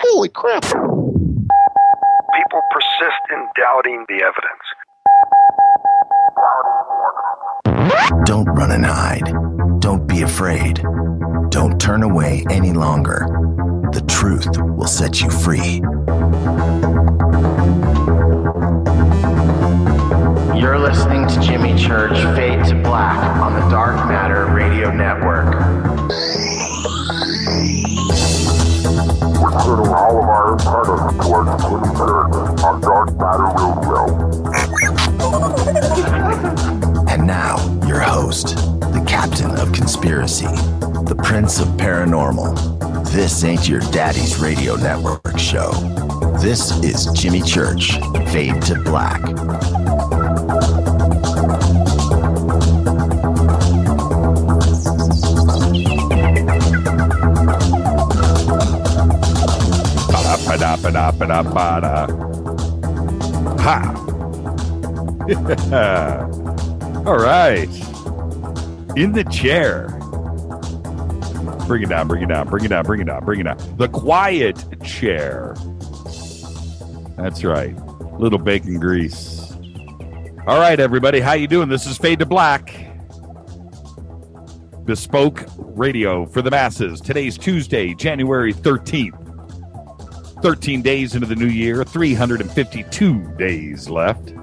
Holy crap. People persist in doubting the evidence. Don't run and hide. Don't be afraid. Don't turn away any longer. The truth will set you free. You're listening to Jimmy Church Fade to Black on the Dark Matter Radio Network. We're turning all of our antennas towards Jimmy Church on Dark Matter Radio. And now, your host, the captain of conspiracy, the prince of paranormal. This ain't your daddy's radio network show. This is Jimmy Church, Fade to Black. Ha! All right. In the chair. Bring it down, bring it down, bring it down, bring it down, bring it down. The quiet chair. That's right. Little bacon grease. All right, everybody. How you doing? This is Fade to Black. Bespoke radio for the masses. Today's Tuesday, January 13th. 13 days into the new year, 352 days left.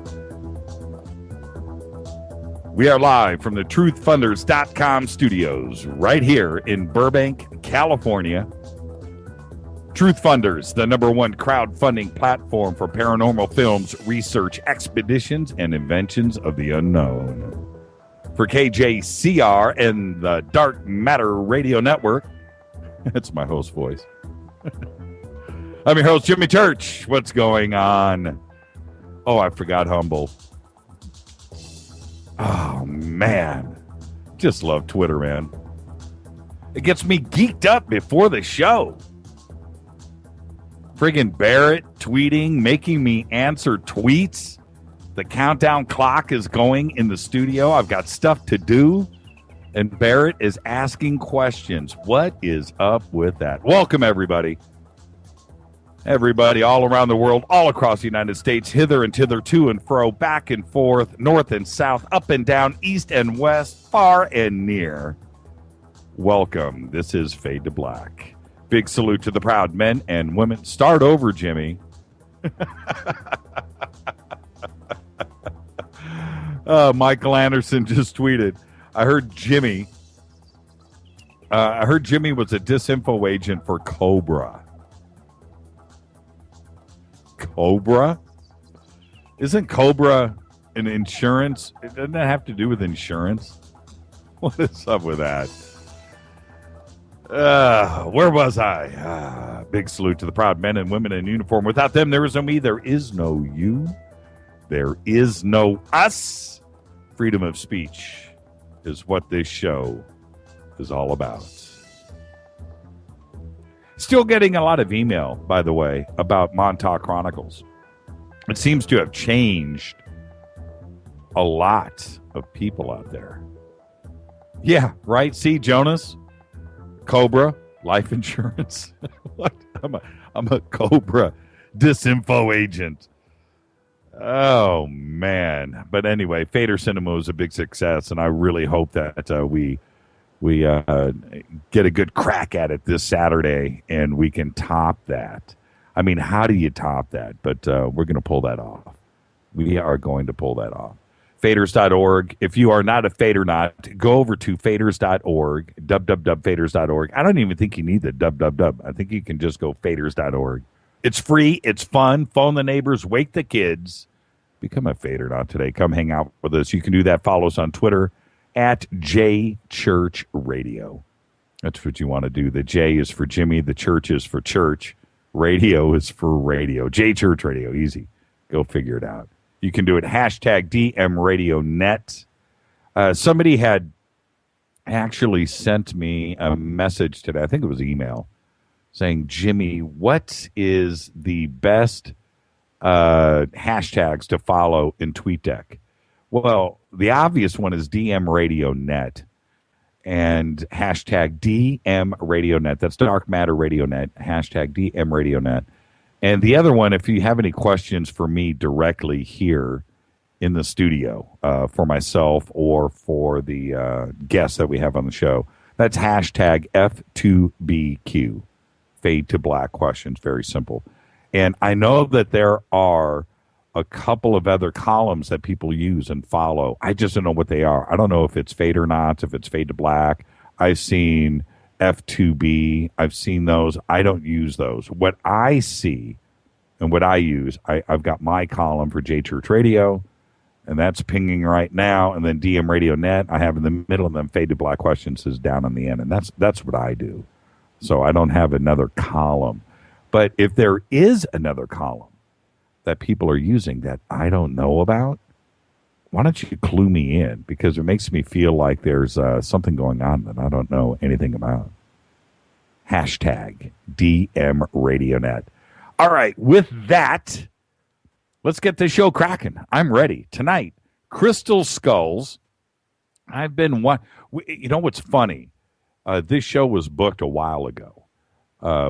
We are live from the truthfunders.com studios right here in Burbank, California. Truth Funders, the #1 crowdfunding platform for paranormal films, research, expeditions, and inventions of the unknown. For KJCR and the Dark Matter Radio Network, that's my host voice. I'm your host, Jimmy Church. What's going on? Oh, I forgot Humble. Oh, man. Just love Twitter, man. It gets me geeked up before the show. Friggin' Barrett tweeting, making me answer tweets. The countdown clock is going in the studio. I've got stuff to do. And Barrett is asking questions. What is up with that? Welcome, everybody. Everybody all around the world, all across the United States, hither and thither, to and fro, back and forth, north and south, up and down, east and west, far and near. Welcome. This is Fade to Black. Big salute to the proud men and women. Start over, Jimmy. Michael Anderson just tweeted, I heard Jimmy was a disinfo agent for Cobra. Cobra? Isn't Cobra an insurance? Doesn't that have to do with insurance? What is up with that? Where was I? Big salute to the proud men and women in uniform. Without them, there is no me. There is no you. There is no us. Freedom of speech is what this show is all about. Still getting a lot of email, by the way, about Montauk Chronicles. It seems to have changed a lot of people out there. Yeah, right? See, Jonas? Cobra, life insurance. What? I'm a Cobra disinfo agent. Oh, man. But anyway, Fader Cinema was a big success, and I really hope that we get a good crack at it this Saturday, and we can top that. I mean, how do you top that? But we're going to pull that off. We are going to pull that off. Faders.org. If you are not a Fader-not, go over to faders.org, www.faders.org. I don't even think you need the www. I think you can just go faders.org. It's free. It's fun. Phone the neighbors. Wake the kids. Become a Fader-not today. Come hang out with us. You can do that. Follow us on Twitter at JChurchRadio. That's what you want to do. The J is for Jimmy. The church is for church. Radio is for radio. J Church Radio. Easy. Go figure it out. You can do it. Hashtag DMRadioNet. Somebody had actually sent me a message today. I think it was email saying, Jimmy, what is the best hashtags to follow in TweetDeck? Well, the obvious one is DMRadioNet. and hashtag DMRadioNet. That's Dark Matter RadioNet, hashtag DMRadioNet. And the other one, if you have any questions for me directly here in the studio for myself or for the guests that we have on the show, that's hashtag F2BQ, Fade to Black questions. Very simple. And I know that there are a couple of other columns that people use and follow. I just don't know what they are. I don't know if it's Fade or Not, if it's Fade to Black. I've seen F2B. I've seen those. I don't use those. What I see and what I use, I've got my column for J Church Radio, and that's pinging right now. And then DM Radio Net, I have in the middle, and then Fade to Black questions is down on the end. And that's what I do. So I don't have another column. But if there is another column that people are using that I don't know about, why don't you clue me in? Because it makes me feel like there's something going on that I don't know anything about. Hashtag DMRadioNet. All right, with that, let's get this show cracking. I'm ready. Tonight, Crystal Skulls. I've been one. You know what's funny? This show was booked a while ago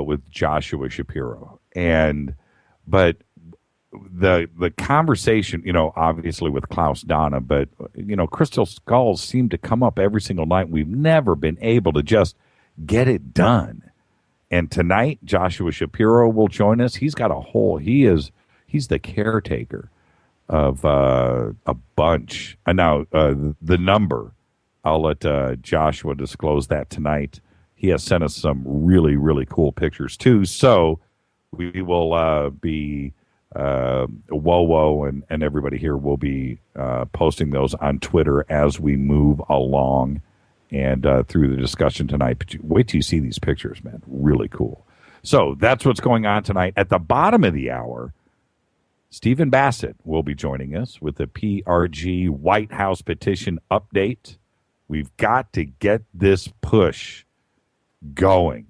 with Joshua Shapiro, but the conversation, obviously with Klaus Donna, but Crystal Skulls seem to come up every single night. We've never been able to just get it done. And tonight, Joshua Shapiro will join us. He's got he's the caretaker of a bunch. And now the number, I'll let Joshua disclose that tonight. He has sent us some really, really cool pictures too. So we will be Wowo and everybody here will be posting those on Twitter as we move along and through the discussion tonight. But wait till you see these pictures, man. Really cool. So that's what's going on tonight. At the bottom of the hour, Stephen Bassett will be joining us with the PRG White House petition update. We've got to get this push going.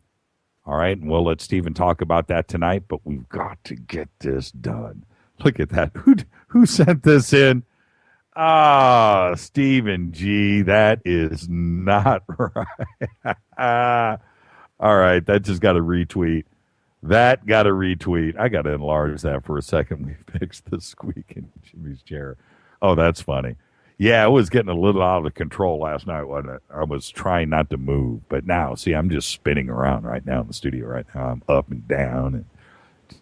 All right, and we'll let Stephen talk about that tonight, but we've got to get this done. Look at that. Who sent this in? Stephen G. That is not right. All right, that just got a retweet. That got a retweet. I got to enlarge that for a second. We fixed the squeak in Jimmy's chair. Oh, that's funny. Yeah, it was getting a little out of control last night, wasn't it? I was trying not to move, but now, see, I'm just spinning around right now in the studio right now. I'm up and down and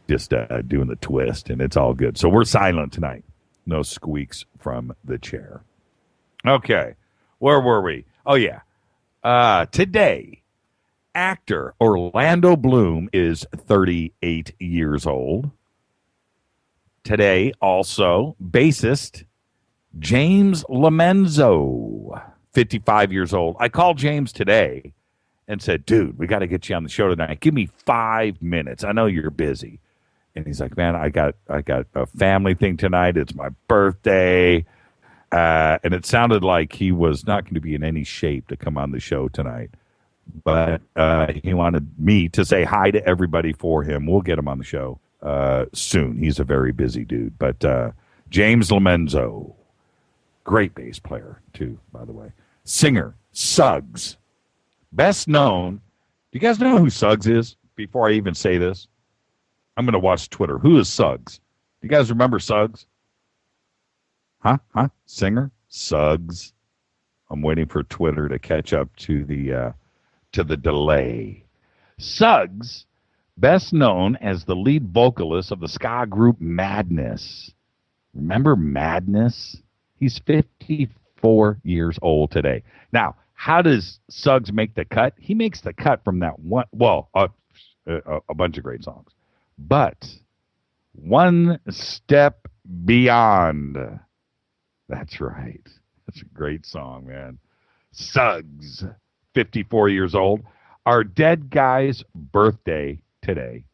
just doing the twist, and it's all good. So we're silent tonight. No squeaks from the chair. Okay, where were we? Oh, yeah. Today, actor Orlando Bloom is 38 years old. Today, also, bassist James Lomenzo, 55 years old. I called James today and said, dude, we got to get you on the show tonight. Give me 5 minutes. I know you're busy. And he's like, man, I got a family thing tonight. It's my birthday. And it sounded like he was not going to be in any shape to come on the show tonight. But he wanted me to say hi to everybody for him. We'll get him on the show soon. He's a very busy dude. But James Lomenzo, great bass player, too, by the way. Singer, Suggs. Best known. Do you guys know who Suggs is? Before I even say this, I'm going to watch Twitter. Who is Suggs? Do you guys remember Suggs? Huh? Singer? Suggs. I'm waiting for Twitter to catch up to the delay. Suggs, best known as the lead vocalist of the ska group Madness. Remember Madness? He's 54 years old today. Now, how does Suggs make the cut? He makes the cut from that one, a bunch of great songs. But One Step Beyond. That's right. That's a great song, man. Suggs, 54 years old. Our dead guy's birthday today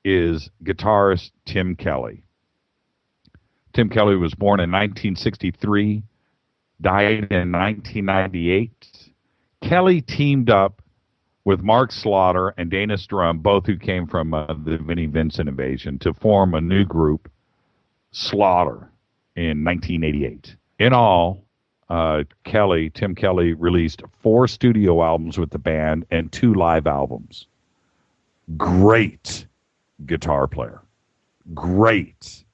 is guitarist Tim Kelly. Tim Kelly was born in 1963, died in 1998. Kelly teamed up with Mark Slaughter and Dana Strum, both who came from the Vinnie Vincent Invasion, to form a new group, Slaughter, in 1988. In all, Tim Kelly released 4 studio albums with the band and 2 live albums. Great guitar player. Great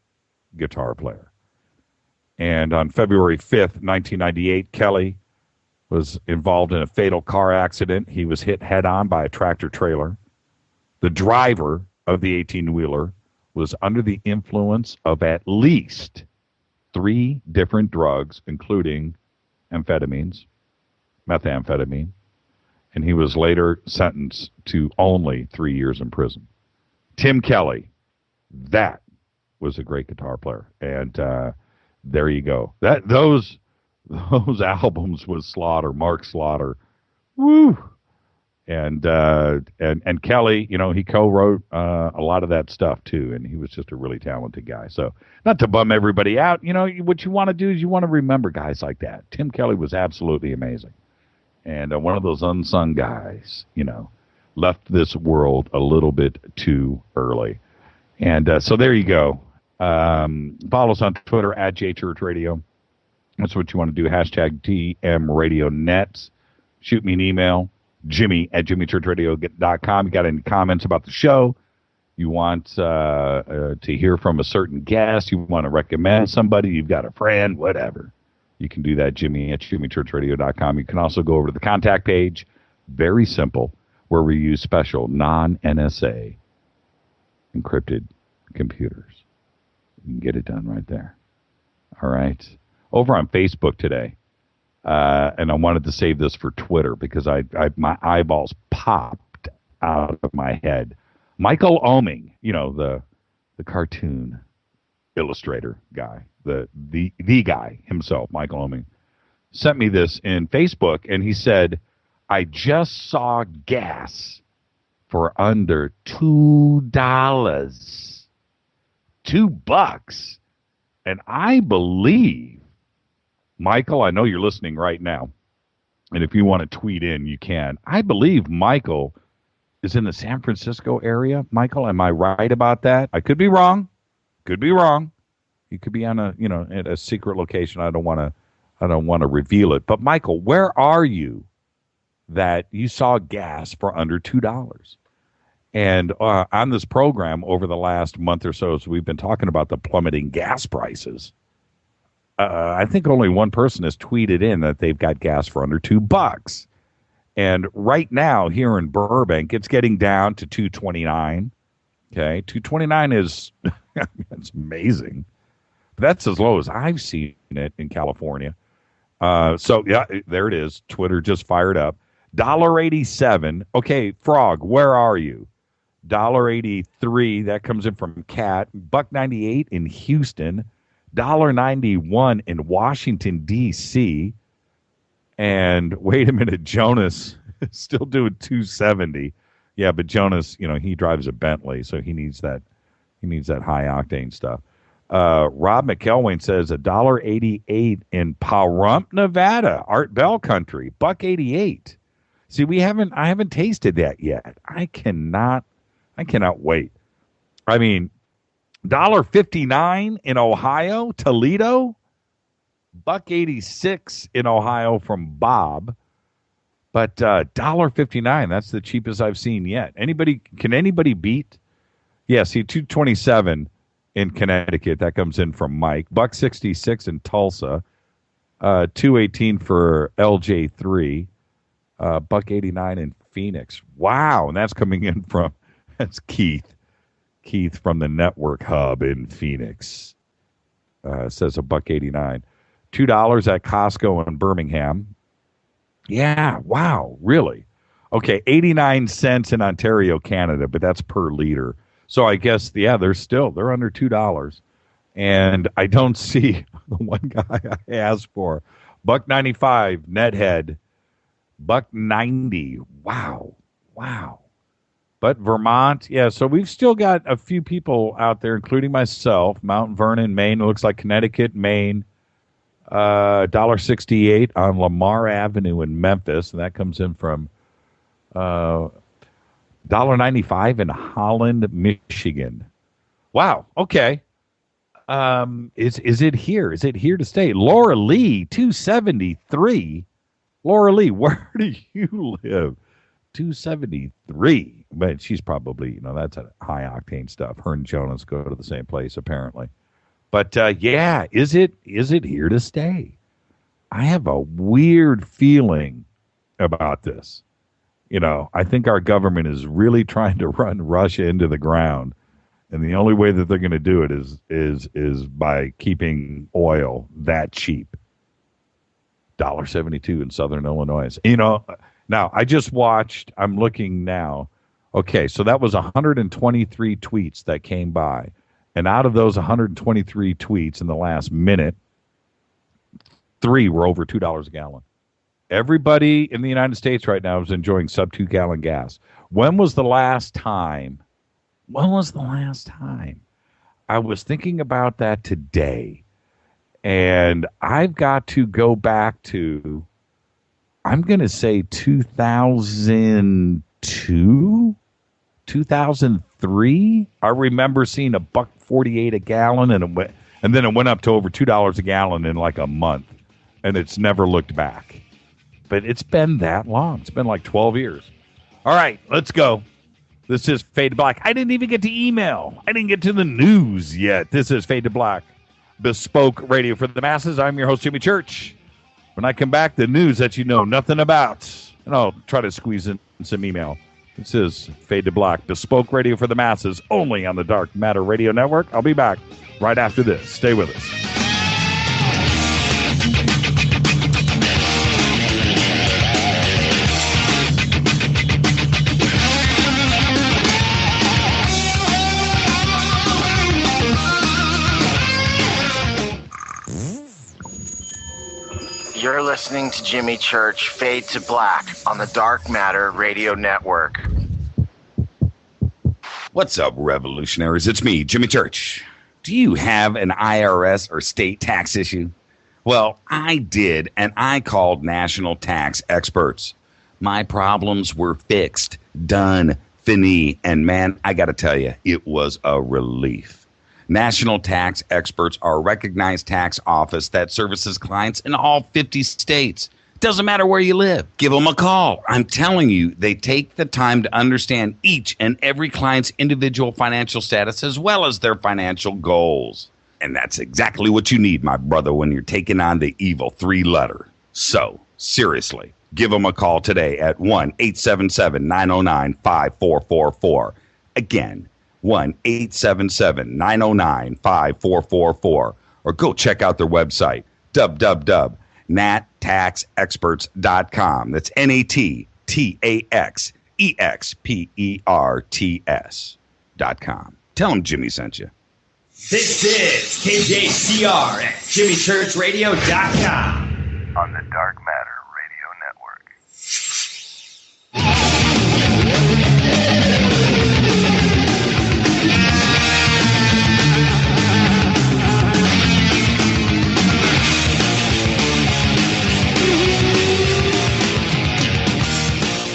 guitar player. And on February 5th, 1998, Kelly was involved in a fatal car accident. He was hit head-on by a tractor trailer. The driver of the 18-wheeler was under the influence of at least 3 different drugs, including methamphetamine, and he was later sentenced to only 3 years in prison. Tim Kelly, that was a great guitar player, and there you go. Those albums with Slaughter, Mark Slaughter, woo, and Kelly, he co-wrote a lot of that stuff too, and he was just a really talented guy. So, not to bum everybody out, what you want to do is you want to remember guys like that. Tim Kelly was absolutely amazing, and one of those unsung guys, left this world a little bit too early. And so there you go. Follow us on Twitter at JChurchRadio. That's what you want to do. Hashtag TMRadioNet. Shoot me an email, Jimmy@JimmyChurchRadio.com. You got any comments about the show? You want to hear from a certain guest? You want to recommend somebody? You've got a friend? Whatever. You can do that, Jimmy@JimmyChurchRadio.com. You can also go over to the contact page. Very simple, where we use special non-NSA encrypted computers. You can get it done right there. All right. Over on Facebook today, and I wanted to save this for Twitter because my eyeballs popped out of my head. Michael Oeming, the cartoon illustrator guy, the guy himself, Michael Oeming, sent me this in Facebook, and he said, "I just saw gas for under $2. $2. And I believe, Michael, I know you're listening right now, and if you want to tweet in, you can. I believe Michael is in the San Francisco area. Michael, am I right about that? I could be wrong. Could be wrong. You could be on at a secret location. I don't want to reveal it. But Michael, where are you that you saw gas for under $2? And on this program over the last month or so, we've been talking about the plummeting gas prices. I think only one person has tweeted in that they've got gas for under $2. And right now here in Burbank, it's getting down to $2.29. Okay, $2.29 is it's amazing. That's as low as I've seen it in California. So yeah, there it is. Twitter just fired up. $1.87. Okay, Frog, where are you? $1.83. That comes in from Cat. $1.98 in Houston. $1.91 in Washington, D.C. And wait a minute, Jonas is still doing $2.70. Yeah, but Jonas, he drives a Bentley, so he needs that high octane stuff. Rob McElwain says $1.88 in Pahrump, Nevada, Art Bell country, $1.88. See, I haven't tasted that yet. I cannot wait. I mean, $1.59 in Ohio, Toledo, $1.86 in Ohio from Bob, but $1.59, that's the cheapest I've seen yet. Can anybody beat? Yeah, see, $2.27 in Connecticut, that comes in from Mike. $1.66 in Tulsa, $2.18 for LJ3, $1.89 in Phoenix. Wow, and that's coming in that's Keith from the Network Hub in Phoenix. Says $1.89. $2 at Costco in Birmingham. Yeah, wow, really? Okay, 89 cents in Ontario, Canada, but that's per liter. So I guess, yeah, they're under $2. And I don't see the one guy I asked for. $1.95, Nethead. $1.90. Wow. But Vermont, yeah, so we've still got a few people out there, including myself. Mount Vernon, Maine. It looks like Connecticut, Maine. $1.68 on Lamar Avenue in Memphis, and that comes in from $1.95 in Holland, Michigan. Wow, okay. Is it here? Is it here to stay? Laura Lee, 273. Laura Lee, where do you live? 273. But she's probably, that's a high octane stuff. Her and Jonas go to the same place, apparently. But yeah, is it here to stay? I have a weird feeling about this. I think our government is really trying to run Russia into the ground. And the only way that they're going to do it is by keeping oil that cheap. $1.72 in Southern Illinois. Now I just watched, I'm looking now. Okay, so that was 123 tweets that came by. And out of those 123 tweets in the last minute, 3 were over $2 a gallon. Everybody in the United States right now is enjoying sub 2 gallon gas. When was the last time? I was thinking about that today. And I've got to go back to, I'm going to say 2002, 2003. I remember seeing $1.48 a gallon, and then it went up to over $2 a gallon in like a month, and it's never looked back. But it's been that long. It's been like 12 years. All right, let's go. This is Fade to Black. I didn't even get to email. I didn't get to the news yet. This is Fade to Black, bespoke radio for the masses. I'm your host, Jimmy Church. When I come back, the news that you know nothing about, and I'll try to squeeze in some email. This is Fade to Black, bespoke radio for the masses, only on the Dark Matter Radio Network. I'll be back right after this. Stay with us. You're listening to Jimmy Church, Fade to Black on the Dark Matter Radio Network. What's up, revolutionaries? It's me, Jimmy Church. Do you have an IRS or state tax issue? Well, I did, and I called national tax experts. My problems were fixed, done, fini, and man, I got to tell you, it was a relief. National Tax Experts are a recognized tax office that services clients in all 50 states. Doesn't matter where you live. Give them a call. I'm telling you, they take the time to understand each and every client's individual financial status as well as their financial goals. And that's exactly what you need, my brother, when you're taking on the evil 3-letter. So, seriously, give them a call today at 1-877-909-5444. Again, 1-877-909-5444, or go check out their website, www.nattaxexperts.com. That's NATTAXEXPERTS.com. Tell them Jimmy sent you. This is KJCR at JimmyChurchRadio.com on the Dark Matter Radio Network.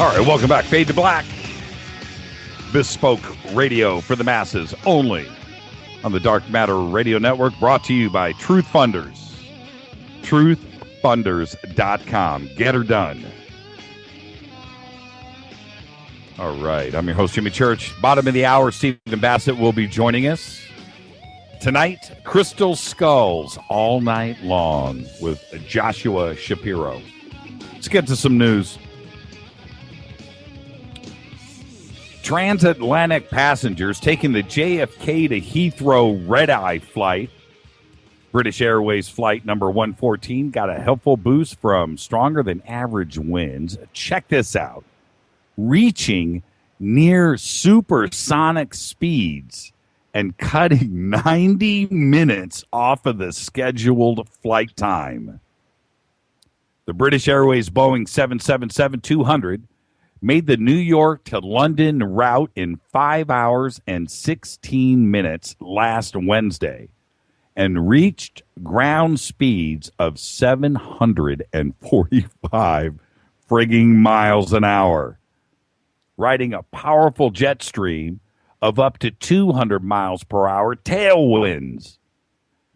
All right, welcome back. Fade to Black, bespoke radio for the masses, only on the Dark Matter Radio Network, brought to you by Truth Funders. TruthFunders.com. Get her done. All right, I'm your host, Jimmy Church. Bottom of the hour, Stephen Bassett will be joining us. Tonight, Crystal Skulls all night long with Joshua Shapiro. Let's get to some news. Transatlantic passengers taking the JFK to Heathrow red-eye flight. British Airways flight number 114 got a helpful boost from stronger than average winds. Check this out. Reaching near supersonic speeds and cutting 90 minutes off of the scheduled flight time. The British Airways Boeing 777-200 made the New York to London route in 5 hours and 16 minutes last Wednesday and reached ground speeds of 745 frigging miles an hour, riding a powerful jet stream of up to 200 miles per hour tailwinds.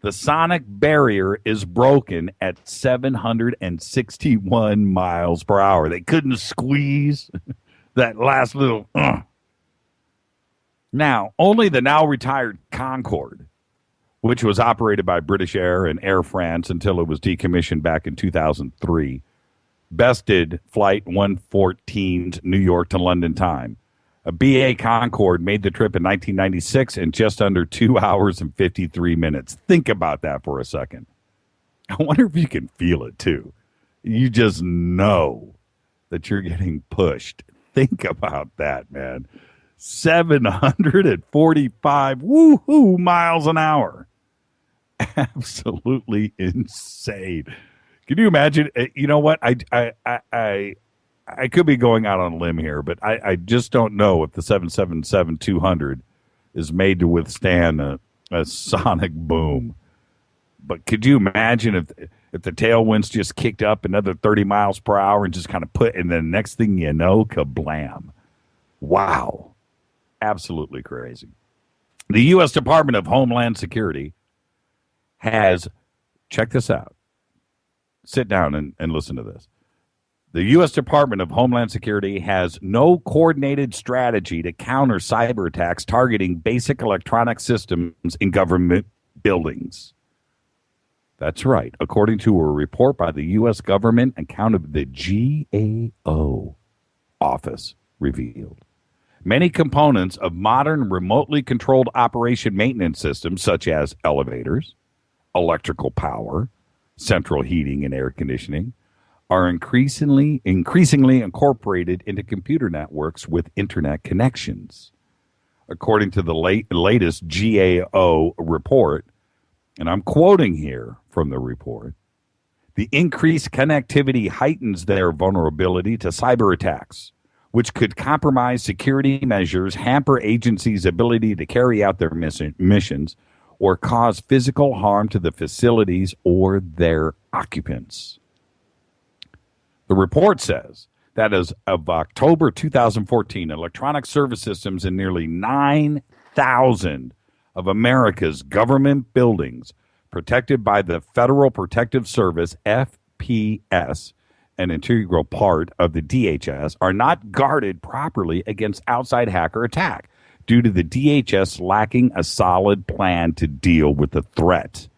The sonic barrier is broken at 761 miles per hour. They couldn't squeeze that last little. Now, only the now retired Concorde, which was operated by British Air and Air France until it was decommissioned back in 2003, bested Flight 114's New York to London time. A BA Concorde made the trip in 1996 in just under 2 hours and 53 minutes. Think about that for a second. I wonder if you can feel it, too. You just know that you're getting pushed. Think about that, man. 745 woohoo miles an hour. Absolutely insane. Can you imagine? You know what? I could be going out on a limb here, but I just don't know if the 777-200 is made to withstand a sonic boom. But could you imagine if the tailwinds just kicked up another 30 miles per hour and just kind of and then next thing you know, kablam. Wow. Absolutely crazy. The U.S. Department of Homeland Security has, check this out. Sit down and listen to this. The U.S. Department of Homeland Security has no coordinated strategy to counter cyber attacks targeting basic electronic systems in government buildings. That's right. According to a report by the U.S. government account of the GAO office revealed. Many components of modern remotely controlled operation maintenance systems, such as elevators, electrical power, central heating and air conditioning, are increasingly incorporated into computer networks with internet connections. According to the latest GAO report, and I'm quoting here from the report, the increased connectivity heightens their vulnerability to cyber attacks, which could compromise security measures, hamper agencies' ability to carry out their missions, or cause physical harm to the facilities or their occupants. The report says that as of October 2014, electronic service systems in nearly 9,000 of America's government buildings protected by the Federal Protective Service, FPS, an integral part of the DHS, are not guarded properly against outside hacker attack due to the DHS lacking a solid plan to deal with the threat.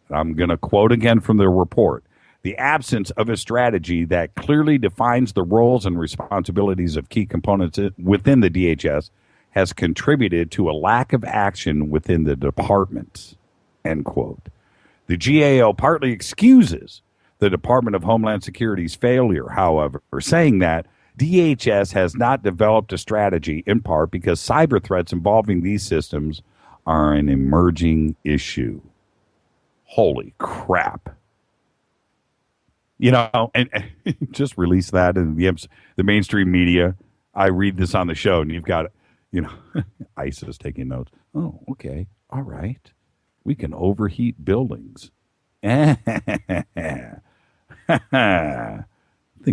I'm going to quote again from the report. The absence of a strategy that clearly defines the roles and responsibilities of key components within the DHS has contributed to a lack of action within the department, end quote. The GAO partly excuses the Department of Homeland Security's failure, however, saying that DHS has not developed a strategy in part because cyber threats involving these systems are an emerging issue. Holy crap. You know, and just release that in the mainstream media. I read this on the show, and you've got, you know, ISIS taking notes. Oh, okay. All right. We can overheat buildings. Think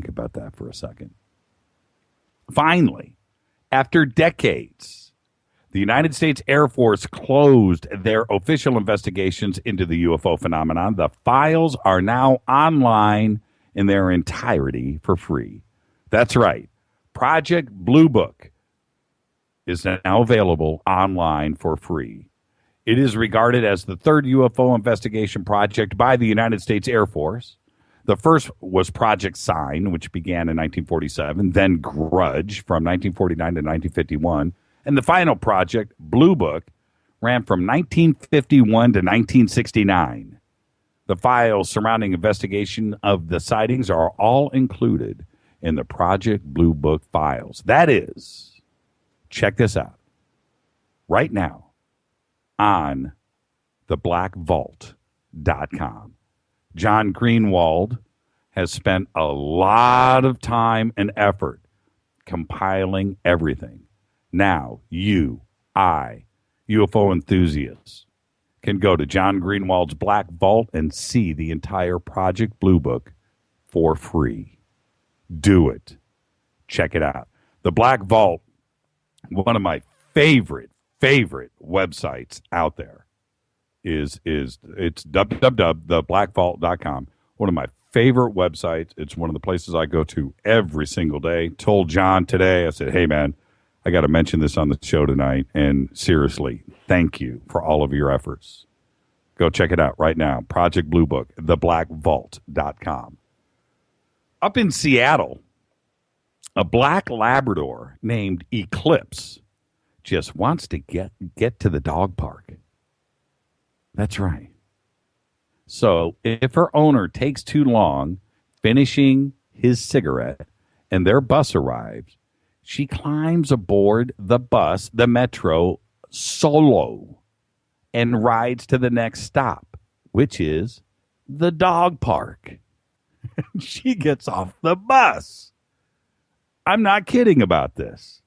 about that for a second. Finally, after decades, the United States Air Force closed their official investigations into the UFO phenomenon. The files are now online in their entirety for free. That's right. Project Blue Book is now available online for free. It is regarded as the third UFO investigation project by the United States Air Force. The first was Project Sign, which began in 1947, then Grudge from 1949 to 1951. And the final project, Blue Book, ran from 1951 to 1969. The files surrounding investigation of the sightings are all included in the Project Blue Book files. That is, check this out, right now on theblackvault.com. John Greenwald has spent a lot of time and effort compiling everything. Now, you, I, UFO enthusiasts, can go to John Greenwald's Black Vault and see the entire Project Blue Book for free. Do it. Check it out. The Black Vault, one of my favorite websites out there. it's www.theblackvault.com. One of my favorite websites. It's one of the places I go to every single day. Told John today, I said, hey, man, I got to mention this on the show tonight. And seriously, thank you for all of your efforts. Go check it out right now. Project Blue Book, theblackvault.com. Up in Seattle, a black Labrador named Eclipse just wants to get to the dog park. That's right. So if her owner takes too long finishing his cigarette and their bus arrives, she climbs aboard the bus, the metro, solo, and rides to the next stop, which is the dog park. She gets off the bus. I'm not kidding about this.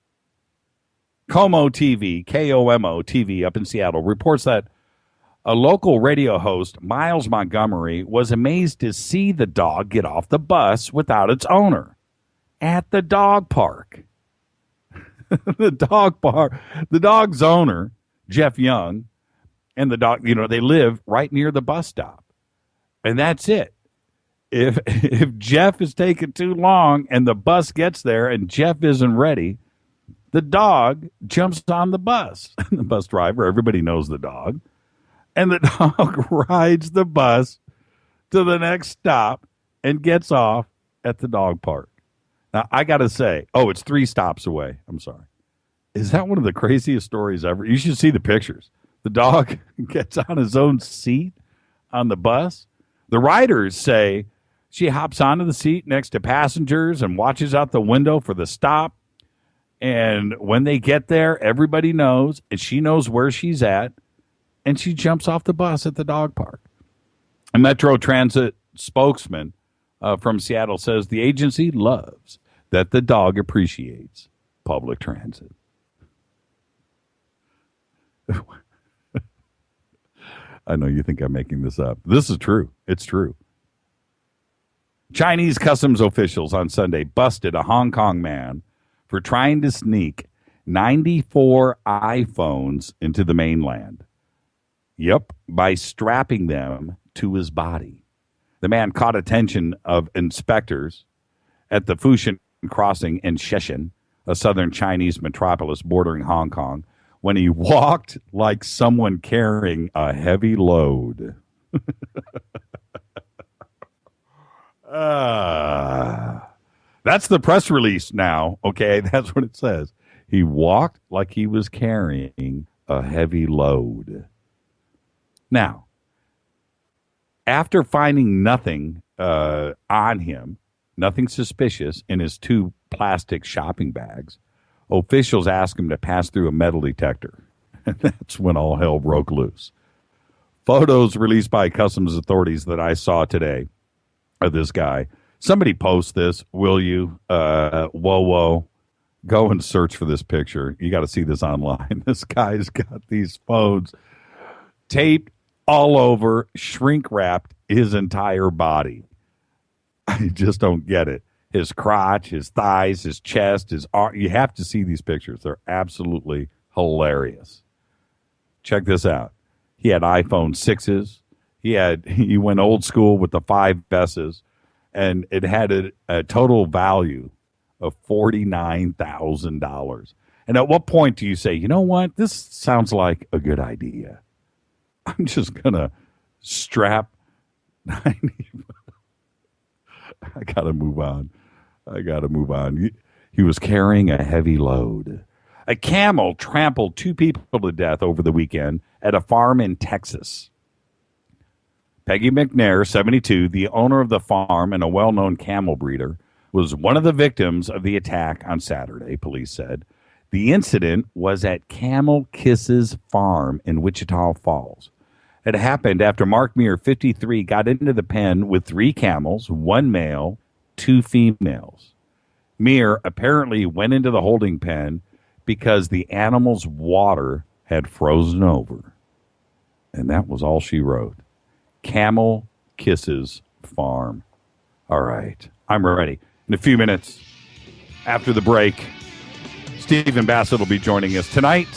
KOMO TV up in Seattle reports that a local radio host, Miles Montgomery, was amazed to see the dog get off the bus without its owner at the dog park. The dog's owner, Jeff Young, and the dog, they live right near the bus stop. And that's it. If Jeff is taking too long and the bus gets there and Jeff isn't ready, the dog jumps on the bus. The bus driver, everybody knows the dog. And the dog rides the bus to the next stop and gets off at the dog park. Now, I got to say, it's 3 stops away. I'm sorry. Is that one of the craziest stories ever? You should see the pictures. The dog gets on his own seat on the bus. The riders say she hops onto the seat next to passengers and watches out the window for the stop. And when they get there, everybody knows, and she knows where she's at. And she jumps off the bus at the dog park. A Metro Transit spokesman from Seattle says the agency loves that the dog appreciates public transit. I know you think I'm making this up. This is true. It's true. Chinese customs officials on Sunday busted a Hong Kong man for trying to sneak 94 iPhones into the mainland. Yep, by strapping them to his body. The man caught attention of inspectors at the Fushan crossing in Shenzhen, a southern Chinese metropolis bordering Hong Kong, when he walked like someone carrying a heavy load. That's the press release now, okay? That's what it says. He walked like he was carrying a heavy load. Now, after finding nothing on him, nothing suspicious in his 2 plastic shopping bags, officials asked him to pass through a metal detector. And that's when all hell broke loose. Photos released by customs authorities that I saw today of this guy. Somebody post this, will you? Whoa. Go and search for this picture. You got to see this online. This guy's got these phones taped all over, shrink-wrapped his entire body. I just don't get it. His crotch, his thighs, his chest, his arm. You have to see these pictures. They're absolutely hilarious. Check this out. He had iPhone 6s. He went old school with the 5S's, and it had a total value of $49,000. And at what point do you say, you know what? This sounds like a good idea. I'm just going to strap 90. I got to move on. He was carrying a heavy load. A camel trampled 2 people to death over the weekend at a farm in Texas. Peggy McNair, 72, the owner of the farm and a well-known camel breeder, was one of the victims of the attack on Saturday, police said. The incident was at Camel Kisses Farm in Wichita Falls. It happened after Mark Muir, 53, got into the pen with 3 camels, 1 male, 2 females. Muir apparently went into the holding pen because the animal's water had frozen over. And that was all she wrote. Camel Kisses Farm. All right, I'm ready. In a few minutes after the break, Stephen Bassett will be joining us tonight.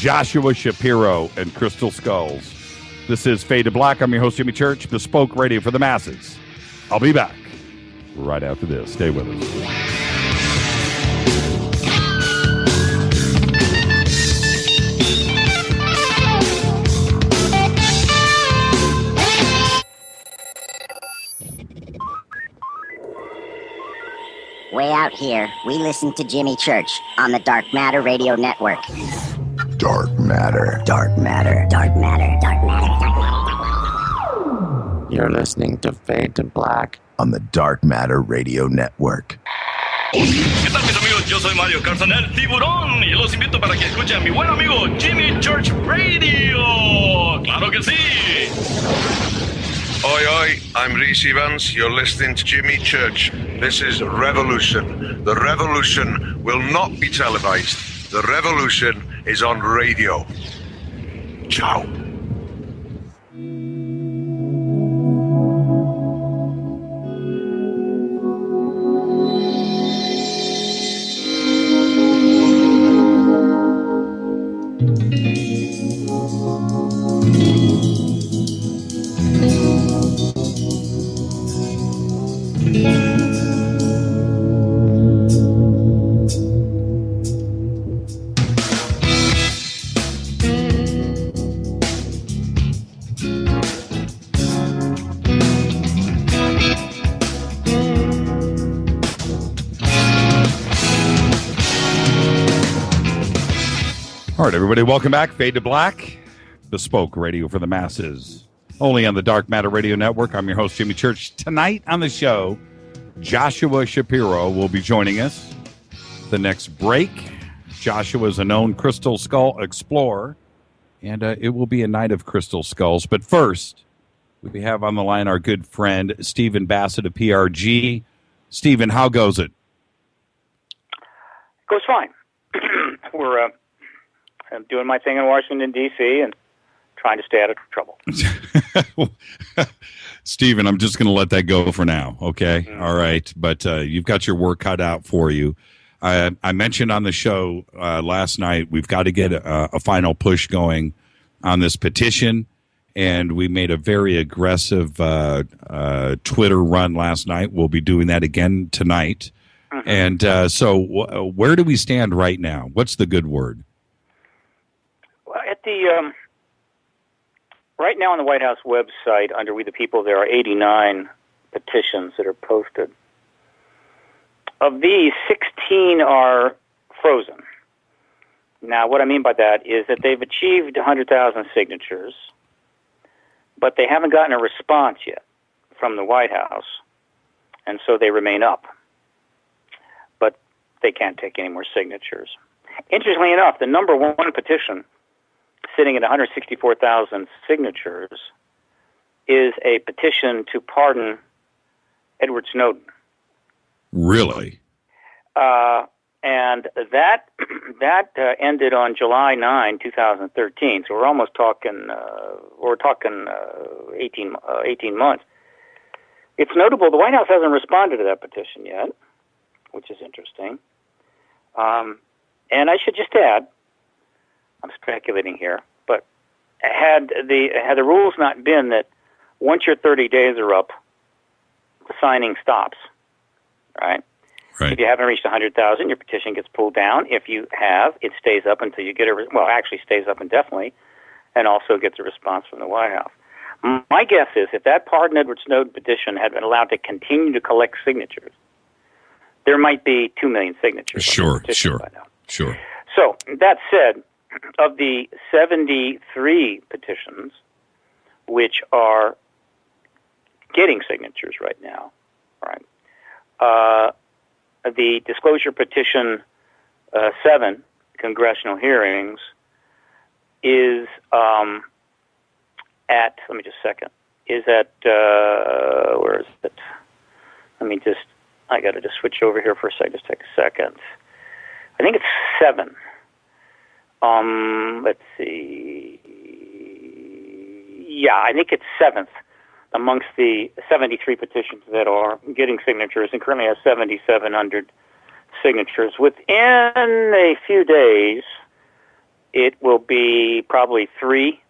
Joshua Shapiro and Crystal Skulls. This is Fade to Black. I'm your host, Jimmy Church, bespoke radio for the masses. I'll be back right after this. Stay with us. Way out here, we listen to Jimmy Church on the Dark Matter Radio Network. Dark matter. Dark Matter. Dark Matter. Dark Matter. Dark Matter. You're listening to Fade to Black on the Dark Matter Radio Network. ¿Qué tal, mis amigos? Yo soy Mario Carzón, el tiburón, y los invito para que escuchen a mi buen amigo Jimmy Church Radio. ¡Claro que sí! Oi, oi, I'm Reese Evans. You're listening to Jimmy Church. This is Revolution. The revolution will not be televised. The revolution is on radio. Ciao. All right, everybody, welcome back. Fade to Black, bespoke radio for the masses, only on the Dark Matter Radio Network. I'm your host, Jimmy Church. Tonight on the show, Joshua Shapiro will be joining us. The next break, Joshua is a known crystal skull explorer, and it will be a night of crystal skulls. But first, we have on the line our good friend, Stephen Bassett of PRG. Stephen, how goes it? Goes fine. I'm doing my thing in Washington, D.C., and trying to stay out of trouble. Stephen, I'm just going to let that go for now, okay? Mm-hmm. All right, but you've got your work cut out for you. I mentioned on the show last night we've got to get a final push going on this petition, and we made a very aggressive Twitter run last night. We'll be doing that again tonight. Mm-hmm. And so where do we stand right now? What's the good word? Well, at the right now on the White House website, under We the People, there are 89 petitions that are posted. Of these, 16 are frozen. Now, what I mean by that is that they've achieved 100,000 signatures, but they haven't gotten a response yet from the White House, and so they remain up. But they can't take any more signatures. Interestingly enough, the number one petition, sitting at 164,000 signatures, is a petition to pardon Edward Snowden. Really? And that ended on July 9, 2013. So we're almost talking 18 months. It's notable the White House hasn't responded to that petition yet, which is interesting. And I should just add, I'm speculating here, but had the rules not been that once your 30 days are up, the signing stops, right? Right. If you haven't reached 100,000, your petition gets pulled down. If you have, it stays up until you get actually stays up indefinitely, and also gets a response from the White House. My guess is if that Pardon Edward Snowden petition had been allowed to continue to collect signatures, there might be 2 million signatures. Sure. By now. Sure. So, that said, of the 73 petitions which are getting signatures right now, right, the disclosure petition 7, congressional hearings, is at, let me just second, is at, where is it? I got to just switch over here for a second, just take a second. I think it's 7. Let's see. Yeah, I think it's 7th amongst the 73 petitions that are getting signatures, and currently has 7,700 signatures. Within a few days, it will be probably 3,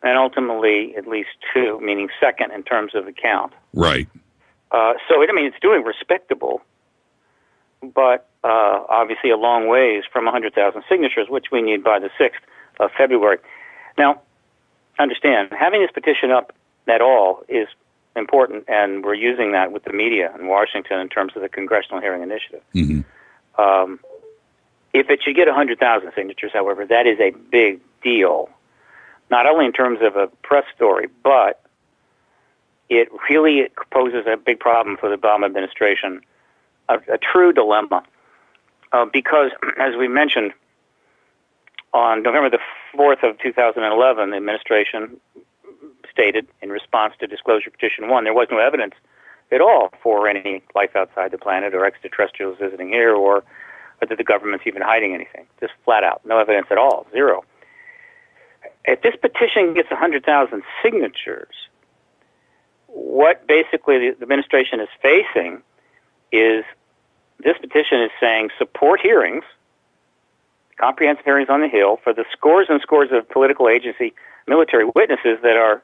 and ultimately at least 2, meaning second in terms of the count. Right. It's doing respectable, but obviously a long ways from 100,000 signatures, which we need by the 6th of February. Now, understand, having this petition up at all is important, and we're using that with the media in Washington in terms of the Congressional Hearing Initiative. Mm-hmm. If it should get 100,000 signatures, however, that is a big deal, not only in terms of a press story, but it really poses a big problem for the Obama administration, a true dilemma, because, as we mentioned, on November the 4th of 2011, the administration stated in response to Disclosure Petition 1, there was no evidence at all for any life outside the planet or extraterrestrials visiting here or that the government's even hiding anything. Just flat out. No evidence at all. Zero. If this petition gets 100,000 signatures, what basically the administration is facing is this petition is saying support hearings, comprehensive hearings on the Hill, for the scores and scores of political agency military witnesses that are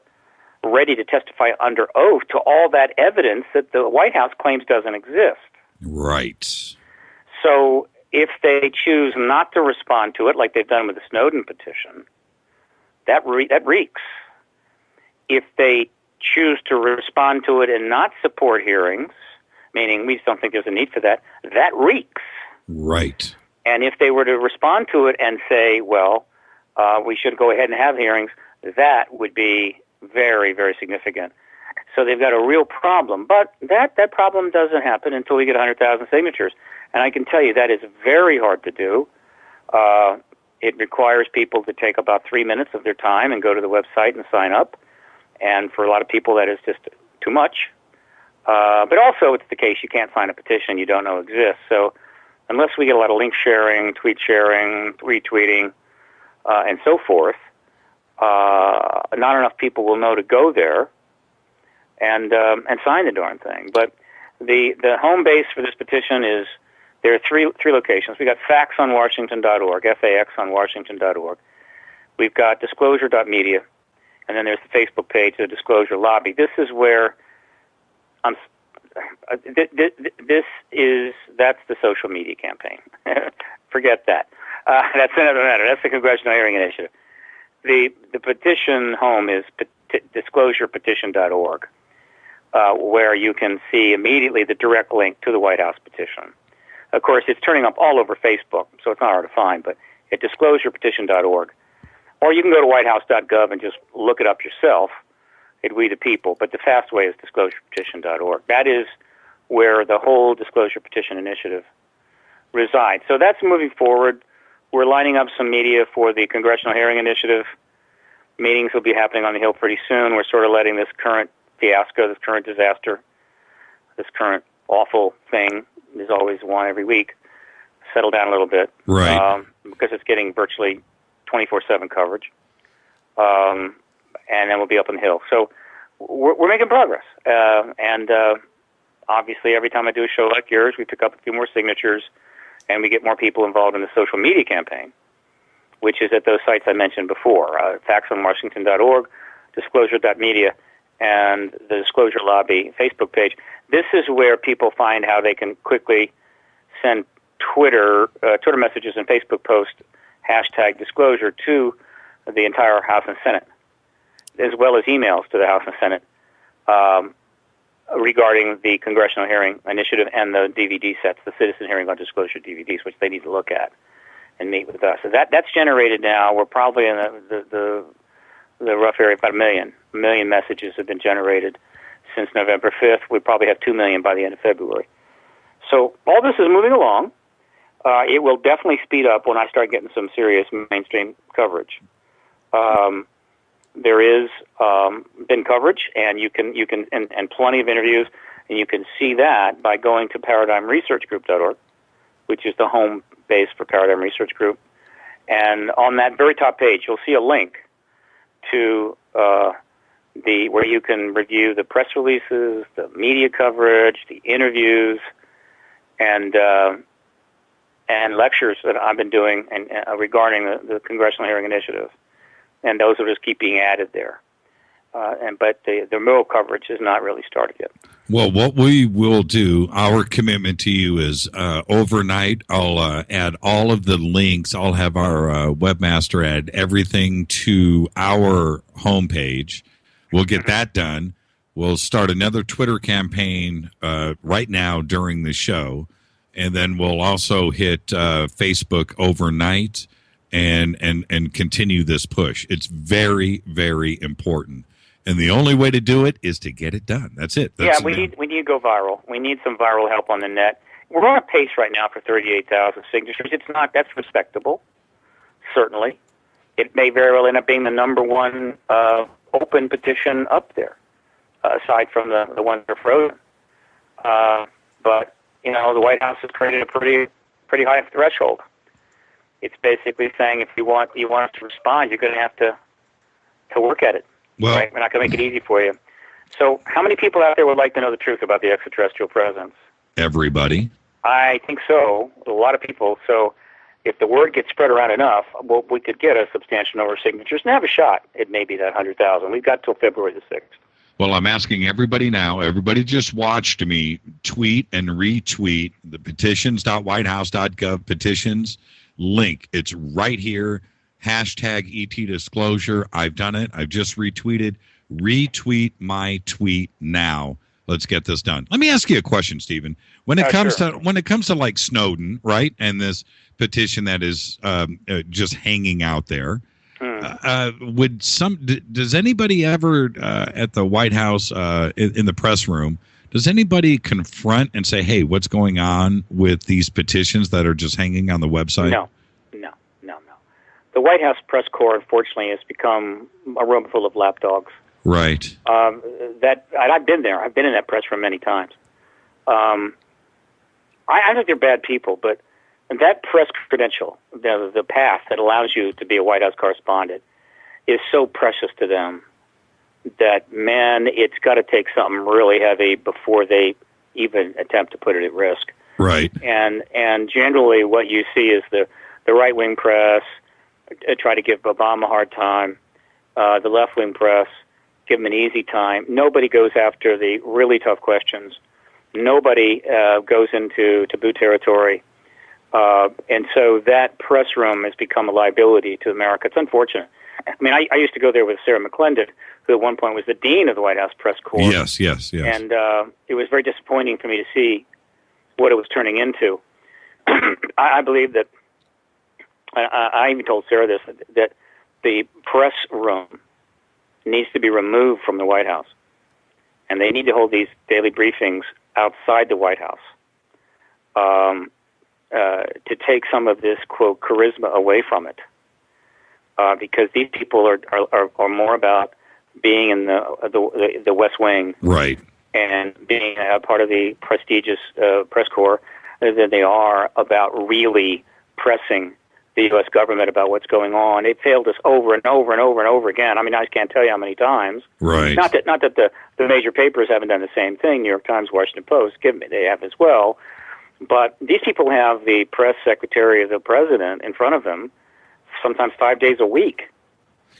ready to testify under oath to all that evidence that the White House claims doesn't exist. Right. So if they choose not to respond to it, like they've done with the Snowden petition, that reeks. If they choose to respond to it and not support hearings, meaning we just don't think there's a need for that, that reeks. Right. And if they were to respond to it and say, well, we should go ahead and have hearings, that would be very, very significant. So they've got a real problem. But that problem doesn't happen until we get 100,000 signatures. And I can tell you that is very hard to do. It requires people to take about 3 minutes of their time and go to the website and sign up. And for a lot of people, that is just too much. But also, it's the case you can't sign a petition you don't know exists. So unless we get a lot of link sharing, tweet sharing, retweeting, and so forth, not enough people will know to go there and sign the darn thing. But the home base for this petition is, there are three locations. We got faxonwashington.org, FAX on Washington.org. We've got disclosure.media, and then there's the Facebook page, the Disclosure Lobby. This is where that's the social media campaign. Forget that. That's another matter. That's the Congressional Hearing Initiative. The petition home is disclosurepetition.org, where you can see immediately the direct link to the White House petition. Of course, it's turning up all over Facebook, so it's not hard to find, but at disclosurepetition.org. Or you can go to whitehouse.gov and just look it up yourself at We the People, but the fast way is disclosurepetition.org. That is where the whole Disclosure Petition Initiative resides. So that's moving forward. We're lining up some media for the Congressional Hearing Initiative. Meetings will be happening on the Hill pretty soon. We're sort of letting this current fiasco, this current disaster, this current awful thing, there's always one every week, settle down a little bit. Right. Because it's getting virtually 24/7 coverage. And then we'll be up on the Hill. So we're making progress. And obviously every time I do a show like yours, we pick up a few more signatures and we get more people involved in the social media campaign, which is at those sites I mentioned before, faxonwashington.org, disclosure.media, and the Disclosure Lobby Facebook page. This is where people find how they can quickly send Twitter messages and Facebook posts, #disclosure, to the entire House and Senate, as well as emails to the House and Senate regarding the Congressional Hearing Initiative and the DVD sets, the Citizen Hearing on Disclosure DVDs, which they need to look at and meet with us. So that's generated now. We're probably in the rough area of about a million messages have been generated since November 5th. We probably have 2 million by the end of February. So all this is moving along. It will definitely speed up when I start getting some serious mainstream coverage. There is been coverage, and you can and plenty of interviews, and you can see that by going to ParadigmResearchGroup.org, which is the home base for Paradigm Research Group. And on that very top page, you'll see a link to where you can review the press releases, the media coverage, the interviews, and and lectures that I've been doing and regarding the Congressional Hearing Initiative, and those will just keep being added there. But the remote coverage has not really started yet. Well, what we will do, our commitment to you is overnight, I'll add all of the links. I'll have our webmaster add everything to our homepage. We'll get that done. We'll start another Twitter campaign right now during the show. And then we'll also hit Facebook overnight and continue this push. It's very, very important. And the only way to do it is to get it done. That's it. We need to go viral. We need some viral help on the net. We're on a pace right now for 38,000 signatures. That's respectable, certainly. It may very well end up being the number one open petition up there, aside from the ones that are frozen. But the White House has created a pretty high threshold. It's basically saying if you want us to respond, you're going to have to work at it. Well, right? We're not going to make it easy for you. So how many people out there would like to know the truth about the extraterrestrial presence? Everybody. I think so. A lot of people. So if the word gets spread around enough, we could get a substantial number of signatures and have a shot at maybe that 100,000. We've got till February the 6th. Well, I'm asking everybody now. Everybody just watched me tweet and retweet the petitions.whitehouse.gov petitions link. It's right here. Hashtag ET disclosure. I've done it. I've just retweeted. Retweet my tweet now. Let's get this done. Let me ask you a question, Stephen. When it comes to like Snowden, right, and this petition that is just hanging out there, does anybody ever at the White House in the press room? Does anybody confront and say, "Hey, what's going on with these petitions that are just hanging on the website"? No. The White House press corps, unfortunately, has become a room full of lapdogs. Right. I've been there. I've been in that press room many times. I think they're bad people, but that press credential, the path that allows you to be a White House correspondent, is so precious to them that, man, it's got to take something really heavy before they even attempt to put it at risk. Right. And generally, what you see is the right-wing press try to give Obama a hard time. The left-wing press give him an easy time. Nobody goes after the really tough questions. Nobody goes into taboo territory. And so that press room has become a liability to America. It's unfortunate. I mean, I used to go there with Sarah McClendon, who at one point was the dean of the White House press corps. Yes. And it was very disappointing for me to see what it was turning into. I believe that, I even told Sarah this, that the press room needs to be removed from the White House. And they need to hold these daily briefings outside the White House to take some of this, quote, charisma away from it. Because these people are more about being in the West Wing. Right. And being a part of the prestigious press corps than they are about really pressing the U.S. government about what's going on. It failed us over and over and over and over again. I mean, I just can't tell you how many times. Right. Not that the major papers haven't done the same thing. New York Times, Washington Post, they have as well. But these people have the press secretary of the president in front of them, sometimes 5 days a week.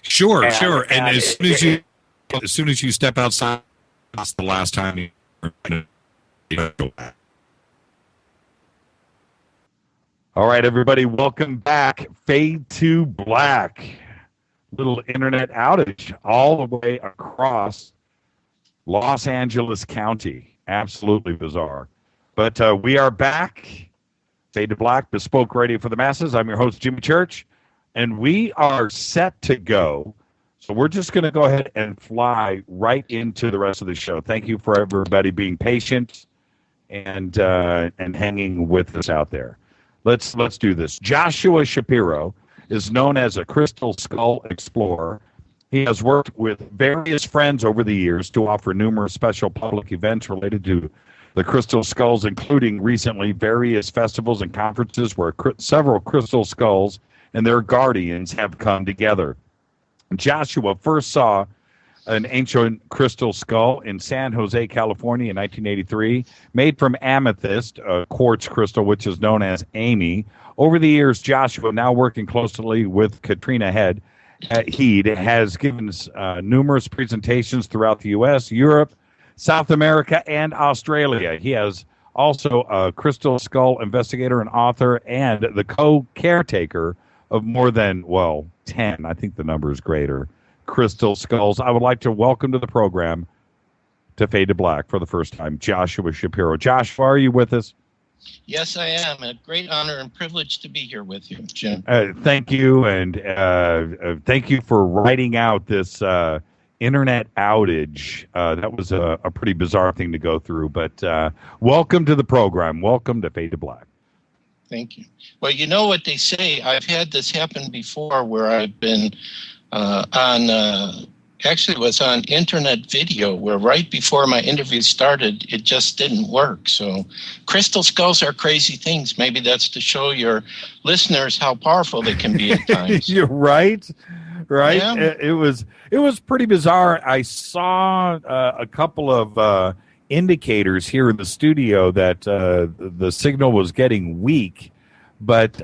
Sure. And as soon as you step outside, that's the last time you. All right, everybody, welcome back. Fade to Black. Little internet outage all the way across Los Angeles County. Absolutely bizarre. But we are back. Fade to Black, Bespoke Radio for the Masses. I'm your host, Jimmy Church, and we are set to go. So we're just going to go ahead and fly right into the rest of the show. Thank you for everybody being patient and hanging with us out there. Let's do this. Joshua Shapiro is known as a crystal skull explorer. He has worked with various friends over the years to offer numerous special public events related to the crystal skulls, including recently various festivals and conferences where several crystal skulls and their guardians have come together. Joshua first saw an ancient crystal skull in San Jose, California in 1983, made from amethyst, a quartz crystal, which is known as Amy. Over the years, Joshua, now working closely with Katrina Head, has given numerous presentations throughout the U.S., Europe, South America, and Australia. He has also a crystal skull investigator and author and the co-caretaker of more than, 10, I think the number is greater, crystal skulls. I would like to welcome to the program, to Fade to Black for the first time, Joshua Shapiro. Joshua, are you with us? Yes, I am. A great honor and privilege to be here with you, Jim. Thank you, and thank you for writing out this internet outage. That was a pretty bizarre thing to go through, but welcome to the program. Welcome to Fade to Black. Thank you. Well, you know what they say. I've had this happen before where I've been actually was on internet video where right before my interview started, it just didn't work. So crystal skulls are crazy things. Maybe that's to show your listeners how powerful they can be at times. You're right. Right. Yeah. It was pretty bizarre. I saw a couple of indicators here in the studio that the signal was getting weak, but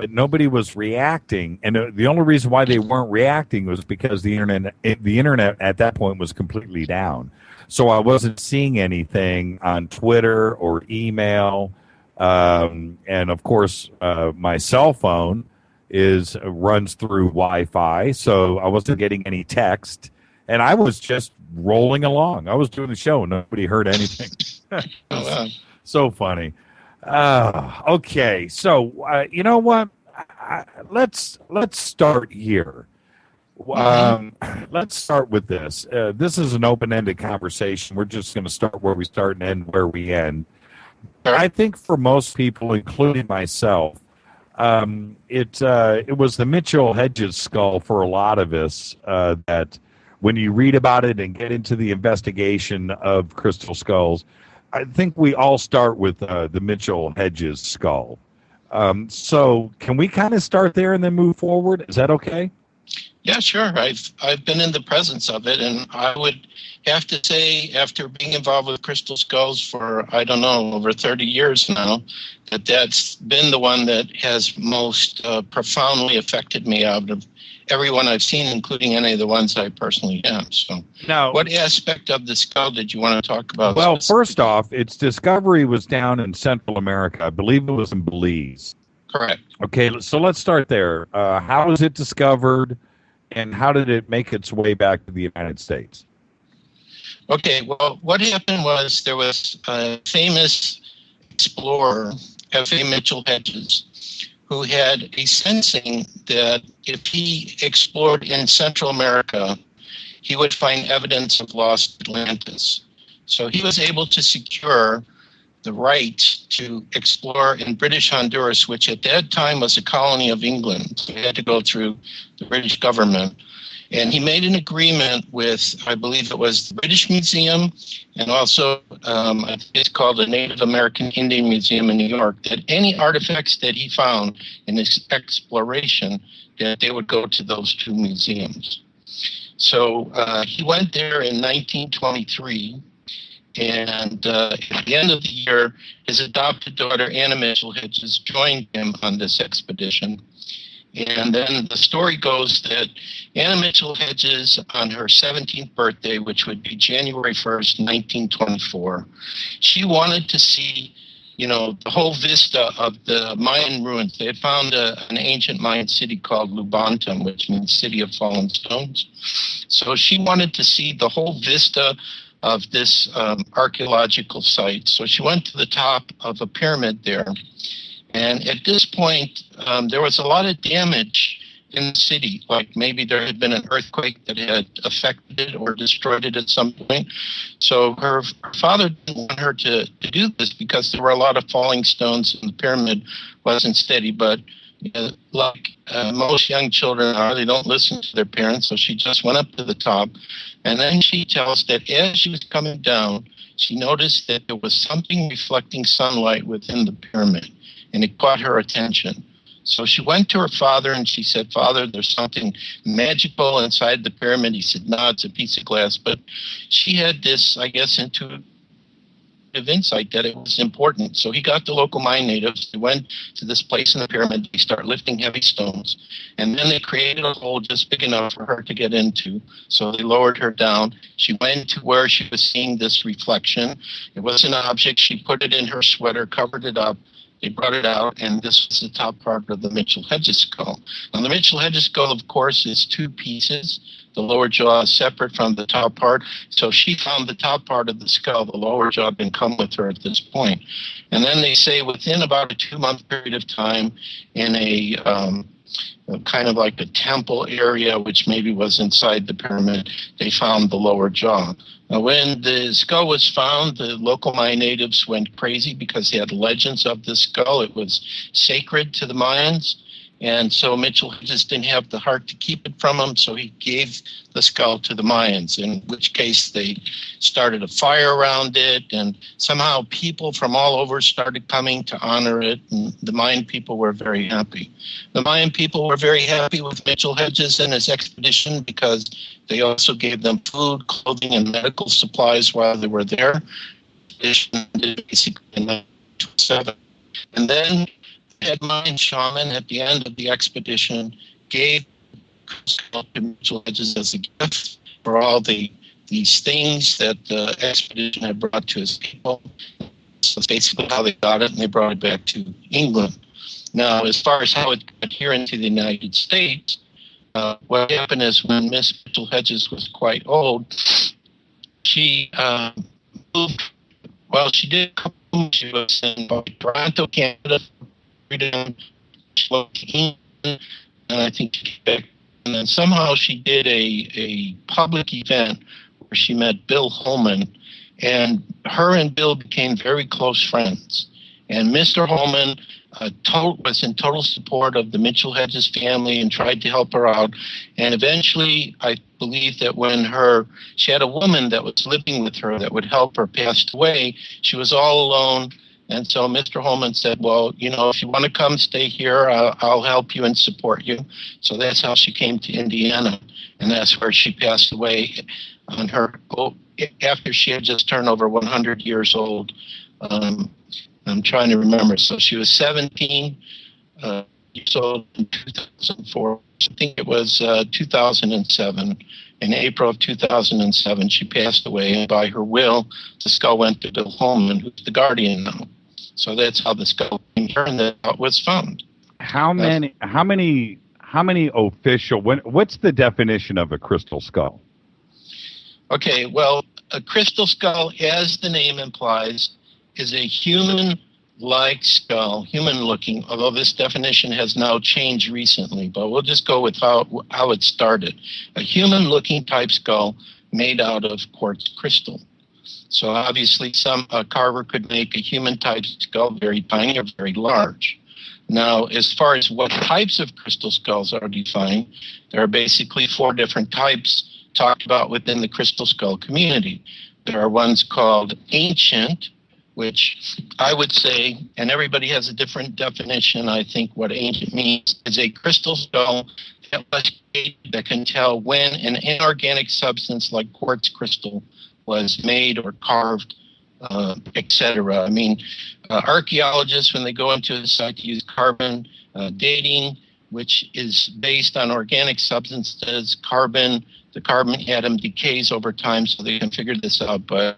nobody was reacting, and the only reason why they weren't reacting was because the internet at that point was completely down. So I wasn't seeing anything on Twitter or email, and of course my cell phone runs through Wi-Fi, so I wasn't getting any text, and I was just rolling along. I was doing the show. Nobody heard anything. So funny. Okay, so you know what? Let's start here. Let's start with this. This is an open-ended conversation. We're just going to start where we start and end where we end. I think for most people, including myself, it was the Mitchell Hedges skull for a lot of us that when you read about it and get into the investigation of crystal skulls, I think we all start with the Mitchell Hedges skull. So can we kind of start there and then move forward? Is that okay? Yeah, sure. I've been in the presence of it, and I would have to say, after being involved with crystal skulls for, I don't know, over 30 years now, that's been the one that has most profoundly affected me out of everyone I've seen, including any of the ones I personally have. So now, what aspect of the skull did you want to talk about? Well, first off, its discovery was down in Central America. I believe it was in Belize. Correct. Okay, so let's start there. How was it discovered, and how did it make its way back to the United States? Okay, well, what happened was there was a famous explorer, F.A. Mitchell Hedges, who had a sensing that if he explored in Central America, he would find evidence of lost Atlantis. So he was able to secure the right to explore in British Honduras, which at that time was a colony of England. So he had to go through the British government. And he made an agreement with, I believe it was the British Museum, and also I think it's called the Native American Indian Museum in New York, that any artifacts that he found in his exploration, that they would go to those two museums. So he went there in 1923, and at the end of the year, his adopted daughter, Anna Mitchell Hedges, joined him on this expedition. And then the story goes that Anna Mitchell Hedges, on her 17th birthday, which would be January 1st, 1924, she wanted to see, the whole vista of the Mayan ruins. They had found an ancient Mayan city called Lubantum, which means City of Fallen Stones. So she wanted to see the whole vista of this archaeological site. So she went to the top of a pyramid there. And at this point, there was a lot of damage in the city, like maybe there had been an earthquake that had affected it or destroyed it at some point. So her father didn't want her to do this because there were a lot of falling stones and the pyramid wasn't steady. But like most young children are, they don't listen to their parents. So she just went up to the top. And then she tells that as she was coming down, she noticed that there was something reflecting sunlight within the pyramid. And it caught her attention. So she went to her father and she said, "Father, there's something magical inside the pyramid." He said, "No, it's a piece of glass." But she had this, I guess, intuitive insight that it was important. So he got the local mine natives. They went to this place in the pyramid. They start lifting heavy stones. And then they created a hole just big enough for her to get into. So they lowered her down. She went to where she was seeing this reflection. It was an object. She put it in her sweater, covered it up. They brought it out, and this was the top part of the Mitchell-Hedges skull. Now, the Mitchell-Hedges skull, of course, is two pieces. The lower jaw is separate from the top part. So she found the top part of the skull. The lower jaw didn't come with her at this point. And then they say within about a 2-month period of time in a kind of like a temple area, which maybe was inside the pyramid, they found the lower jaw. Now, when the skull was found, the local Mayan natives went crazy because they had legends of the skull. It was sacred to the Mayans. And so Mitchell just didn't have the heart to keep it from him, so he gave the skull to the Mayans, in which case they started a fire around it, and somehow people from all over started coming to honor it, and the Mayan people were very happy. The Mayan people were very happy with Mitchell-Hedges and his expedition because they also gave them food, clothing, and medical supplies while they were there. Basically in 1907. And then head Mayan shaman at the end of the expedition gave to Mitchell-Hedges as a gift for all these things that the expedition had brought to his people. So that's basically how they got it, and they brought it back to England. Now, as far as how it got here into the United States, what happened is when Miss Mitchell-Hedges was quite old, she moved. Well, she did come. She was in Toronto, Canada. And I think she came back, and then somehow she did a public event where she met Bill Holman, and her and Bill became very close friends. And Mr. Holman was in total support of the Mitchell-Hedges family and tried to help her out. And eventually, I believe that when she had a woman that was living with her that would help her, passed away, she was all alone. And so Mr. Holman said, "Well, if you want to come stay here, I'll help you and support you." So that's how she came to Indiana. And that's where she passed away after she had just turned over 100 years old. I'm trying to remember. So she was 17 years old in 2004. I think it was 2007. In April of 2007, she passed away. And by her will, the skull went to Bill Holman, who's the guardian now. So that's how the skull came here, and that's how it was found. How many official? What's the definition of a crystal skull? Okay, well, a crystal skull, as the name implies, is a human-like skull, human-looking. Although this definition has now changed recently, but we'll just go with how it started. A human-looking type skull made out of quartz crystal. So obviously a carver could make a human-type skull very tiny or very large. Now, as far as what types of crystal skulls are defined, there are basically 4 different types talked about within the crystal skull community. There are ones called ancient, which I would say, and everybody has a different definition, I think what ancient means, is a crystal skull that can tell when an inorganic substance like quartz crystal was made or carved, etc. I mean, archaeologists, when they go into a site, use carbon dating, which is based on organic substances. The carbon atom decays over time, so they can figure this out, but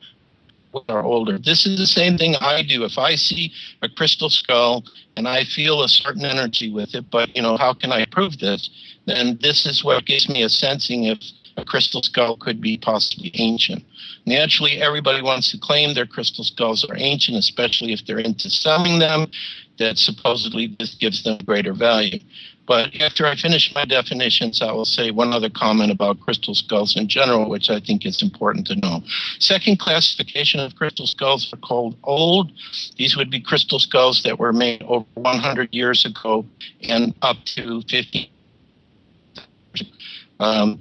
are older. This is the same thing I do. If I see a crystal skull and I feel a certain energy with it, but how can I prove this? Then this is what gives me a sensing if a crystal skull could be possibly ancient. Naturally, everybody wants to claim their crystal skulls are ancient, especially if they're into selling them, that supposedly this gives them greater value. But after I finish my definitions, I will say one other comment about crystal skulls in general, which I think is important to know. Second classification of crystal skulls are called old. These would be crystal skulls that were made over 100 years ago and up to 50.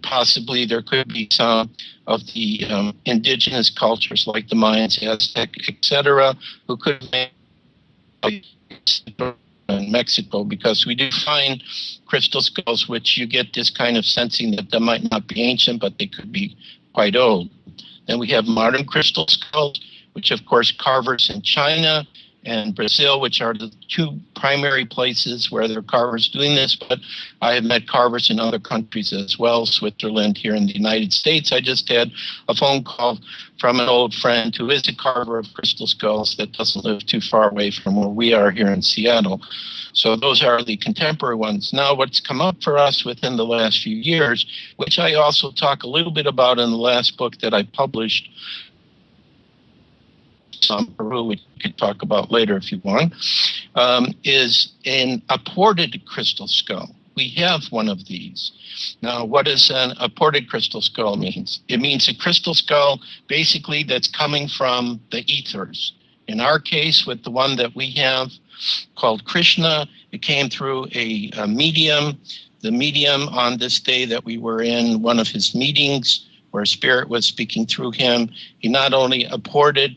Possibly there could be some of the indigenous cultures like the Mayans, Aztec, etc., who could make in Mexico, because we do find crystal skulls which you get this kind of sensing that they might not be ancient, but they could be quite old. Then we have modern crystal skulls, which of course carvers in China and Brazil, which are the two primary places where there are carvers doing this, but I have met carvers in other countries as well, Switzerland, here in the United States. I just had a phone call from an old friend who is a carver of crystal skulls that doesn't live too far away from where we are here in Seattle. So those are the contemporary ones. Now, what's come up for us within the last few years, which I also talk a little bit about in the last book that I published, Peru, which we could talk about later if you want, is a ported crystal skull. We have one of these. Now, what does a ported crystal skull means? It means a crystal skull basically that's coming from the ethers. In our case, with the one that we have called Krishna, it came through a medium. The medium on this day that we were in one of his meetings where Spirit was speaking through him, he not only apported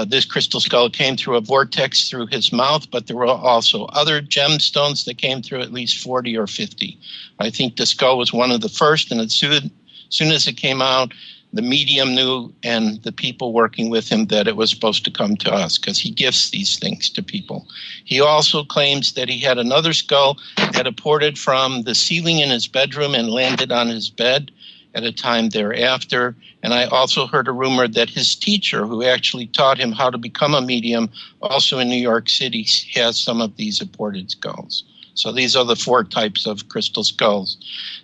this crystal skull came through a vortex through his mouth, but there were also other gemstones that came through, at least 40 or 50. I think the skull was one of the first, and as soon as it came out, the medium knew and the people working with him that it was supposed to come to us, because he gifts these things to people. He also claims that he had another skull that apported from the ceiling in his bedroom and landed on his bed at a time thereafter. And I also heard a rumor that his teacher, who actually taught him how to become a medium, also in New York City, has some of these apported skulls. So these are the 4 types of crystal skulls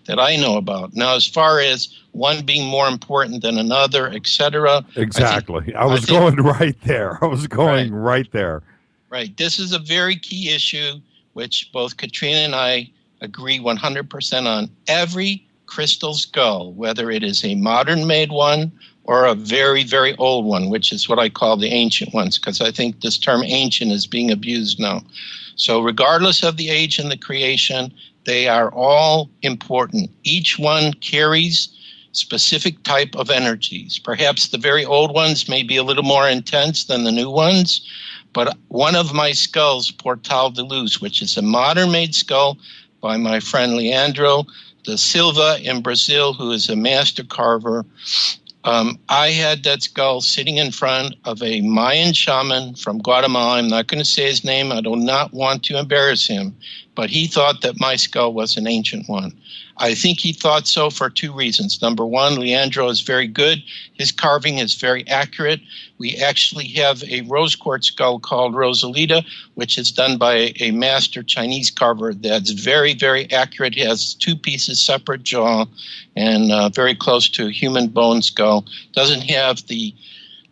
that I know about. Now, as far as one being more important than another, etc. Exactly. I was going right there. Right there. Right. This is a very key issue, which both Katrina and I agree 100% on. Every crystal skull, whether it is a modern-made one or a very, very old one, which is what I call the ancient ones, because I think this term ancient is being abused now. So regardless of the age and the creation, they are all important. Each one carries specific type of energies. Perhaps the very old ones may be a little more intense than the new ones, but one of my skulls, Portal de Luz, which is a modern-made skull by my friend Leandro da Silva in Brazil, who is a master carver. I had that skull sitting in front of a Mayan shaman from Guatemala. I'm not going to say his name. I do not want to embarrass him, but he thought that my skull was an ancient one. I think he thought so for 2 reasons. Number one, Leandro is very good. His carving is very accurate. We actually have a rose quartz skull called Rosalita, which is done by a master Chinese carver that's very, very accurate. He has 2 pieces, separate jaw, and very close to a human bone skull. Doesn't have the,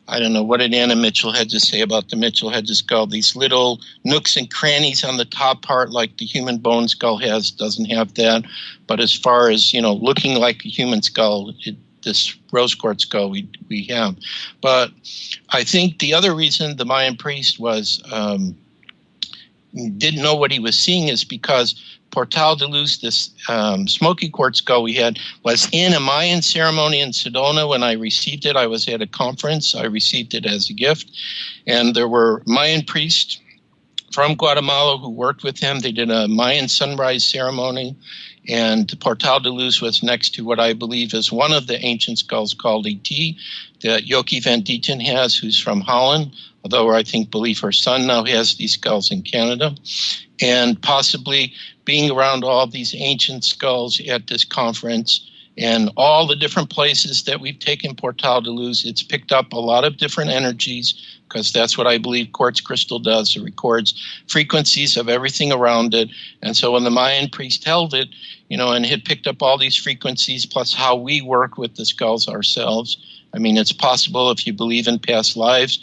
I don't know, what did Anna Mitchell Hedges say about the Mitchell Hedges skull? These little nooks and crannies on the top part like the human bone skull has, doesn't have that. But as far as, looking like a human skull, this rose quartz skull we have. But I think the other reason the Mayan priest didn't know what he was seeing is because Portal de Luz, this smoky quartz skull we had, was in a Mayan ceremony in Sedona. When I received it, I was at a conference. I received it as a gift. And there were Mayan priests from Guatemala who worked with him. They did a Mayan sunrise ceremony. And Portal de Luz was next to what I believe is one of the ancient skulls called ET that Yoki Van Dieten has, who's from Holland, although I believe her son now has these skulls in Canada. And possibly being around all these ancient skulls at this conference and all the different places that we've taken Portal de Luz, it's picked up a lot of different energies, because that's what I believe quartz crystal does. It records frequencies of everything around it. And so when the Mayan priest held it, and had picked up all these frequencies, plus how we work with the skulls ourselves, I mean, it's possible if you believe in past lives.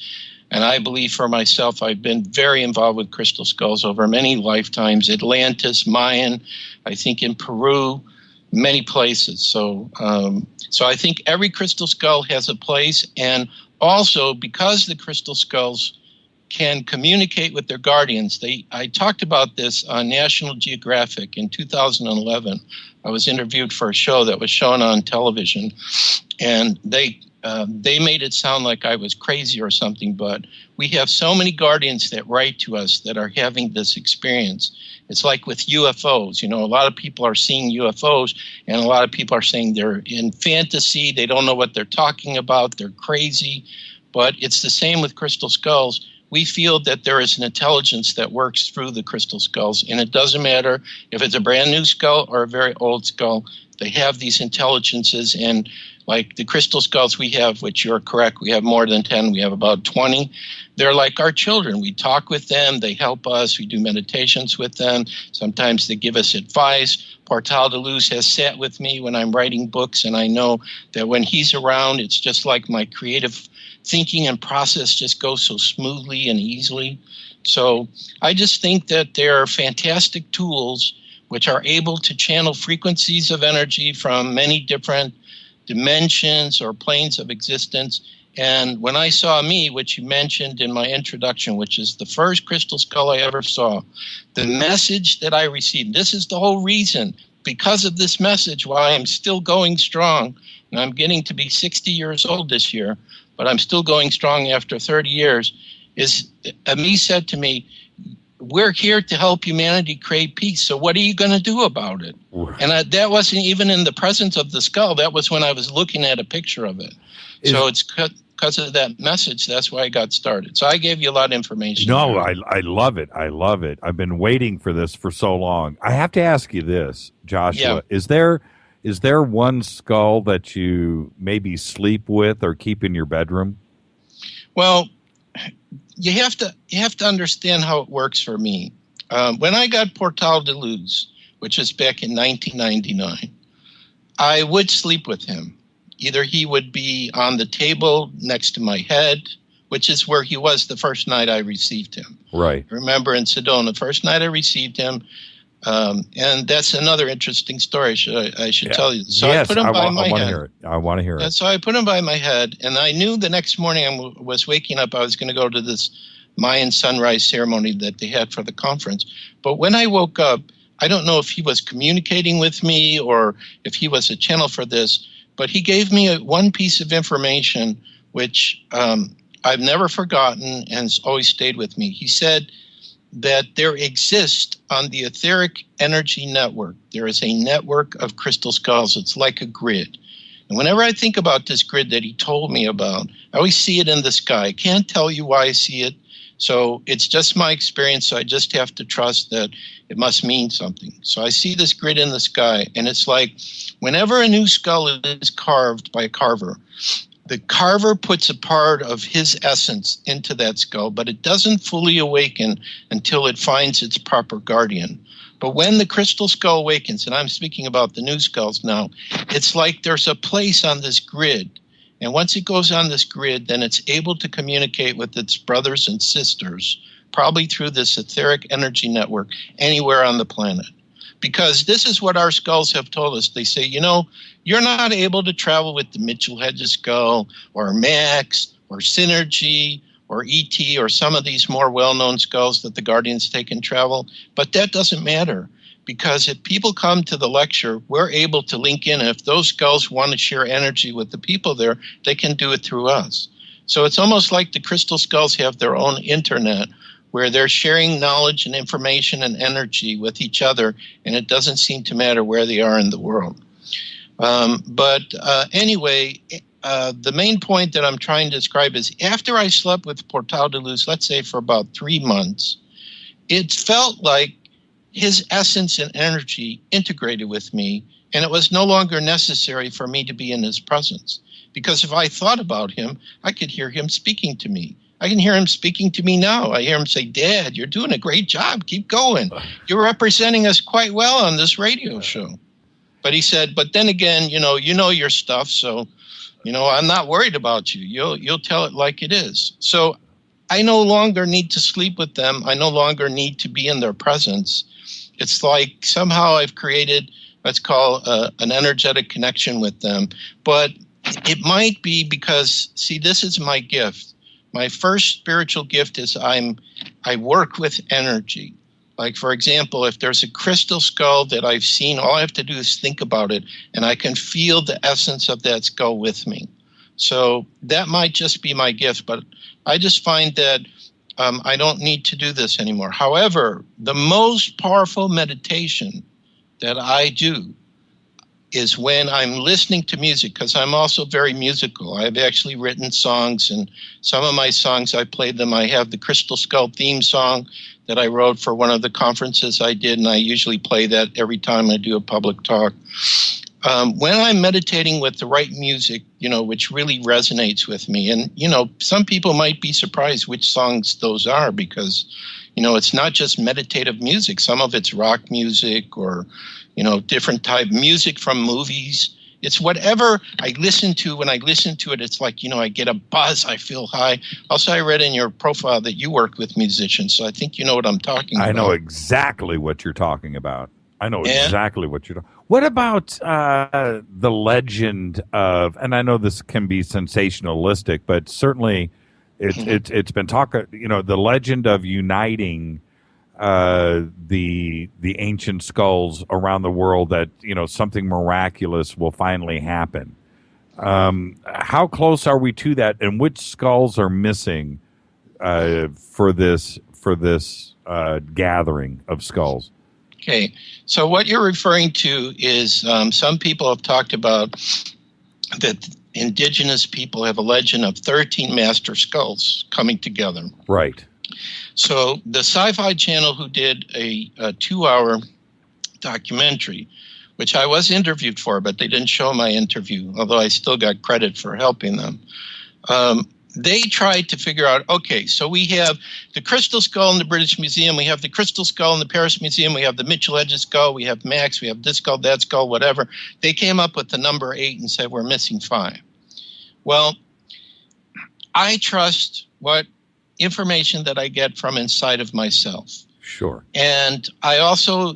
And I believe for myself, I've been very involved with crystal skulls over many lifetimes. Atlantis, Mayan, I think in Peru, many places. So I think every crystal skull has a place. And also, because the crystal skulls can communicate with their guardians, I talked about this on National Geographic in 2011. I was interviewed for a show that was shown on television. And they they made it sound like I was crazy or something, but we have so many guardians that write to us that are having this experience. It's like with UFOs. A lot of people are seeing UFOs, and a lot of people are saying they're in fantasy. They don't know what they're talking about. They're crazy. But it's the same with crystal skulls. We feel that there is an intelligence that works through the crystal skulls, and it doesn't matter if it's a brand new skull or a very old skull. They have these intelligences, and like the crystal skulls we have, which you're correct, we have more than 10, we have about 20. They're like our children. We talk with them, they help us, we do meditations with them. Sometimes they give us advice. Portal de Luz has sat with me when I'm writing books, and I know that when he's around, it's just like my creative thinking and process just goes so smoothly and easily. So I just think that they're fantastic tools which are able to channel frequencies of energy from many different dimensions or planes of existence. And when I saw me, which you mentioned in my introduction, which is the first crystal skull I ever saw, the message that I received, this is the whole reason, because of this message, why I'm still going strong. And I'm getting to be 60 years old this year, but I'm still going strong after 30 years, is Ami said to me, we're here to help humanity create peace. So what are you going to do about it? And that wasn't even in the presence of the skull. That was when I was looking at a picture of it. So it's because of that message. That's why I got started. So I gave you a lot of information. No, I love it. I love it. I've been waiting for this for so long. I have to ask you this, Joshua. Yeah. Is there one skull that you maybe sleep with or keep in your bedroom? Well, you have to understand how it works for me. When I got Portal de Luz, which was back in 1999, I would sleep with him. Either he would be on the table next to my head, which is where he was the first night I received him. Right. Remember in Sedona, the first night I received him, and that's another interesting story. I should tell you. So yes, I put him by my head. Hear it. I want to hear it. And so I put him by my head, and I knew the next morning I was waking up, I was going to go to this Mayan sunrise ceremony that they had for the conference. But when I woke up, I don't know if he was communicating with me or if he was a channel for this, but he gave me one piece of information which I've never forgotten and has always stayed with me. He said that there exists on the etheric energy network, there is a network of crystal skulls. It's like a grid. And whenever I think about this grid that he told me about, I always see it in the sky. I can't tell you why I see it. So it's just my experience. So I just have to trust that it must mean something. So I see this grid in the sky, and it's like whenever a new skull is carved by a carver, the carver puts a part of his essence into that skull, but it doesn't fully awaken until it finds its proper guardian. But when the crystal skull awakens, and I'm speaking about the new skulls now, it's like there's a place on this grid. And once it goes on this grid, then it's able to communicate with its brothers and sisters, probably through this etheric energy network, anywhere on the planet. Because this is what our skulls have told us. They say, you're not able to travel with the Mitchell Hedges skull or Max or Synergy or ET or some of these more well-known skulls that the Guardians take and travel. But that doesn't matter, because if people come to the lecture, we're able to link in. If those skulls want to share energy with the people there, they can do it through us. So it's almost like the crystal skulls have their own internet where they're sharing knowledge and information and energy with each other, and it doesn't seem to matter where they are in the world. Anyway, the main point that I'm trying to describe is after I slept with Portal de Luz, let's say for about 3 months, it felt like his essence and energy integrated with me, and it was no longer necessary for me to be in his presence. Because if I thought about him, I could hear him speaking to me. I can hear him speaking to me now. I hear him say, Dad, you're doing a great job. Keep going. You're representing us quite well on this radio show. But he said, but then again, you know your stuff, so, I'm not worried about you. You'll tell it like it is. So I no longer need to sleep with them. I no longer need to be in their presence. It's like somehow I've created, let's call an energetic connection with them. But it might be because, see, this is my gift. My first spiritual gift is I work with energy. Like, for example, if there's a crystal skull that I've seen, all I have to do is think about it, and I can feel the essence of that skull with me. So that might just be my gift, but I just find that I don't need to do this anymore. However, the most powerful meditation that I do is when I'm listening to music, because I'm also very musical. I've actually written songs, and some of my songs, I played them. I have the Crystal Skull theme song that I wrote for one of the conferences I did, and I usually play that every time I do a public talk. When I'm meditating with the right music, which really resonates with me, and, some people might be surprised which songs those are, because, it's not just meditative music. Some of it's rock music or, different type music from movies. It's whatever I listen to. When I listen to it, it's like, I get a buzz, I feel high. Also, I read in your profile that you work with musicians, so I think you know what I'm talking about. I know exactly what you're talking about. Exactly what you're talking about. What about the legend of, and I know this can be sensationalistic, but certainly it's been talked, the legend of uniting the ancient skulls around the world, that something miraculous will finally happen. How close are we to that, and which skulls are missing for this gathering of skulls? Okay, so what you're referring to is some people have talked about that indigenous people have a legend of 13 master skulls coming together. Right. So the Sci-Fi Channel, who did a 2-hour documentary, which I was interviewed for, but they didn't show my interview, although I still got credit for helping them. They tried to figure out, okay, so we have the Crystal Skull in the British Museum, we have the Crystal Skull in the Paris Museum, we have the Mitchell Hedges skull, we have Max, we have this skull, that skull, whatever. They came up with the number 8 and said we're missing 5. Well, I trust what information that I get from inside of myself. Sure. And I also,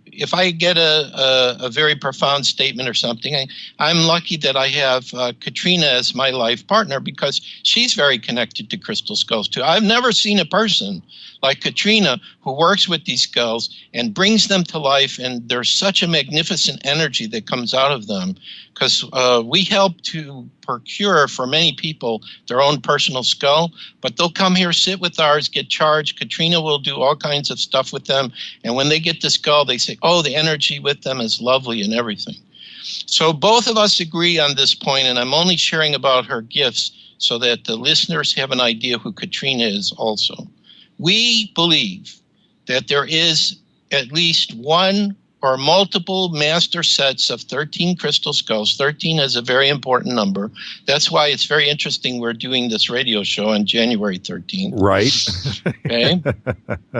if I get a very profound statement or something, I'm lucky that I have Katrina as my life partner, because she's very connected to crystal skulls too. I've never seen a person like Katrina who works with these skulls and brings them to life, and there's such a magnificent energy that comes out of them, because we help to procure for many people their own personal skull, but they'll come here, sit with ours, get charged. Katrina will do all kinds of stuff with them, and when they get the skull, they say, oh, the energy with them is lovely and everything. So both of us agree on this point, and I'm only sharing about her gifts so that the listeners have an idea who Katrina is also. We believe that there is at least one or multiple master sets of 13 crystal skulls. 13 is a very important number. That's why it's very interesting we're doing this radio show on January 13th. Right. Okay.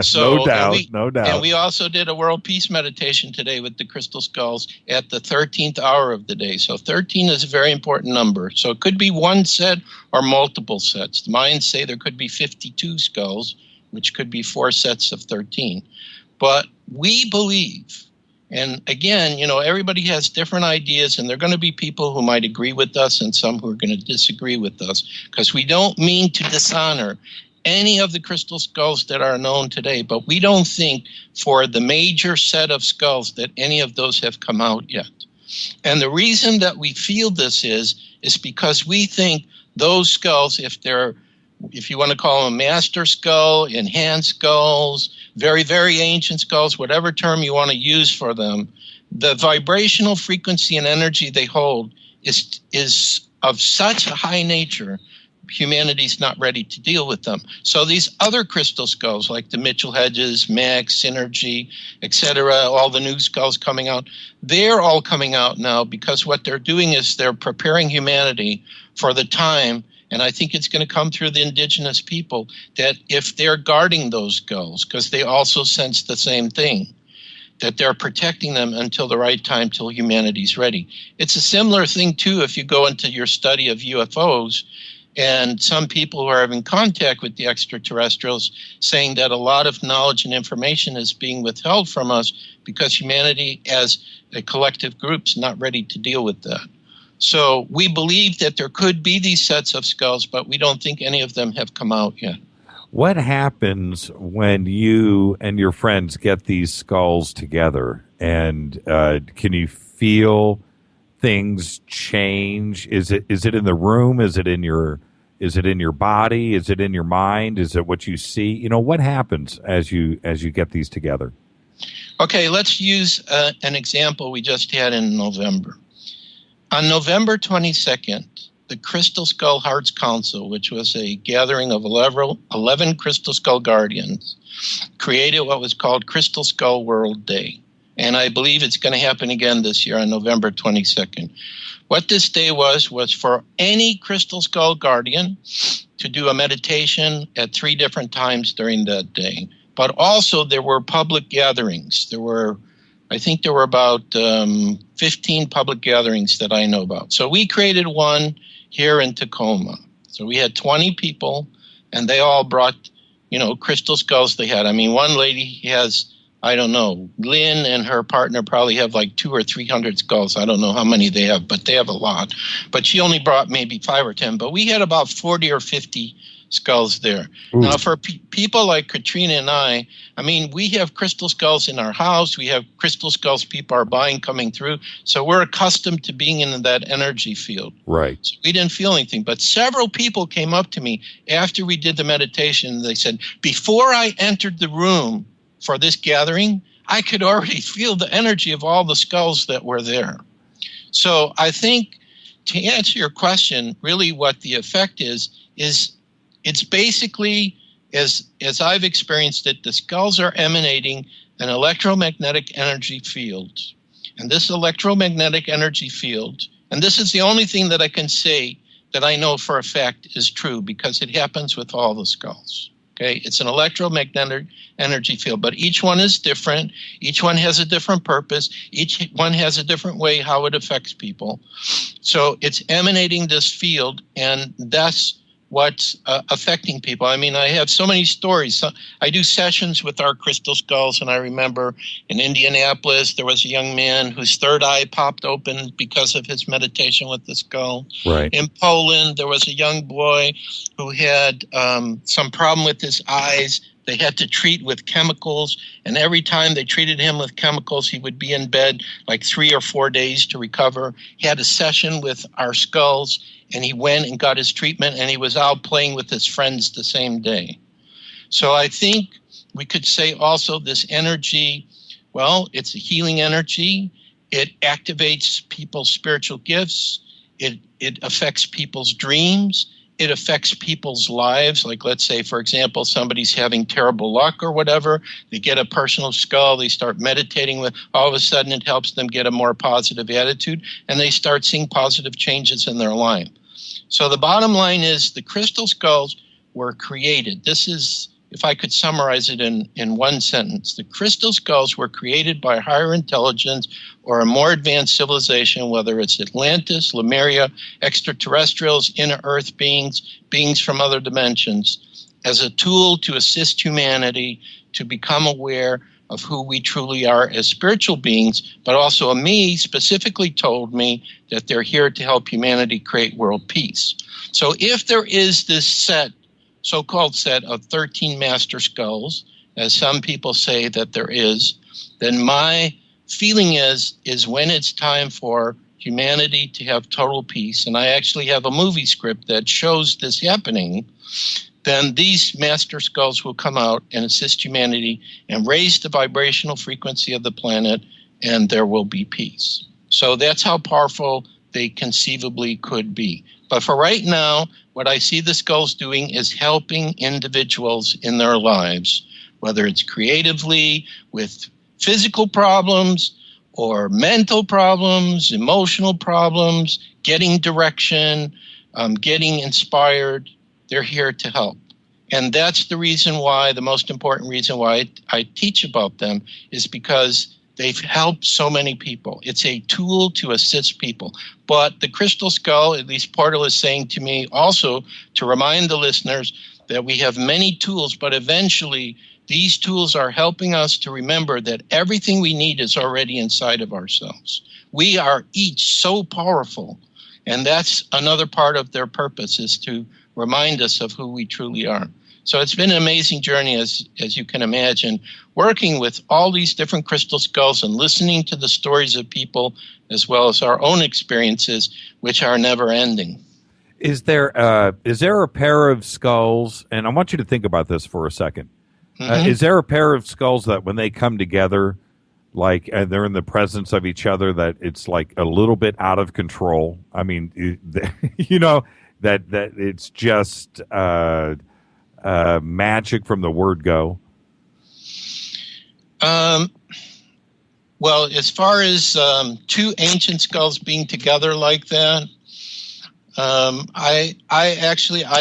So, no doubt. And we also did a world peace meditation today with the crystal skulls at the 13th hour of the day. So 13 is a very important number. So it could be one set or multiple sets. The Mayans say there could be 52 skulls, which could be 4 sets of 13. But we believe, and again, everybody has different ideas, and there are going to be people who might agree with us and some who are going to disagree with us, because we don't mean to dishonor any of the crystal skulls that are known today, but we don't think for the major set of skulls that any of those have come out yet. And the reason that we feel this is because we think those skulls, if you want to call them master skull, enhanced skulls, very, very ancient skulls, whatever term you want to use for them, the vibrational frequency and energy they hold is of such a high nature, humanity's not ready to deal with them. So these other crystal skulls, like the Mitchell Hedges, Max, Synergy, etc., all the new skulls coming out, they're all coming out now because what they're doing is they're preparing humanity for the time. And I think it's going to come through the indigenous people that if they're guarding those skulls, because they also sense the same thing, that they're protecting them until the right time, till humanity's ready. It's a similar thing, too, if you go into your study of UFOs, and some people who are having contact with the extraterrestrials saying that a lot of knowledge and information is being withheld from us because humanity as a collective group's not ready to deal with that. So we believe that there could be these sets of skulls, but we don't think any of them have come out yet. What happens when you and your friends get these skulls together? And can you feel things change? Is it in the room? Is it in your body? Is it in your mind? Is it what you see? You know, what happens as you get these together? Okay, let's use an example we just had in November. On November 22nd, the Crystal Skull Hearts Council, which was a gathering of 11 Crystal Skull Guardians, created what was called Crystal Skull World Day. And I believe it's going to happen again this year on November 22nd. What this day was for any Crystal Skull Guardian to do a meditation at 3 different times during that day. But also there were public gatherings. I think there were about 15 public gatherings that I know about. So we created one here in Tacoma. So we had 20 people, and they all brought, crystal skulls they had. I mean, one lady has, I don't know, Lynn and her partner probably have like 200 or 300 skulls. I don't know how many they have, but they have a lot. But she only brought maybe 5 or 10. But we had about 40 or 50 skulls there. Ooh. Now, for people like Katrina and I mean, we have crystal skulls in our house. We have crystal skulls people are buying coming through. So we're accustomed to being in that energy field. Right. So we didn't feel anything. But several people came up to me after we did the meditation. They said, before I entered the room for this gathering, I could already feel the energy of all the skulls that were there. So I think to answer your question, really what the effect is it's basically, as I've experienced it, the skulls are emanating an electromagnetic energy field. And this electromagnetic energy field, and this is the only thing that I can say that I know for a fact is true because it happens with all the skulls. Okay, it's an electromagnetic energy field, but each one is different. Each one has a different purpose. Each one has a different way how it affects people. So it's emanating this field, and that's what's affecting people. I mean, I have so many stories. So I do sessions with our crystal skulls, and I remember in Indianapolis, there was a young man whose third eye popped open because of his meditation with the skull. Right. In Poland, there was a young boy who had some problem with his eyes. They had to treat with chemicals, and every time they treated him with chemicals, he would be in bed like 3 or 4 days to recover. He had a session with our skulls, and he went and got his treatment, and he was out playing with his friends the same day. So I think we could say also this energy, well, it's a healing energy. It activates people's spiritual gifts. It affects people's dreams. It affects people's lives. Like, let's say, for example, somebody's having terrible luck or whatever. They get a personal skull. They start meditating with. All of a sudden, it helps them get a more positive attitude, and they start seeing positive changes in their life. So the bottom line is the crystal skulls were created. This is, if I could summarize it in one sentence, the crystal skulls were created by higher intelligence or a more advanced civilization, whether it's Atlantis, Lemuria, extraterrestrials, inner earth beings, beings from other dimensions, as a tool to assist humanity to become aware of who we truly are as spiritual beings, but also me specifically told me that they're here to help humanity create world peace. So if there is this so-called set of 13 master skulls, as some people say that there is, then my feeling is when it's time for humanity to have total peace, and I actually have a movie script that shows this happening, then these master skulls will come out and assist humanity and raise the vibrational frequency of the planet, and there will be peace. So that's how powerful they conceivably could be. But for right now, what I see the skulls doing is helping individuals in their lives, whether it's creatively with physical problems or mental problems, emotional problems, getting direction, getting inspired. They're here to help. And that's the reason why, the most important reason why I teach about them is because they've helped so many people. It's a tool to assist people. But the crystal skull, at least Portal is saying to me also to remind the listeners that we have many tools, but eventually these tools are helping us to remember that everything we need is already inside of ourselves. We are each so powerful. And that's another part of their purpose, is to remind us of who we truly are. So it's been an amazing journey, as you can imagine, working with all these different crystal skulls and listening to the stories of people as well as our own experiences, which are never ending. Is there a pair of skulls, and I want you to think about this for a second. Is there a pair of skulls that when they come together, like they're in the presence of each other, that it's like a little bit out of control? I mean, you know, that it's just magic from the word go? Well, as far as two ancient skulls being together like that, I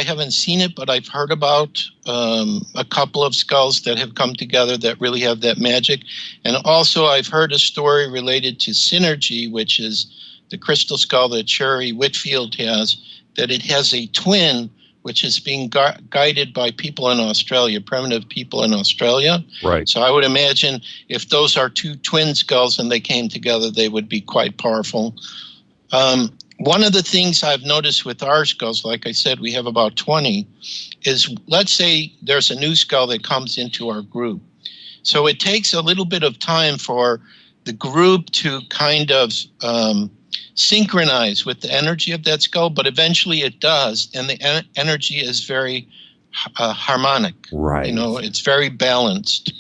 haven't seen it, but I've heard about a couple of skulls that have come together that really have that magic. And also I've heard a story related to synergy, which is the crystal skull that Sherry Whitfield has, that it has a twin which is being guided by people in Australia, primitive people in Australia. Right. So I would imagine if those are two twin skulls and they came together, they would be quite powerful. One of the things I've noticed with our skulls, like I said, we have about 20, is let's say there's a new skull that comes into our group. So it takes a little bit of time for the group to kind of synchronize with the energy of that skull, but eventually it does, and the energy is very harmonic. Right. You know, it's very balanced.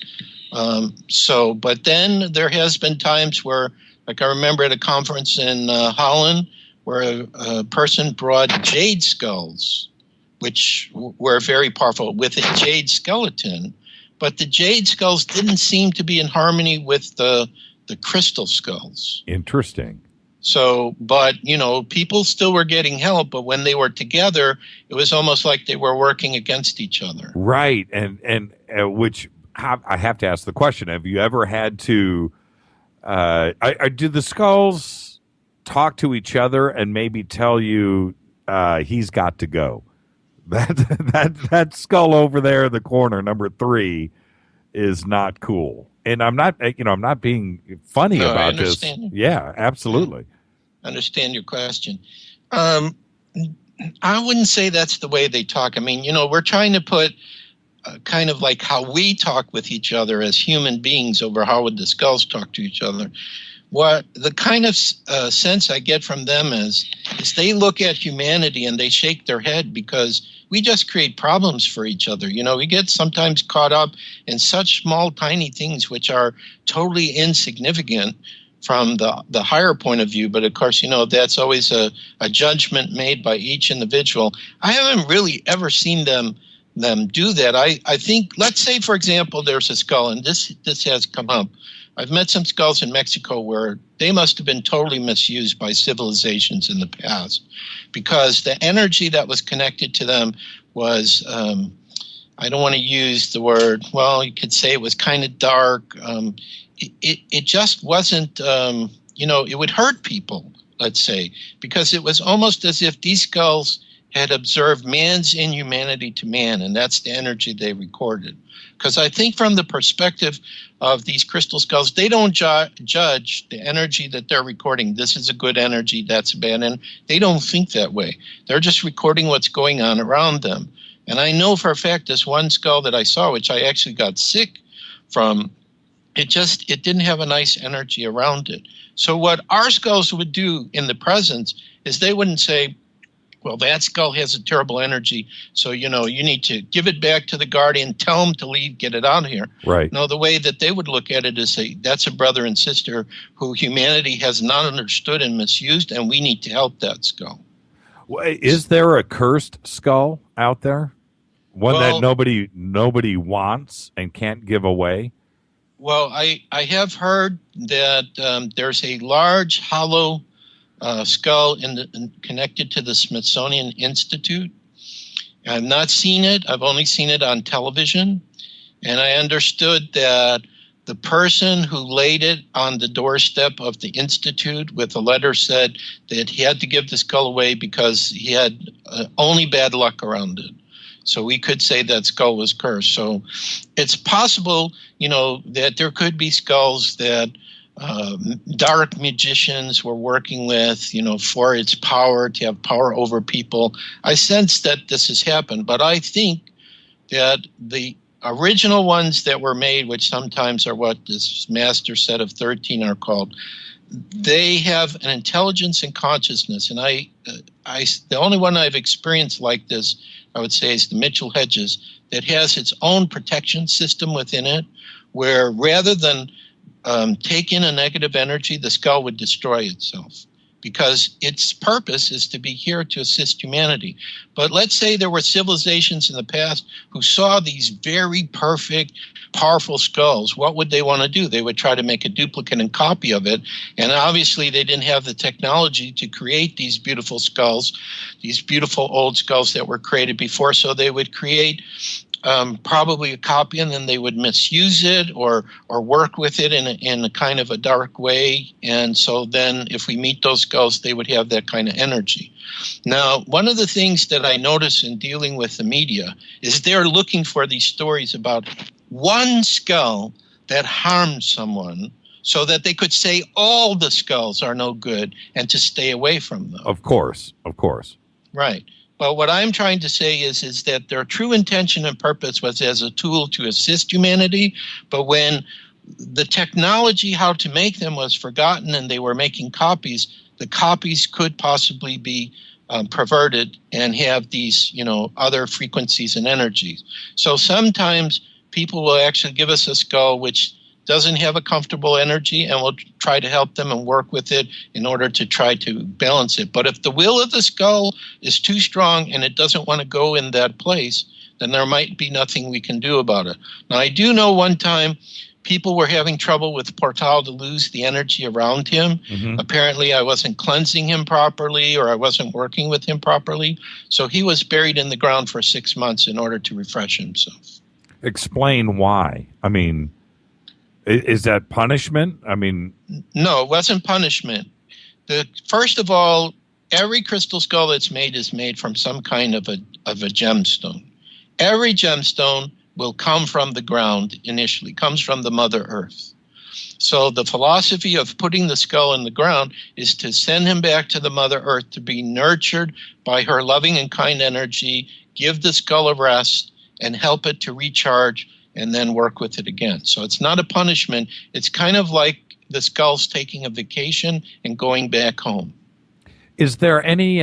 But then there has been times where, like I remember at a conference in Holland, where a person brought jade skulls, which were very powerful, with a jade skeleton. But the jade skulls didn't seem to be in harmony with the crystal skulls. Interesting. So, but, you know, people still were getting help, but when they were together, it was almost like they were working against each other. Right. And which I have to ask the question, have you ever had to, do the skulls talk to each other and maybe tell you he's got to go? That skull over there in the corner, number 3, is not cool. And I'm not being funny about this. Yeah, absolutely. I understand your question. I wouldn't say that's the way they talk. I mean, you know, we're trying to put kind of like how we talk with each other as human beings over how would the skulls talk to each other. What the kind of sense I get from them is they look at humanity and they shake their head because we just create problems for each other. You know, we get sometimes caught up in such small, tiny things which are totally insignificant from the higher point of view. But of course, you know, that's always a judgment made by each individual. I haven't really ever seen them do that. I think, let's say, for example, there's a skull, and this has come up. I've met some skulls in Mexico where they must have been totally misused by civilizations in the past because the energy that was connected to them was, I don't want to use the word, well, you could say it was kind of dark. It just wasn't, you know, it would hurt people, let's say, because it was almost as if these skulls had observed man's inhumanity to man, and that's the energy they recorded. Because I think from the perspective of these crystal skulls, they don't judge the energy that they're recording. This is a good energy, that's a bad energy. They don't think that way. They're just recording what's going on around them. And I know for a fact this one skull that I saw, which I actually got sick from, it didn't have a nice energy around it. So what our skulls would do in the presence is they wouldn't say, well, that skull has a terrible energy, so, you know, you need to give it back to the guardian, tell them to leave, get it out of here. Right. No, the way that they would look at it is say, that's a brother and sister who humanity has not understood and misused, and we need to help that skull. Is there a cursed skull out there? One that nobody wants and can't give away? Well, I have heard that there's a large hollow skull connected to the Smithsonian Institute. I've not seen it. I've only seen it on television. And I understood that the person who laid it on the doorstep of the Institute with a letter said that he had to give the skull away because he had only bad luck around it. So we could say that skull was cursed. So it's possible, you know, that there could be skulls that dark magicians were working with, you know, for its power, to have power over people. I sense that this has happened, but I think that the original ones that were made, which sometimes are what this master set of 13 are called, they have an intelligence and consciousness. And the only one I've experienced like this, I would say, is the Mitchell Hedges, that has its own protection system within it, where rather than take in a negative energy, the skull would destroy itself, because its purpose is to be here to assist humanity. But let's say there were civilizations in the past who saw these very perfect, powerful skulls. What would they want to do? They would try to make a duplicate and copy of it. And obviously they didn't have the technology to create these beautiful skulls, these beautiful old skulls that were created before. So they would create probably a copy, and then they would misuse it or work with it in a kind of a dark way. And so then if we meet those skulls, they would have that kind of energy. Now, one of the things that I notice in dealing with the media is they're looking for these stories about one skull that harmed someone so that they could say all the skulls are no good and to stay away from them. Of course. Right. But what I'm trying to say is that their true intention and purpose was as a tool to assist humanity. But when the technology, how to make them, was forgotten and they were making copies, the copies could possibly be perverted and have these, other frequencies and energies. So sometimes people will actually give us a skull which doesn't have a comfortable energy, and we'll try to help them and work with it in order to try to balance it. But if the will of the skull is too strong and it doesn't want to go in that place, then there might be nothing we can do about it. Now, I do know one time people were having trouble with Portal to lose the energy around him. Mm-hmm. Apparently, I wasn't cleansing him properly, or I wasn't working with him properly. So he was buried in the ground for 6 months in order to refresh himself. Explain why. I mean, is that punishment? I mean, no, it wasn't punishment. First of all, every crystal skull that's made is made from some kind of a gemstone. Every gemstone will come from the ground initially, comes from the Mother Earth. So the philosophy of putting the skull in the ground is to send him back to the Mother Earth to be nurtured by her loving and kind energy, give the skull a rest, and help it to recharge, and then work with it again. So it's not a punishment. It's kind of like the skull's taking a vacation and going back home. Is there any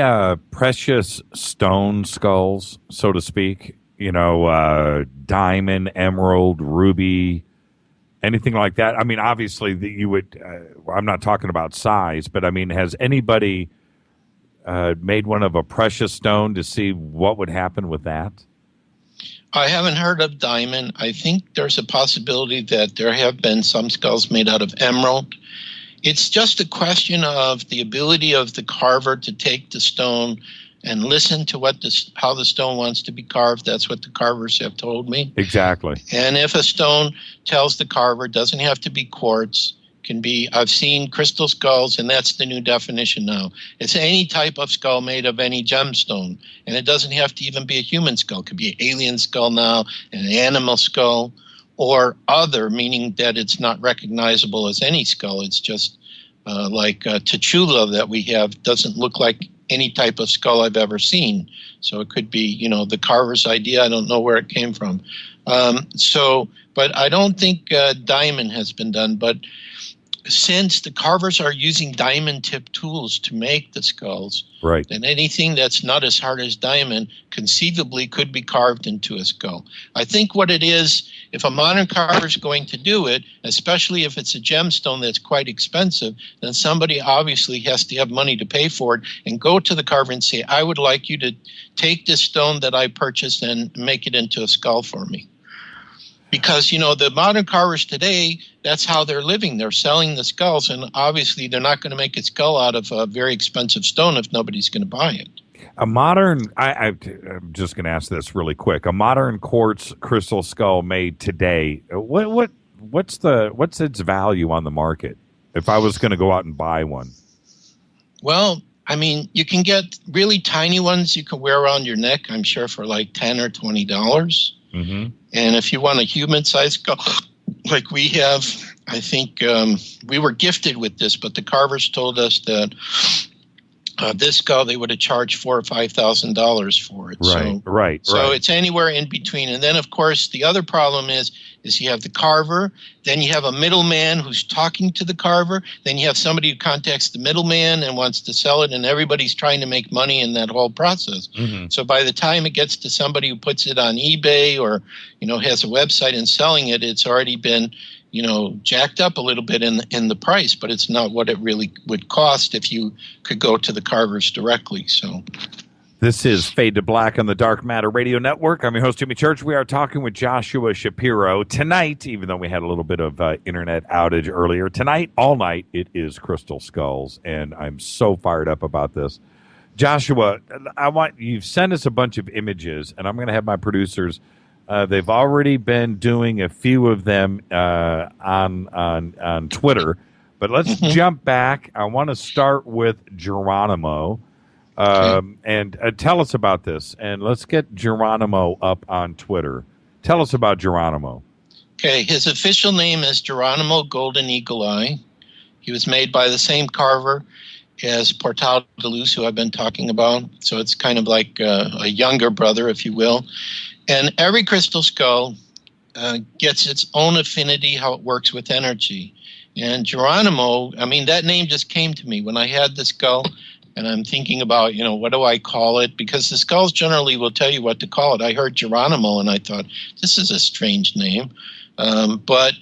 precious stone skulls, so to speak? Diamond, emerald, ruby, anything like that? I mean, obviously, you would. I'm not talking about size, but I mean, has anybody made one of a precious stone to see what would happen with that? I haven't heard of diamond. I think there's a possibility that there have been some skulls made out of emerald. It's just a question of the ability of the carver to take the stone and listen to how the stone wants to be carved. That's what the carvers have told me. Exactly. And if a stone tells the carver, doesn't have to be quartz, can be, I've seen crystal skulls, and that's the new definition now. It's any type of skull made of any gemstone, and it doesn't have to even be a human skull. It could be an alien skull now, an animal skull, or other, meaning that it's not recognizable as any skull. It's just like Tachula that we have doesn't look like any type of skull I've ever seen. So it could be, the carver's idea. I don't know where it came from. But I don't think diamond has been done. But since the carvers are using diamond tip tools to make the skulls, right, then anything that's not as hard as diamond conceivably could be carved into a skull. I think what it is, if a modern carver is going to do it, especially if it's a gemstone that's quite expensive, then somebody obviously has to have money to pay for it and go to the carver and say, I would like you to take this stone that I purchased and make it into a skull for me. Because, the modern carvers today, that's how they're living. They're selling the skulls, and obviously they're not going to make a skull out of a very expensive stone if nobody's going to buy it. A modern, I'm just going to ask this really quick. A modern quartz crystal skull made today, what's its value on the market if I was going to go out and buy one? Well, I mean, you can get really tiny ones you can wear around your neck, I'm sure, for like $10 or $20. Mm-hmm. And if you want a human-sized skull, like we have, I think we were gifted with this, but the carvers told us that This skull, they would have charged $4,000 or $5,000 for it. So it's anywhere in between. And then, of course, the other problem is you have the carver, then you have a middleman who's talking to the carver, then you have somebody who contacts the middleman and wants to sell it, and everybody's trying to make money in that whole process. Mm-hmm. So by the time it gets to somebody who puts it on eBay or, has a website and selling it, it's already been jacked up a little bit in the price, but it's not what it really would cost if you could go to the carvers directly. So, this is Fade to Black on the Dark Matter Radio Network. I'm your host, Jimmy Church. We are talking with Joshua Shapiro tonight, even though we had a little bit of internet outage earlier. Tonight, all night, it is Crystal Skulls, and I'm so fired up about this. Joshua, you've sent us a bunch of images, and I'm going to have my producers. They've already been doing a few of them on Twitter, but let's jump back. I want to start with Geronimo, and tell us about this. And let's get Geronimo up on Twitter. Tell us about Geronimo. Okay, his official name is Geronimo Golden Eagle Eye. He was made by the same carver as Portal de Luz, who I've been talking about. So it's kind of like a younger brother, if you will. And every crystal skull gets its own affinity, how it works with energy. And Geronimo, that name just came to me when I had the skull, and I'm thinking about, what do I call it? Because the skulls generally will tell you what to call it. I heard Geronimo, and I thought, this is a strange name. But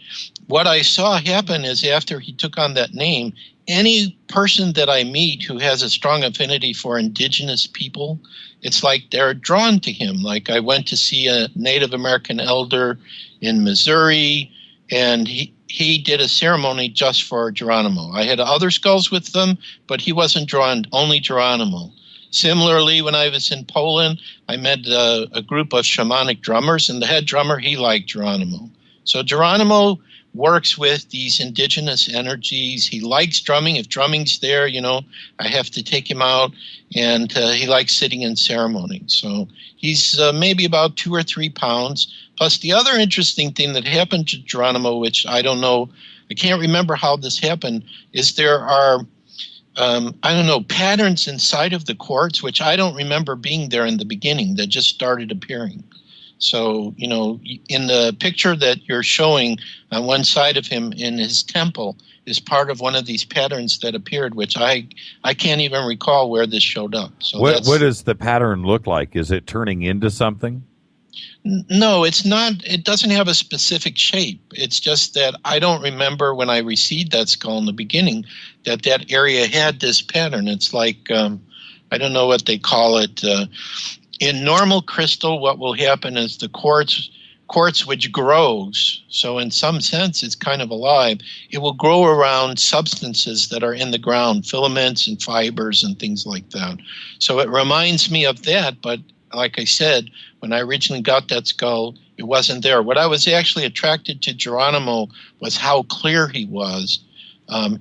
what I saw happen is after he took on that name, any person that I meet who has a strong affinity for indigenous people, it's like they're drawn to him. Like I went to see a Native American elder in Missouri, and he did a ceremony just for Geronimo. I had other skulls with them, but he wasn't drawn, only Geronimo. Similarly, when I was in Poland, I met a group of shamanic drummers, and the head drummer, he liked Geronimo. So Geronimo works with these indigenous energies. He likes drumming. If drumming's there, I have to take him out, and he likes sitting in ceremony. So he's maybe about 2 or 3 pounds. Plus, the other interesting thing that happened to Geronimo, which I don't know, I can't remember how this happened, is there are, patterns inside of the quartz, which I don't remember being there in the beginning, that just started appearing. So, in the picture that you're showing on one side of him in his temple is part of one of these patterns that appeared, which I can't even recall where this showed up. So what does the pattern look like? Is it turning into something? No, it's not. It doesn't have a specific shape. It's just that I don't remember when I received that skull in the beginning that area had this pattern. It's like, I don't know what they call it. In normal crystal, what will happen is the quartz which grows, so in some sense it's kind of alive, it will grow around substances that are in the ground, filaments and fibers and things like that. So it reminds me of that, but like I said, when I originally got that skull, it wasn't there. What I was actually attracted to Geronimo was how clear he was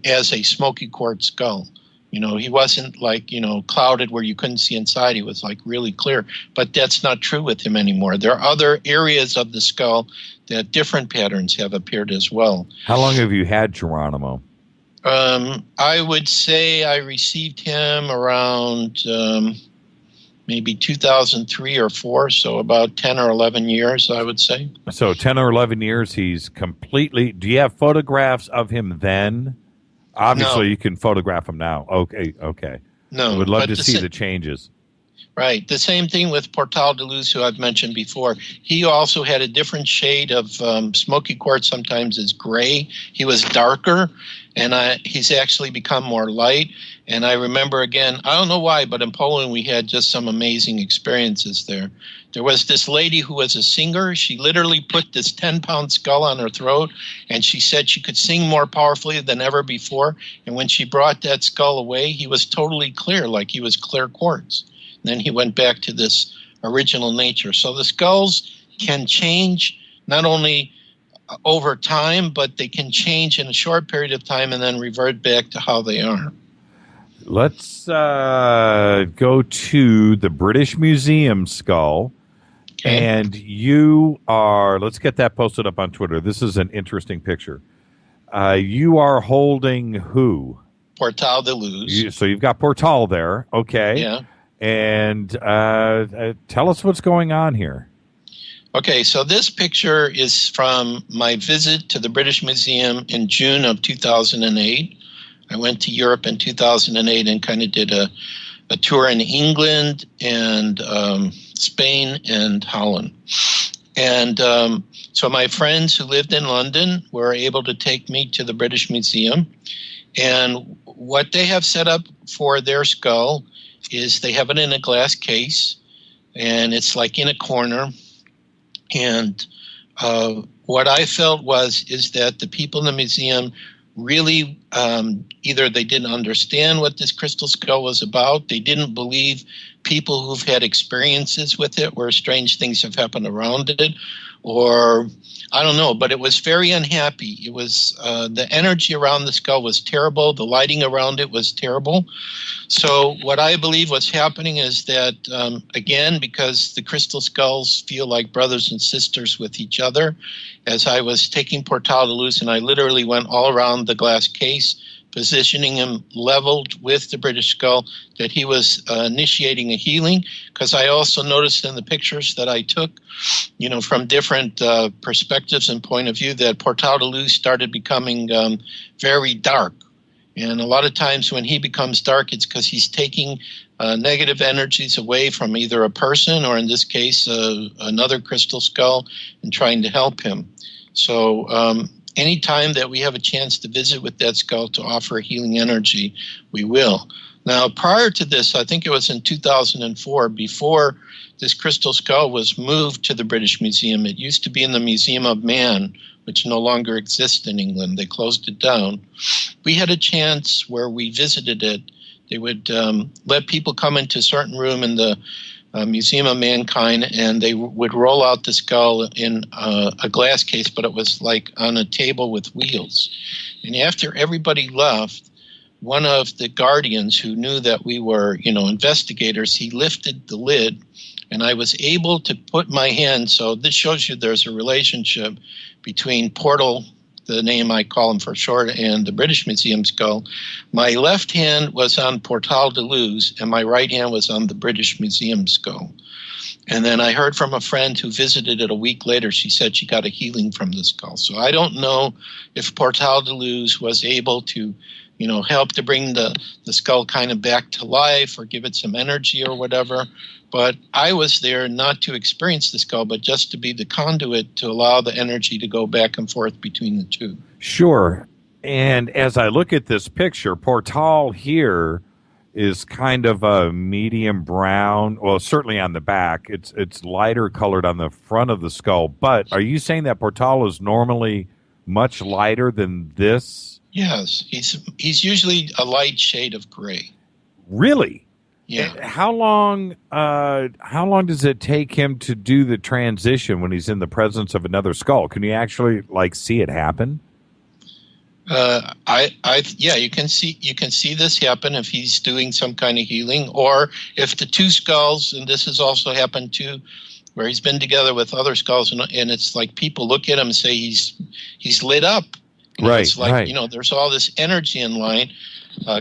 as a smoky quartz skull. He wasn't like, clouded where you couldn't see inside. He was like really clear. But that's not true with him anymore. There are other areas of the skull that different patterns have appeared as well. How long have you had Geronimo? I would say I received him around maybe 2003 or 4, so about 10 or 11 years, I would say. So 10 or 11 years, he's completely... Do you have photographs of him then? Obviously, you can photograph him now. Okay. No. I would love to see the changes. Right. The same thing with Portal de Luz, who I've mentioned before. He also had a different shade of smoky quartz. Sometimes it's gray. He was darker, and he's actually become more light. And I remember, again, I don't know why, but in Poland we had just some amazing experiences there. There was this lady who was a singer. She literally put this 10-pound skull on her throat, and she said she could sing more powerfully than ever before. And when she brought that skull away, he was totally clear, like he was clear quartz. And then he went back to this original nature. So the skulls can change not only over time, but they can change in a short period of time and then revert back to how they are. Let's go to the British Museum skull. Okay. And let's get that posted up on Twitter. This is an interesting picture. You are holding who? Portal de Luz. So you've got Portal there. Okay. Yeah. And tell us what's going on here. Okay, so this picture is from my visit to the British Museum in June of 2008. I went to Europe in 2008 and kind of did a tour in England and Spain and Holland. And so my friends who lived in London were able to take me to the British Museum. And what they have set up for their skull is they have it in a glass case, and it's like in a corner. And what I felt is that the people in the museum really either they didn't understand what this crystal skull was about, they didn't believe people who've had experiences with it where strange things have happened around it, or I don't know, but it was very unhappy. It was the energy around the skull was terrible. The lighting around it was terrible. So what I believe what's happening is that, again, because the crystal skulls feel like brothers and sisters with each other, as I was taking Portal de Luz, and I literally went all around the glass case, positioning him leveled with the British skull, that he was initiating a healing. Because I also noticed in the pictures that I took, from different perspectives and point of view, that Portal de Luz started becoming very dark. And a lot of times when he becomes dark, it's because he's taking negative energies away from either a person or, in this case, another crystal skull, and trying to help him. So anytime that we have a chance to visit with that skull to offer healing energy, we will. Now, prior to this, I think it was in 2004, before this crystal skull was moved to the British Museum. It used to be in the Museum of Man, which no longer exists in England. They closed it down. We had a chance where we visited it. They would let people come into a certain room in the Museum of Mankind, and they would roll out the skull in a glass case, but it was like on a table with wheels. And after everybody left, one of the guardians who knew that we were, investigators, he lifted the lid, and I was able to put my hand. So this shows you there's a relationship between Portal, the name I call him for short, and the British Museum skull. My left hand was on Portal de Luz, and my right hand was on the British Museum skull. And then I heard from a friend who visited it a week later. She said she got a healing from the skull. So I don't know if Portal de Luz was able to, help to bring the skull kind of back to life or give it some energy or whatever. But I was there not to experience the skull, but just to be the conduit to allow the energy to go back and forth between the two. Sure. And as I look at this picture, Portal here is kind of a medium brown. Well, certainly on the back. It's lighter colored on the front of the skull. But are you saying that Portal is normally much lighter than this? Yes. He's usually a light shade of gray. Really? Yeah. How long does it take him to do the transition when he's in the presence of another skull? Can you actually see it happen? You can see this happen if he's doing some kind of healing, or if the two skulls, and this has also happened too, where he's been together with other skulls, and it's like people look at him and say he's lit up. Right. It's like, right. There's all this energy in line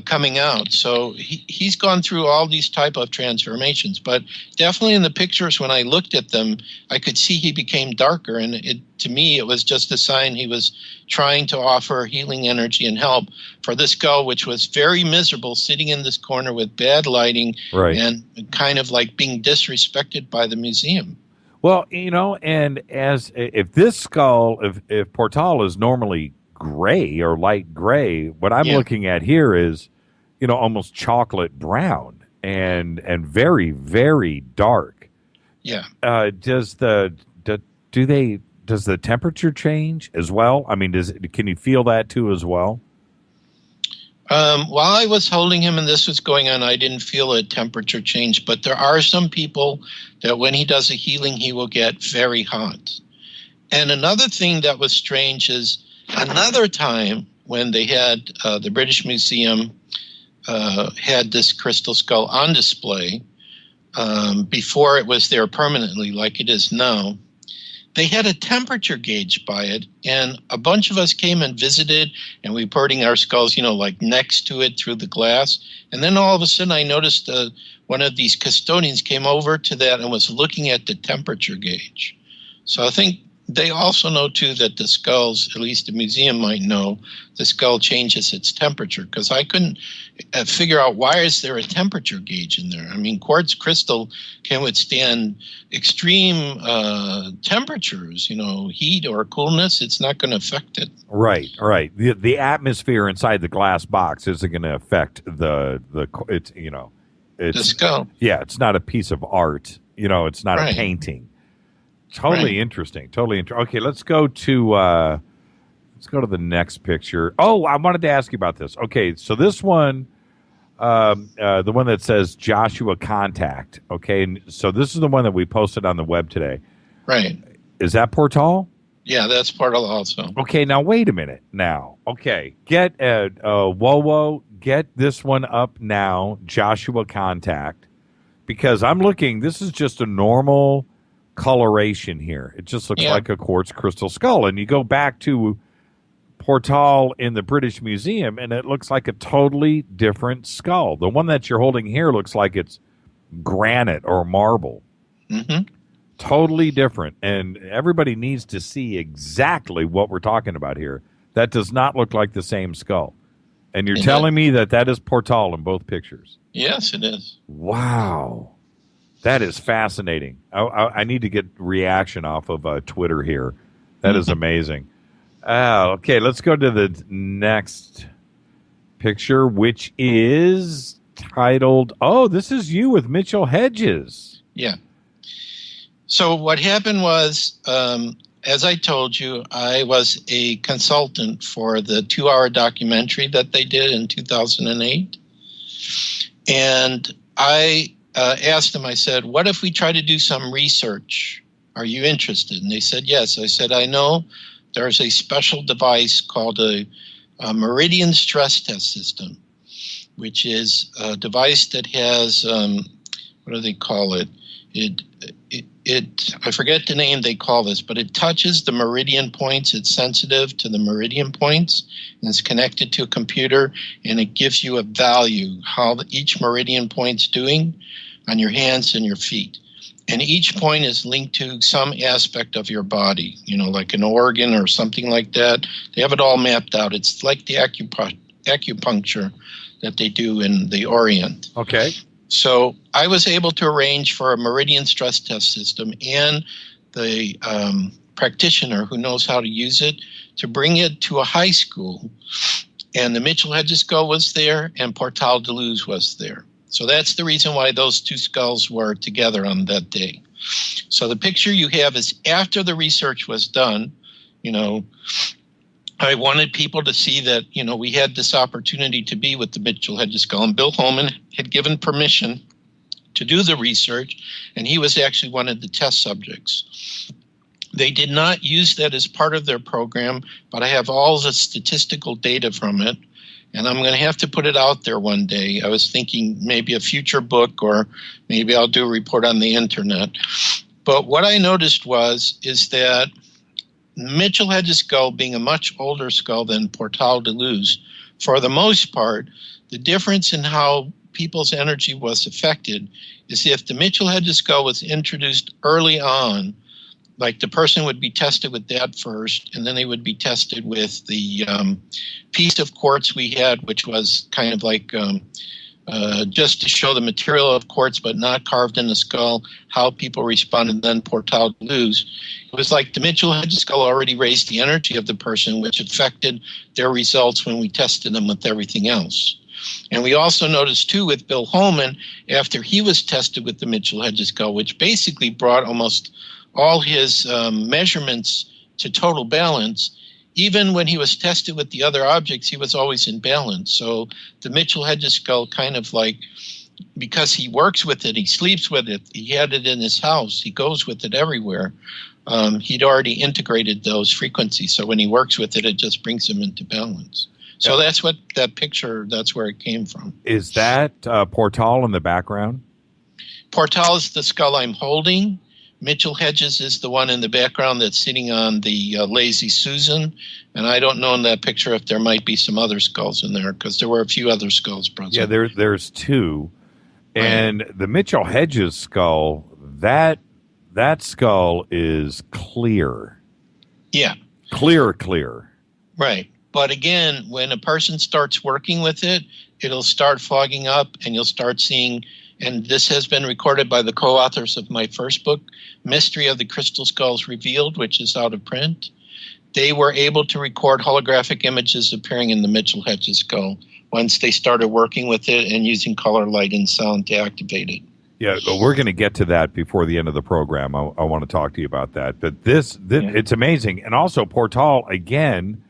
coming out. So he's gone through all these type of transformations. But definitely in the pictures, when I looked at them, I could see he became darker. And to me, it was just a sign he was trying to offer healing energy and help for this skull, which was very miserable, sitting in this corner with bad lighting, right, and kind of like being disrespected by the museum. Well, and if this skull, if Portal is normally gray or light gray, what I'm looking at here is, almost chocolate brown and very, very dark. Yeah. Does the temperature change as well? I mean, can you feel that too as well? While I was holding him and this was going on, I didn't feel a temperature change, but there are some people that when he does a healing, he will get very hot. And another thing that was strange is another time when they had the British Museum had this crystal skull on display before it was there permanently like it is now. they had a temperature gauge by it, and a bunch of us came and visited, and we were putting our skulls, like next to it through the glass. And then all of a sudden I noticed one of these custodians came over to that and was looking at the temperature gauge. So I think they also know, too, that the skulls, at least the museum might know, the skull changes its temperature, because I couldn't figure out why is there a temperature gauge in there. I mean, quartz crystal can withstand extreme temperatures, heat or coolness. It's not going to affect it. Right. The atmosphere inside the glass box isn't going to affect the skull. Yeah, it's not a piece of art. It's not a painting. Totally interesting. Okay, let's go to the next picture. Oh, I wanted to ask you about this. Okay, so this one, the one that says Joshua Contact. Okay, and so this is the one that we posted on the web today. Right. Is that Portal? Yeah, that's Portal also. Okay, now wait a minute. Now, okay, get Wowo, get this one up now, Joshua Contact, because I'm looking. This is just a normal coloration here. It just looks like a quartz crystal skull, and you go back to Portal in the British Museum and it looks like a totally different skull. The one that you're holding here looks like it's granite or marble. Totally different, and everybody needs to see exactly what we're talking about here. That does not look like the same skull, and you're telling me that is Portal in both pictures. Yes, it is. Wow. That is fascinating. I need to get reaction off of Twitter here. That is amazing. Okay, let's go to the next picture, which is titled, this is you with Mitchell Hedges. Yeah. So what happened was, as I told you, I was a consultant for the 2-hour documentary that they did in 2008. And I asked them, I said, what if we try to do some research? Are you interested? And they said, yes. I said, I know there's a special device called a meridian stress test system, which is a device that has, what do they call it? I forget the name they call this, but it touches the meridian points. It's sensitive to the meridian points, and it's connected to a computer, and it gives you a value, how each meridian point's doing on your hands and your feet. And each point is linked to some aspect of your body, like an organ or something like that. They have it all mapped out. It's like the acupuncture that they do in the Orient. Okay. So I was able to arrange for a meridian stress test system and the practitioner who knows how to use it to bring it to a high school. And the Mitchell Hedges skull was there and Portal de Luz was there. So that's the reason why those two skulls were together on that day. So the picture you have is after the research was done. I wanted people to see that, we had this opportunity to be with the Mitchell Hedges skull. And Bill Holman had given permission to do the research, and he was actually one of the test subjects. They did not use that as part of their program, but I have all the statistical data from it, and I'm going to have to put it out there one day. I was thinking maybe a future book, or maybe I'll do a report on the internet. But what I noticed is that Mitchell Hedges skull, being a much older skull than Portal de Luz, for the most part, the difference in how people's energy was affected is if the Mitchell Hedges skull was introduced early on, like the person would be tested with that first, and then they would be tested with the piece of quartz we had, which was kind of like just to show the material of quartz, but not carved in the skull, how people responded, and then Portal de Luz. It was like the Mitchell Hedges skull already raised the energy of the person, which affected their results when we tested them with everything else. And we also noticed, too, with Bill Holman, after he was tested with the Mitchell Hedges skull, which basically brought almost all his measurements to total balance, even when he was tested with the other objects, he was always in balance. So the Mitchell Hedges skull kind of like, because he works with it, he sleeps with it, he had it in his house, he goes with it everywhere. He'd already integrated those frequencies. So when he works with it, it just brings him into balance. So that's what that picture, that's where it came from. Is that Portal in the background? Portal is the skull I'm holding, Mitchell Hedges is the one in the background that's sitting on the Lazy Susan. And I don't know in that picture if there might be some other skulls in there, because there were a few other skulls present. Yeah, there's two. And the Mitchell Hedges skull, that skull is clear. Yeah. Clear. Right. But again, when a person starts working with it, it'll start fogging up, and you'll start seeing, and this has been recorded by the co-authors of my first book, Mystery of the Crystal Skulls Revealed, which is out of print. They were able to record holographic images appearing in the Mitchell Hedges skull once they started working with it and using color, light, and sound to activate it. Yeah, we're going to get to that before the end of the program. I want to talk to you about that. But this it's amazing. And also, Portal, again,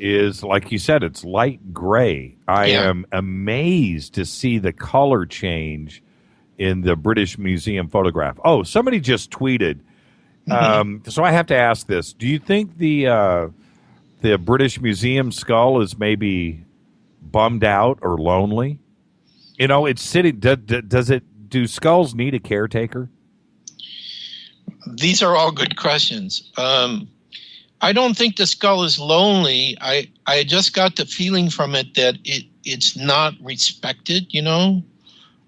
is, like you said, it's light gray. I am amazed to see the color change in the British Museum photograph. Oh, somebody just tweeted. So I have to ask this. Do you think the British Museum skull is maybe bummed out or lonely? You know, it's sitting. Do skulls need a caretaker? These are all good questions. I don't think the skull is lonely. I just got the feeling from it that it's not respected, you know.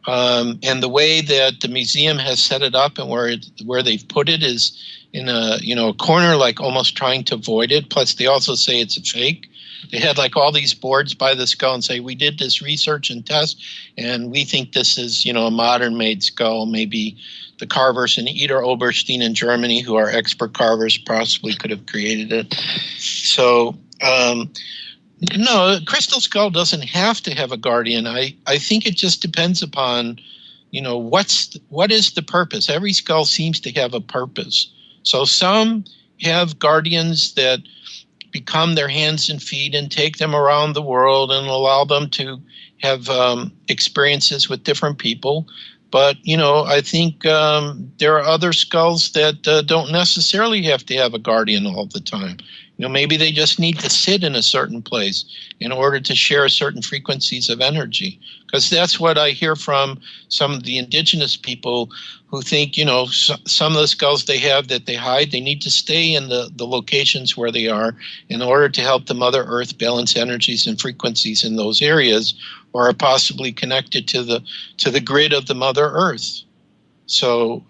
And the way that the museum has set it up and where they've put it is in a corner, like almost trying to avoid it. Plus, they also say it's a fake. They had like all these boards by the skull and say, we did this research and test, and we think this is, a modern-made skull. Maybe the carvers in Eder Oberstein in Germany, who are expert carvers, possibly could have created it. So, no, crystal skull doesn't have to have a guardian. I think it just depends upon, what is the purpose? Every skull seems to have a purpose. So some have guardians that become their hands and feet and take them around the world and allow them to have experiences with different people. But, I think there are other skulls that don't necessarily have to have a guardian all the time. Maybe they just need to sit in a certain place in order to share certain frequencies of energy. Because that's what I hear from some of the indigenous people who think, some of the skulls they have that they hide, they need to stay in the locations where they are in order to help the Mother Earth balance energies and frequencies in those areas, or are possibly connected to the grid of the Mother Earth. So,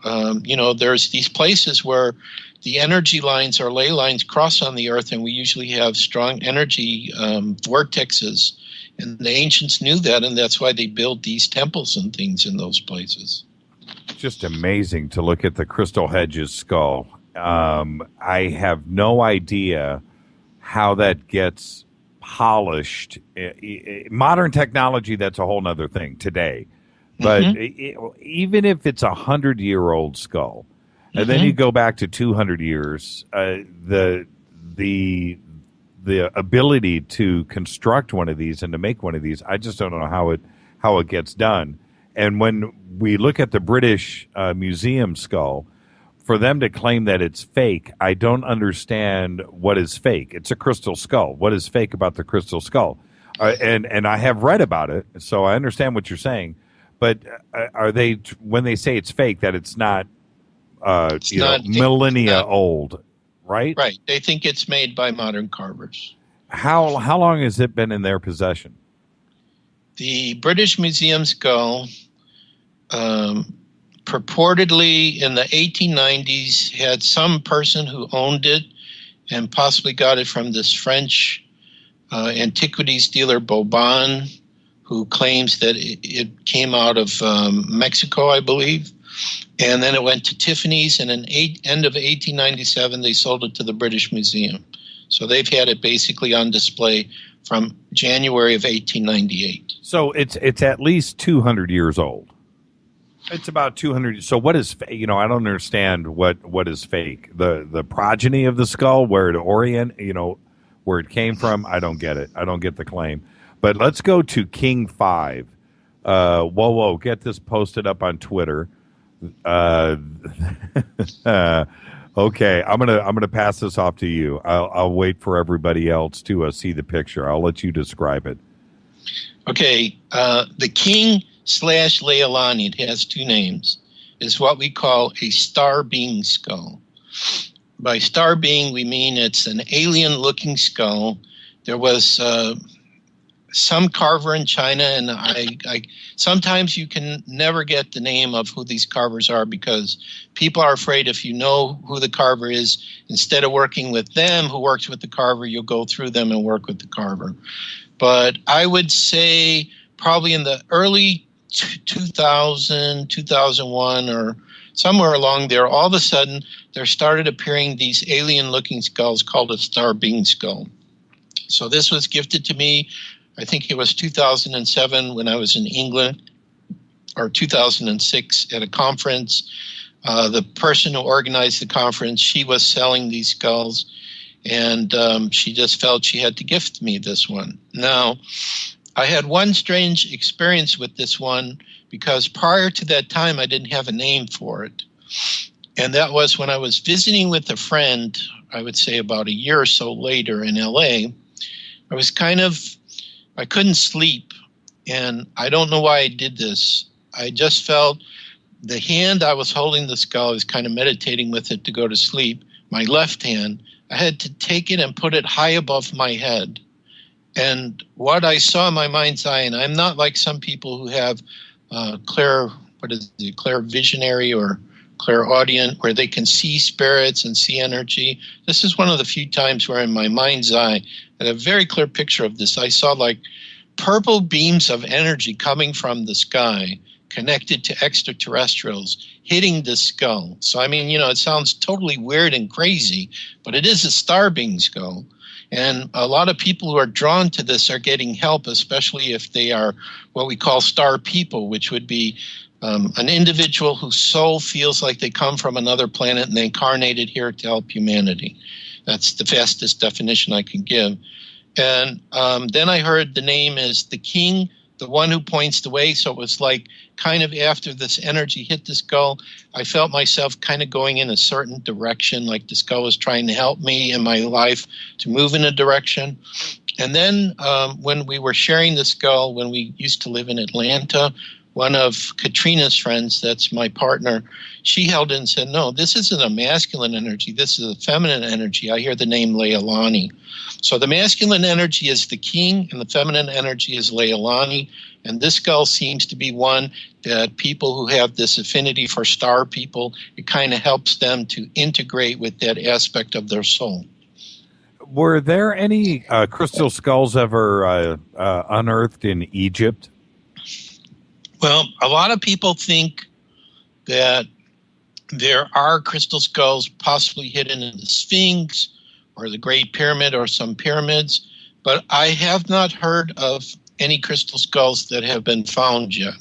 there's these places where the energy lines or ley lines cross on the Earth, and we usually have strong energy vortexes. And the ancients knew that, and that's why they built these temples and things in those places. Just amazing to look at the Crystal Hedges skull. I have no idea how that gets polished. Modern technology, that's a whole nother thing today. But even if it's 100-year-old skull, and then you go back to 200 years, the ability to construct one of these and to make one of these, I just don't know how it gets done. And when we look at the British Museum skull, for them to claim that it's fake, I don't understand what is fake. It's a crystal skull. What is fake about the crystal skull? And I have read about it, so I understand what you're saying. But are they, when they say it's fake, that it's not, millennia old, right? Right. They think it's made by modern carvers. How long has it been in their possession? The British Museum skull, purportedly in the 1890s, had some person who owned it and possibly got it from this French antiquities dealer, Bobon, who claims that it came out of Mexico, I believe. And then it went to Tiffany's, and in end of 1897, they sold it to the British Museum. So they've had it basically on display from January of 1898. So it's at least 200 years old. It's about 200. So what is, I don't understand what is fake. The progeny of the skull, where it where it came from, I don't get it. I don't get the claim. But let's go to King 5. Whoa, get this posted up on Twitter. Okay, I'm gonna pass this off to you. I'll wait for everybody else to see the picture. I'll let you describe it. Okay, the King / Leilani, it has two names. is what we call a star being skull. By star being, we mean it's an alien-looking skull. There was some carver in China, and I sometimes you can never get the name of who these carvers are because people are afraid if you know who the carver is, instead of working with them who works with the carver, you'll go through them and work with the carver. But I would say probably in the early 2000, 2001, or somewhere along there, all of a sudden there started appearing these alien-looking skulls called a star being skull. So this was gifted to me, I think it was 2007 when I was in England, or 2006 at a conference. The person who organized the conference, she was selling these skulls, and she just felt she had to gift me this one. Now, I had one strange experience with this one because prior to that time, I didn't have a name for it. And that was when I was visiting with a friend, I would say about a year or so later in LA. I couldn't sleep, and I don't know why I did this. I just felt the hand I was holding the skull, I was kind of meditating with it to go to sleep. My left hand, I had to take it and put it high above my head. And what I saw in my mind's eye, and I'm not like some people who have clear visionary or clairaudient, where they can see spirits and see energy. This is one of the few times where in my mind's eye, I had a very clear picture of this. I saw like purple beams of energy coming from the sky connected to extraterrestrials hitting the skull. So, I mean, it sounds totally weird and crazy, but it is a star being skull. And a lot of people who are drawn to this are getting help, especially if they are what we call star people, which would be an individual whose soul feels like they come from another planet and they incarnated here to help humanity. That's the fastest definition I can give. And then I heard the name is the king, the one who points the way. So it was like kind of after this energy hit the skull, I felt myself kind of going in a certain direction, like the skull was trying to help me in my life to move in a direction. And then when we were sharing the skull, when we used to live in Atlanta, one of Katrina's friends, that's my partner, she held it and said, no, this isn't a masculine energy. This is a feminine energy. I hear the name Leilani. So the masculine energy is the king and the feminine energy is Leilani. And this skull seems to be one that people who have this affinity for star people, it kind of helps them to integrate with that aspect of their soul. Were there any crystal skulls ever unearthed in Egypt? Well, a lot of people think that there are crystal skulls possibly hidden in the Sphinx or the Great Pyramid or some pyramids, but I have not heard of any crystal skulls that have been found yet.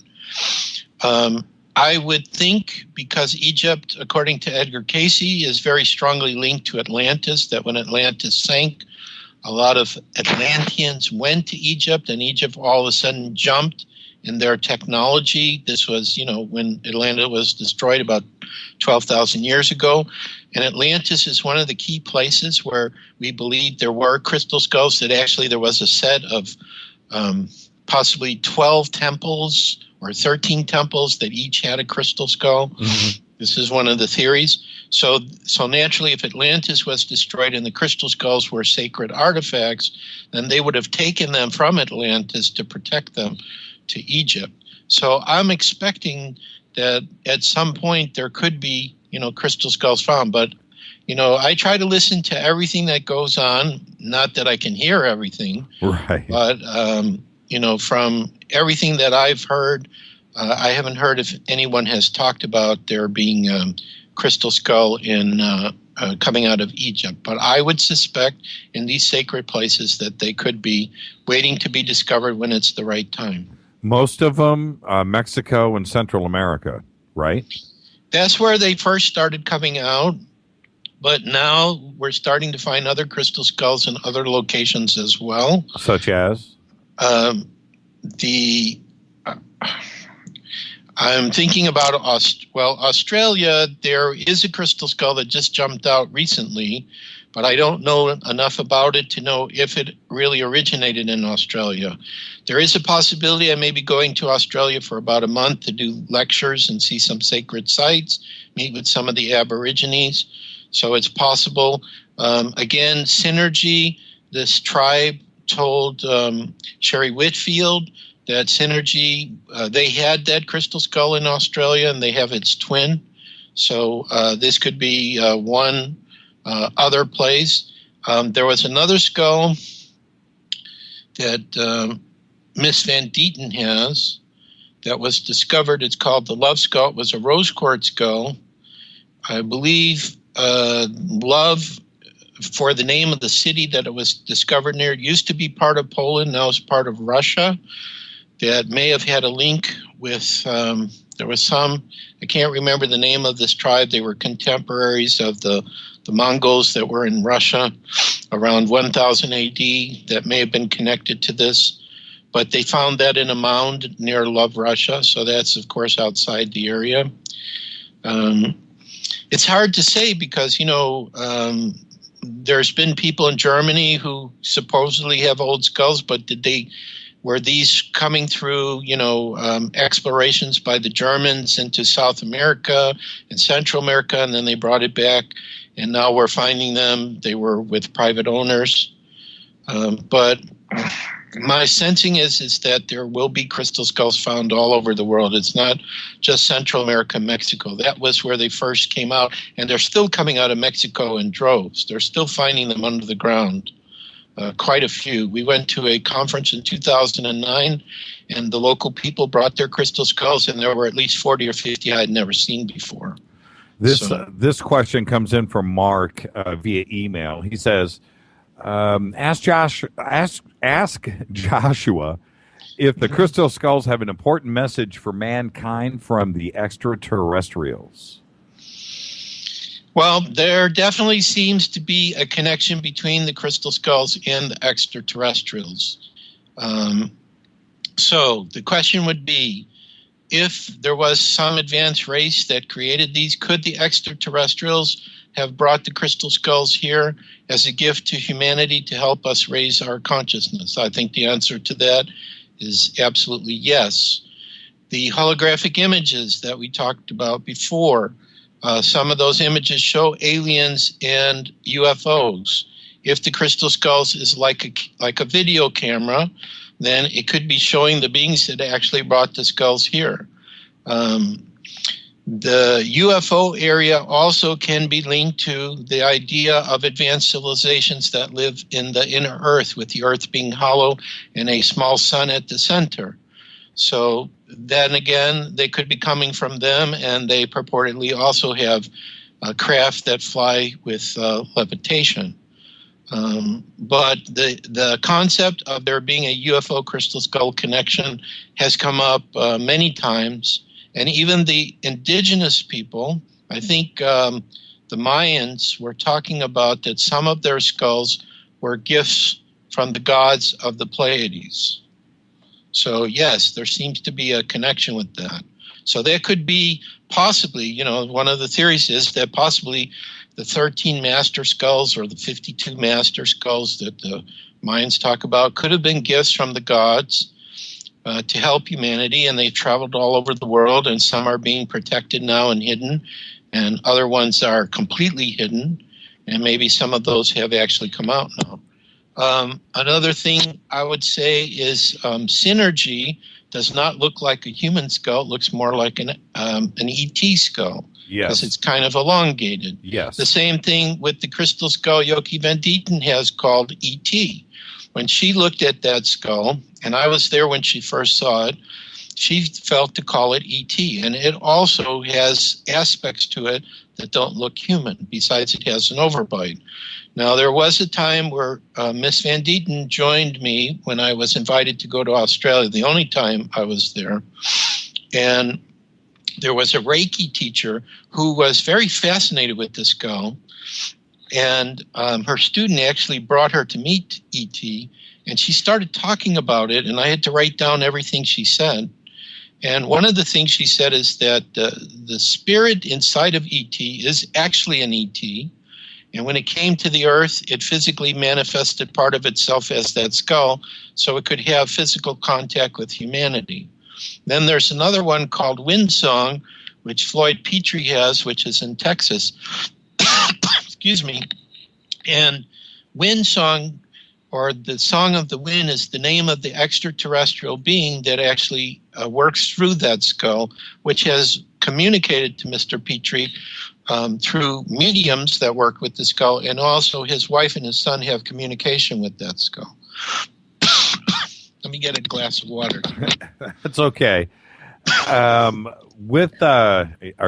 I would think because Egypt, according to Edgar Cayce, is very strongly linked to Atlantis, that when Atlantis sank, a lot of Atlanteans went to Egypt, and Egypt all of a sudden jumped in their technology. This was, when Atlantis was destroyed about 12,000 years ago. And Atlantis is one of the key places where we believe there were crystal skulls, that actually there was a set of possibly 12 temples or 13 temples that each had a crystal skull. Mm-hmm. This is one of the theories. So naturally, if Atlantis was destroyed and the crystal skulls were sacred artifacts, then they would have taken them from Atlantis to protect them to Egypt. So I'm expecting that at some point there could be, crystal skulls found. But, I try to listen to everything that goes on. Not that I can hear everything. Right. But, from everything that I've heard, I haven't heard if anyone has talked about there being crystal skull in coming out of Egypt. But I would suspect in these sacred places that they could be waiting to be discovered when it's the right time. Most of them, Mexico and Central America, right? That's where they first started coming out. But now we're starting to find other crystal skulls in other locations as well. Such as? I'm thinking about Australia. There is a crystal skull that just jumped out recently, but I don't know enough about it to know if it really originated in Australia. There is a possibility I may be going to Australia for about a month to do lectures and see some sacred sites, meet with some of the Aborigines. So it's possible. Again, Synergy, this tribe told Sherry Whitfield that Synergy, they had that crystal skull in Australia and they have its twin. So this could be one other place. There was another skull that Miss Van Dieten has that was discovered. It's called the Love Skull. It was a rose quartz skull. I believe Love, for the name of the city that it was discovered near, it used to be part of Poland, now it's part of Russia. That may have had a link with, there was some, I can't remember the name of this tribe. They were contemporaries of the Mongols that were in Russia around 1000 AD that may have been connected to this. But they found that in a mound near Love, Russia. So that's, of course, outside the area. It's hard to say because, there's been people in Germany who supposedly have old skulls, but were these coming through, explorations by the Germans into South America and Central America, and then they brought it back, and now we're finding them. They were with private owners. But my sensing is that there will be crystal skulls found all over the world. It's not just Central America and Mexico. That was where they first came out, and they're still coming out of Mexico in droves. They're still finding them under the ground. Quite a few. We went to a conference in 2009, and the local people brought their crystal skulls, and there were at least 40 or 50 I had never seen before. This question comes in from Mark via email. He says, ask Joshua if the crystal skulls have an important message for mankind from the extraterrestrials. Well, there definitely seems to be a connection between the crystal skulls and the extraterrestrials. So the question would be, if there was some advanced race that created these, could the extraterrestrials have brought the crystal skulls here as a gift to humanity to help us raise our consciousness? I think the answer to that is absolutely yes. The holographic images that we talked about before, some of those images show aliens and UFOs. If the crystal skulls is like a video camera, then it could be showing the beings that actually brought the skulls here. The UFO area also can be linked to the idea of advanced civilizations that live in the inner Earth, with the Earth being hollow and a small sun at the center. So then again, they could be coming from them, and they purportedly also have craft that fly with levitation. But the concept of there being a UFO crystal skull connection has come up many times. And even the indigenous people, I think the Mayans were talking about that some of their skulls were gifts from the gods of the Pleiades. So yes, there seems to be a connection with that. So there could be possibly, one of the theories is that possibly the 13 master skulls or the 52 master skulls that the Mayans talk about could have been gifts from the gods to help humanity, and they've traveled all over the world, and some are being protected now and hidden, and other ones are completely hidden, and maybe some of those have actually come out now. Another thing I would say is Synergy does not look like a human skull. It looks more like an ET skull. Yes. Because it's kind of elongated. Yes. The same thing with the crystal skull Yoki Van Dieten has called ET. When she looked at that skull, and I was there when she first saw it, she felt to call it ET. And it also has aspects to it that don't look human, besides it has an overbite. Now, there was a time where Miss Van Dieten joined me when I was invited to go to Australia, the only time I was there. And there was a Reiki teacher who was very fascinated with the skull. And her student actually brought her to meet E.T., and she started talking about it, and I had to write down everything she said. And one of the things she said is that the spirit inside of E.T. is actually an E.T., And when it came to the earth, it physically manifested part of itself as that skull, so it could have physical contact with humanity. Then there's another one called Windsong, which Floyd Petrie has, which is in Texas. Excuse me. And Windsong, or the Song of the Wind, is the name of the extraterrestrial being that actually works through that skull, which has communicated to Mr. Petrie through mediums that work with the skull, and also his wife and his son have communication with that skull. Let me get a glass of water. That's okay. Are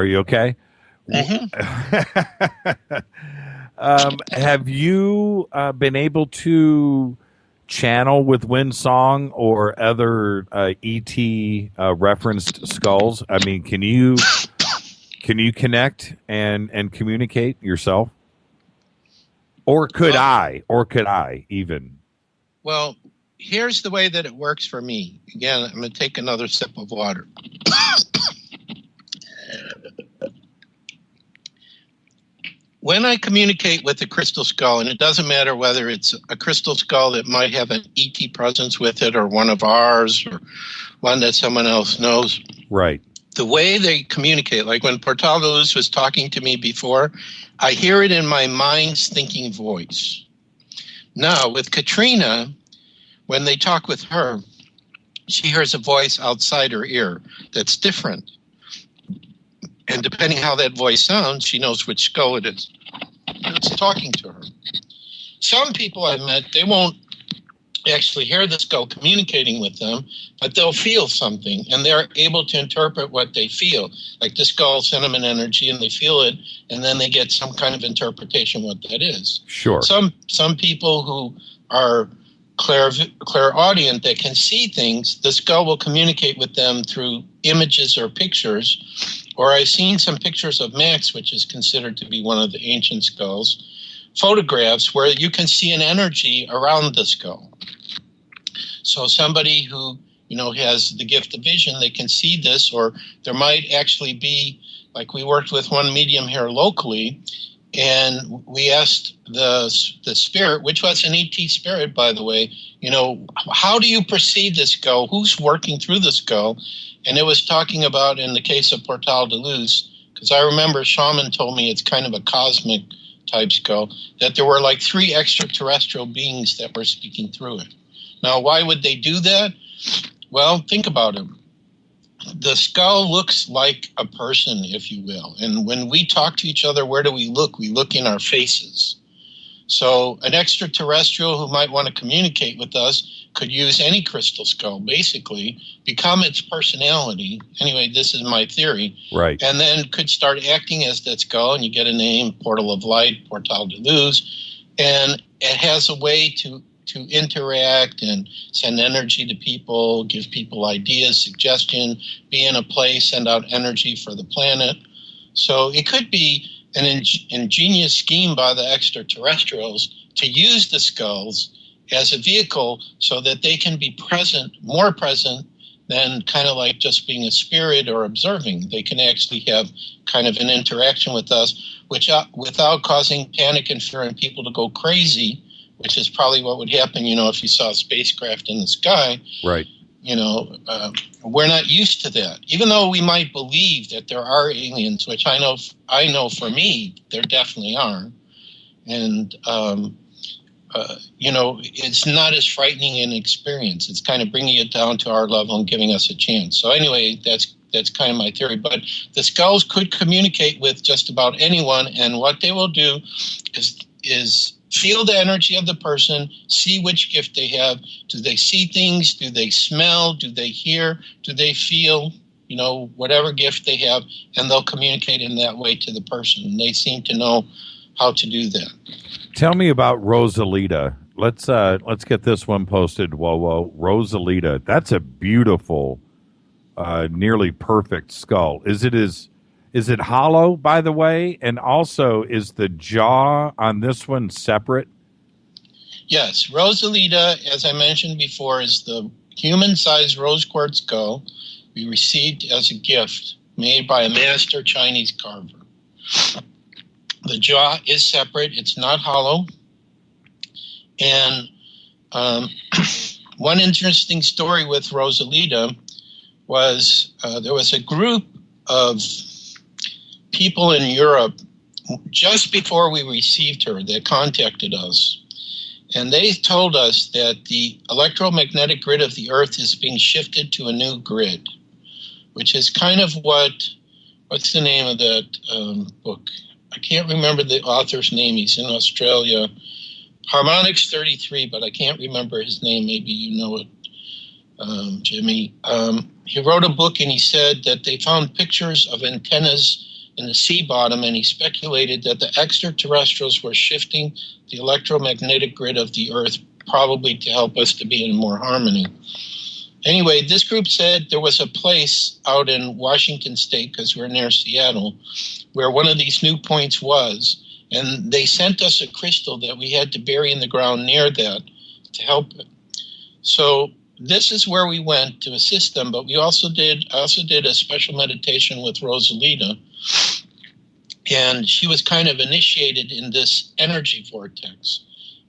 you okay? Mm-hmm. Have you been able to channel with Windsong or other ET referenced skulls? I mean, can you connect and communicate yourself? Or could I even? Well, here's the way that it works for me. Again, I'm going to take another sip of water. When I communicate with a crystal skull, and it doesn't matter whether it's a crystal skull that might have an ET presence with it, or one of ours, or one that someone else knows. Right. The way they communicate, like when Portal de Luz was talking to me before, I hear it in my mind's thinking voice. Now, with Katrina, when they talk with her, she hears a voice outside her ear that's different. And depending how that voice sounds, she knows which skull it is that's talking to her. Some people I've met, they won't actually hear the skull communicating with them, but they'll feel something, and they're able to interpret what they feel. Like the skull sent them an energy, and they feel it, and then they get some kind of interpretation what that is. Sure. Some people who are clairaudient that can see things, the skull will communicate with them through images or pictures. Or I've seen some pictures of Max, which is considered to be one of the ancient skulls, photographs where you can see an energy around the skull. So somebody who, has the gift of vision, they can see this, or there might actually be, like we worked with one medium here locally, and we asked the spirit, which was an ET spirit, by the way, how do you perceive the skull? Who's working through the skull? And it was talking about, in the case of Portal de Luz, because I remember Shaman told me it's kind of a cosmic type skull, that there were like 3 extraterrestrial beings that were speaking through it. Now, why would they do that? Well, think about it. The skull looks like a person, if you will. And when we talk to each other, where do we look? We look in our faces. So an extraterrestrial who might want to communicate with us could use any crystal skull, basically, become its personality. Anyway, this is my theory. Right. And then could start acting as that skull, and you get a name, Portal of Light, Portal de Luz. And it has a way to interact and send energy to people, give people ideas, suggestion, be in a place, send out energy for the planet. So it could be an ingenious scheme by the extraterrestrials to use the skulls as a vehicle so that they can be present, more present than kind of like just being a spirit or observing. They can actually have kind of an interaction with us, which without causing panic and fear and people to go crazy, which is probably what would happen, if you saw a spacecraft in the sky. Right. We're not used to that. Even though we might believe that there are aliens, which I know for me, there definitely are. And, it's not as frightening an experience. It's kind of bringing it down to our level and giving us a chance. So anyway, that's kind of my theory. But the skulls could communicate with just about anyone, and what they will do is feel the energy of the person, see which gift they have. Do they see things? Do they smell? Do they hear? Do they feel? Whatever gift they have, and they'll communicate in that way to the person. And they seem to know how to do that. Tell me about Rosalita. Let's get this one posted. Whoa, Rosalita. That's a beautiful, nearly perfect skull. Is it hollow, by the way? And also, is the jaw on this one separate? Yes. Rosalita, as I mentioned before, is the human-sized rose quartz skull we received as a gift made by a master Chinese carver. The jaw is separate. It's not hollow. And one interesting story with Rosalita was there was a group of people in Europe just before we received her that contacted us. And they told us that the electromagnetic grid of the Earth is being shifted to a new grid, which is kind of what's the name of that book? I can't remember the author's name. He's in Australia. Harmonics 33, but I can't remember his name. Maybe you know it, Jimmy. He wrote a book and he said that they found pictures of antennas in the sea bottom, and he speculated that the extraterrestrials were shifting the electromagnetic grid of the Earth, probably to help us to be in more harmony. Anyway, this group said there was a place out in Washington State, because we're near Seattle, where one of these new points was, and they sent us a crystal that we had to bury in the ground near that to help it. So this is where we went to assist them, but we also did a special meditation with Rosalita, and she was kind of initiated in this energy vortex.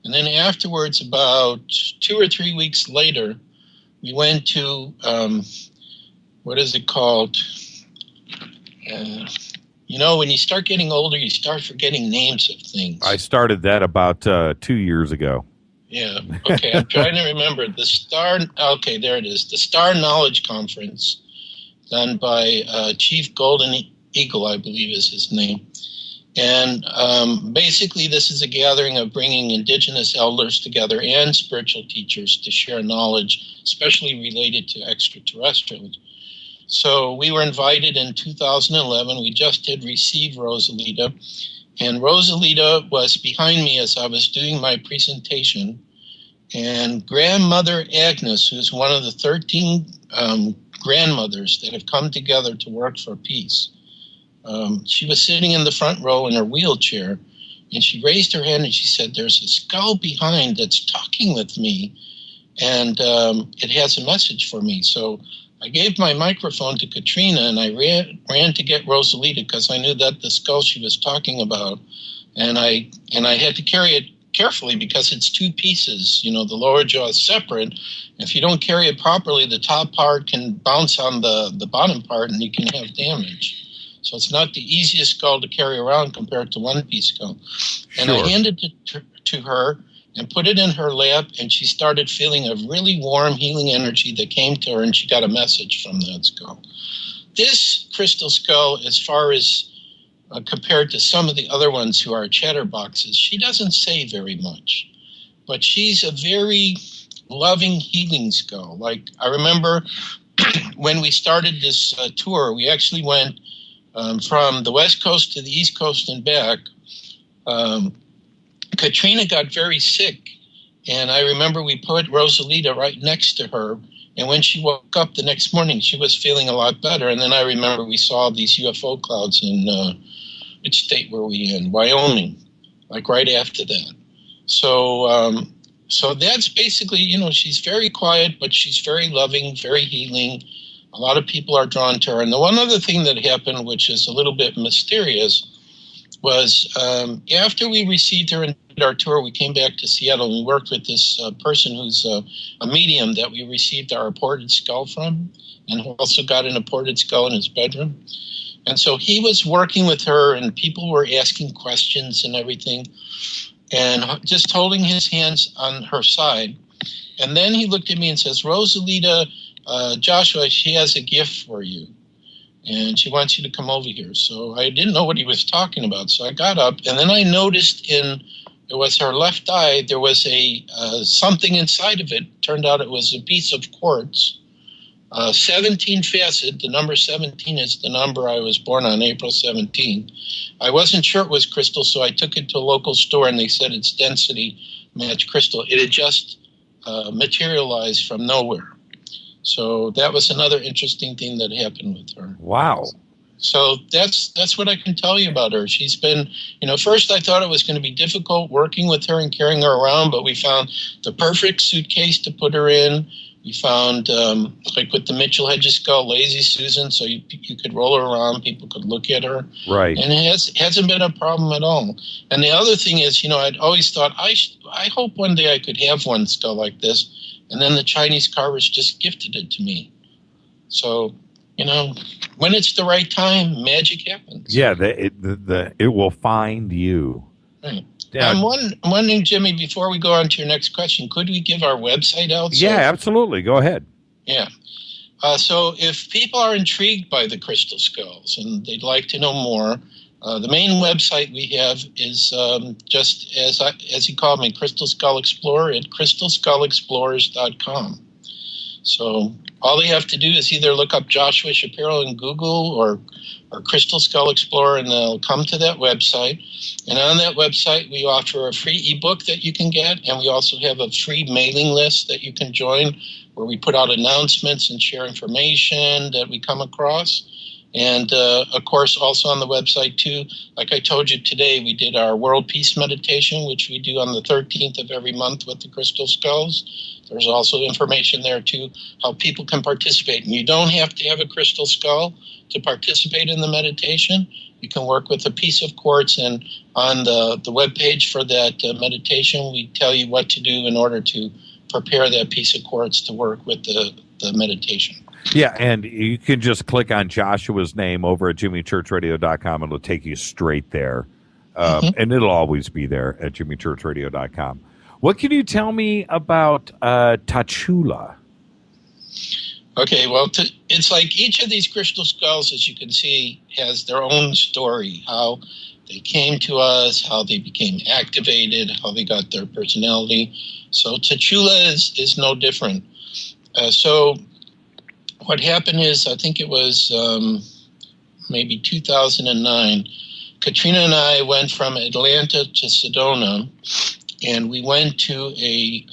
And then afterwards, about 2 or 3 weeks later, we went to, what is it called? When you start getting older, you start forgetting names of things. I started that about 2 years ago. Yeah. Okay. I'm trying to remember okay, there it is. The Star Knowledge Conference, done by Chief Golden Eagle, I believe is his name. And basically, this is a gathering of bringing indigenous elders together and spiritual teachers to share knowledge, especially related to extraterrestrials. So we were invited in 2011. We just did receive Rosalita. And Rosalita was behind me as I was doing my presentation. And Grandmother Agnes, who's one of the 13 grandmothers that have come together to work for peace, she was sitting in the front row in her wheelchair, and she raised her hand and she said, "There's a skull behind that's talking with me, and it has a message for me." So I gave my microphone to Katrina, and I ran to get Rosalita, because I knew that the skull she was talking about, and I had to carry it carefully because it's two pieces. The lower jaw is separate. If you don't carry it properly, the top part can bounce on the bottom part, and you can have damage. So it's not the easiest skull to carry around compared to one-piece skull. And I handed it to her and put it in her lap, and she started feeling a really warm, healing energy that came to her, and she got a message from that skull. This crystal skull, as far as compared to some of the other ones who are chatterboxes, she doesn't say very much. But she's a very loving, healing skull. Like, I remember when we started this tour, we actually went from the West Coast to the East Coast and back. Katrina got very sick, and I remember we put Rosalita right next to her, and when she woke up the next morning, she was feeling a lot better. And then I remember we saw these UFO clouds in, which state were we in? Wyoming, like right after that. So that's basically, she's very quiet, but she's very loving, very healing. A lot of people are drawn to her. And the one other thing that happened, which is a little bit mysterious, was after we received her and did our tour, we came back to Seattle and we worked with this person who's a medium that we received our reported skull from, and who also got an reported skull in his bedroom. And so he was working with her, and people were asking questions and everything, and just holding his hands on her side. And then he looked at me and says, "Rosalita, Joshua, she has a gift for you, and she wants you to come over here." So I didn't know what he was talking about. So I got up, and then I noticed it was her left eye, there was a something inside of it. Turned out it was a piece of quartz, 17 facet. The number 17 is the number I was born on, April 17. I wasn't sure it was crystal, so I took it to a local store, and they said its density matched crystal. It had just materialized from nowhere. So that was another interesting thing that happened with her. Wow. So that's what I can tell you about her. She's been, first I thought it was going to be difficult working with her and carrying her around, but we found the perfect suitcase to put her in. We found, like with the Mitchell Hedges skull, Lazy Susan, so you could roll her around, people could look at her. Right. And it hasn't been a problem at all. And the other thing is, I'd always thought, I hope one day I could have one skull like this. And then the Chinese carvers just gifted it to me. So, when it's the right time, magic happens. Yeah, it will find you. Right. I'm wondering, Jimmy, before we go on to your next question, could we give our website out? Yeah, absolutely. Go ahead. Yeah. So if people are intrigued by the crystal skulls and they'd like to know more, the main website we have is just as he called me, Crystal Skull Explorer at crystalskullexplorers.com. So all they have to do is either look up Joshua Shapiro in Google or Crystal Skull Explorer, and they'll come to that website. And on that website, we offer a free ebook that you can get, and we also have a free mailing list that you can join where we put out announcements and share information that we come across. And, of course, also on the website, too, like I told you today, we did our World Peace Meditation, which we do on the 13th of every month with the Crystal Skulls. There's also information there, too, how people can participate. And you don't have to have a crystal skull to participate in the meditation. You can work with a piece of quartz, and on the webpage for that meditation, we tell you what to do in order to prepare that piece of quartz to work with the meditation. Yeah, and you can just click on Joshua's name over at jimmychurchradio.com, and it'll take you straight there. And it'll always be there at jimmychurchradio.com. What can you tell me about Tachula? Okay, well, it's like each of these crystal skulls, as you can see, has their own story, how they came to us, how they became activated, how they got their personality. So Tachula is no different. So what happened is, I think it was maybe 2009, Katrina and I went from Atlanta to Sedona, and we went to a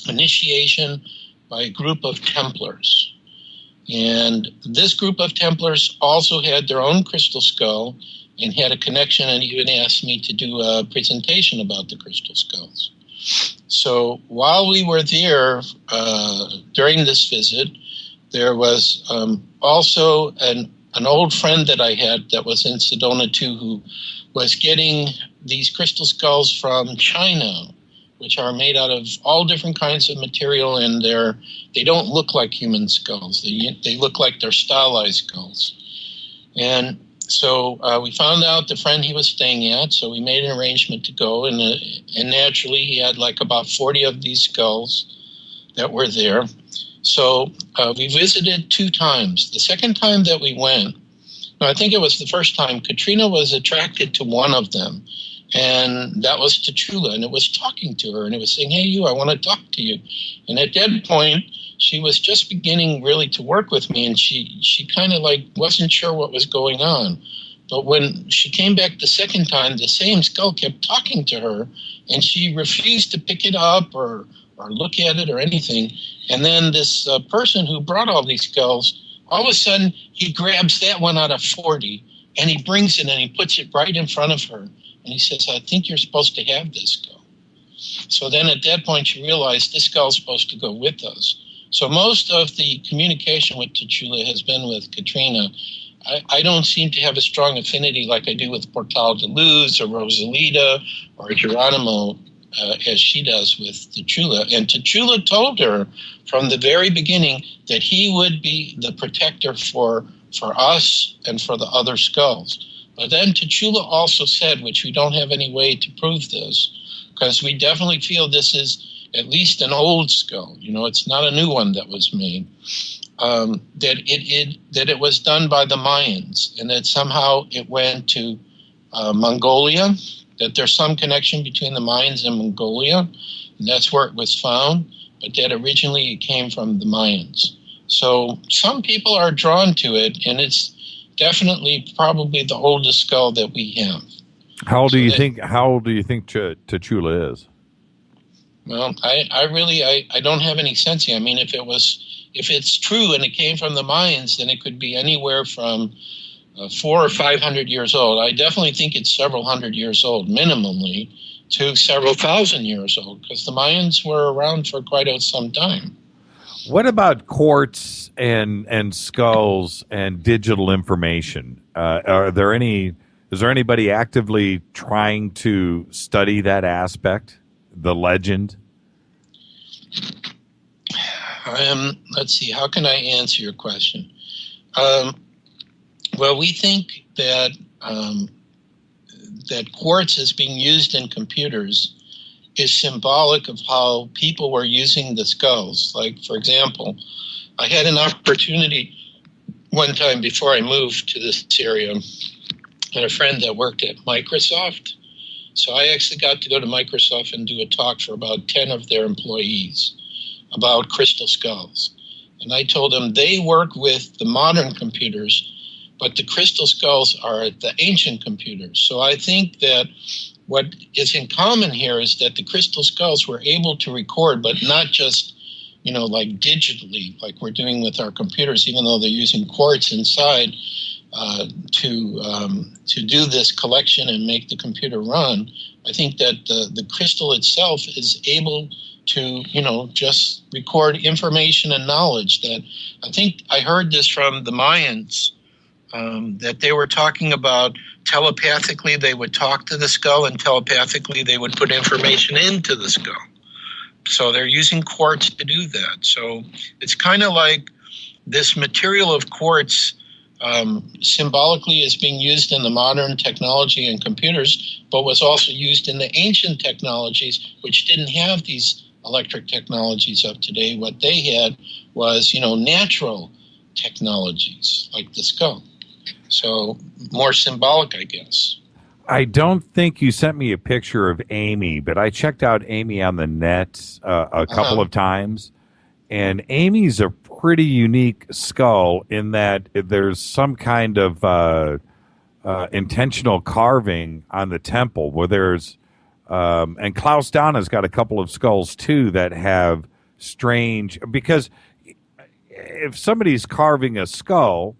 initiation by a group of Templars. And this group of Templars also had their own crystal skull and had a connection, and even asked me to do a presentation about the crystal skulls. So while we were there during this visit, there was also an old friend that I had that was in Sedona too, who was getting these crystal skulls from China, which are made out of all different kinds of material, and they don't look like human skulls. They look like they're stylized skulls. And so we found out the friend he was staying at, so we made an arrangement to go, and naturally he had like about 40 of these skulls that were there. So we visited 2 times. The second time that we went, I think it was the first time, Katrina was attracted to one of them, and that was Tachula, and it was talking to her, and it was saying, "Hey, you, I want to talk to you." And at that point, she was just beginning really to work with me, and she kind of like wasn't sure what was going on. But when she came back the second time, the same skull kept talking to her, and she refused to pick it up or look at it or anything. And then this person who brought all these skulls, all of a sudden, he grabs that one out of 40, and he brings it and he puts it right in front of her. And he says, "I think you're supposed to have this skull." So then at that point, she realized this skull's supposed to go with us. So most of the communication with Tachula has been with Katrina. I don't seem to have a strong affinity like I do with Portal de Luz or Rosalita or Geronimo as she does with Tachula. And Tachula told her from the very beginning that he would be the protector for us and for the other skulls. But then Tachula also said, which we don't have any way to prove this, because we definitely feel this is at least an old skull. It's not a new one that was made. That it was done by the Mayans, and that somehow it went to Mongolia. That there's some connection between the Mayans and Mongolia, and that's where it was found. But that originally it came from the Mayans. So some people are drawn to it, and it's definitely probably the oldest skull that we have. How old do you think Tachula is? Well, I don't have any sense here. I mean, if it's true and it came from the Mayans, then it could be anywhere from 400 or 500 years old. I definitely think it's several hundred years old, minimally, to several thousand years old, because the Mayans were around for quite some time. What about quartz and skulls and digital information? Is there anybody actively trying to study that aspect, the legend? Let's see. How can I answer your question? Well, we think that that quartz is being used in computers is symbolic of how people were using the skulls. Like, for example, I had an opportunity one time before I moved to this area, and a friend that worked at Microsoft. So I actually got to go to Microsoft and do a talk for about 10 of their employees about crystal skulls. And I told them they work with the modern computers, but the crystal skulls are the ancient computers. So I think that what is in common here is that the crystal skulls were able to record, but not just, like digitally, like we're doing with our computers, even though they're using quartz inside to do this collection and make the computer run. I think that the crystal itself is able to, just record information and knowledge. That I think I heard this from the Mayans, that they were talking about telepathically they would talk to the skull, and telepathically they would put information into the skull. So they're using quartz to do that. So it's kind of like this material of quartz symbolically is being used in the modern technology and computers, but was also used in the ancient technologies, which didn't have these electric technologies of today. What they had was, natural technologies like the skull. So more symbolic, I guess. I don't think you sent me a picture of Amy, but I checked out Amy on the net a couple of times, and Amy's a pretty unique skull in that there's some kind of intentional carving on the temple where there's and Klaus Donna's got a couple of skulls too that have strange, because if somebody's carving a skull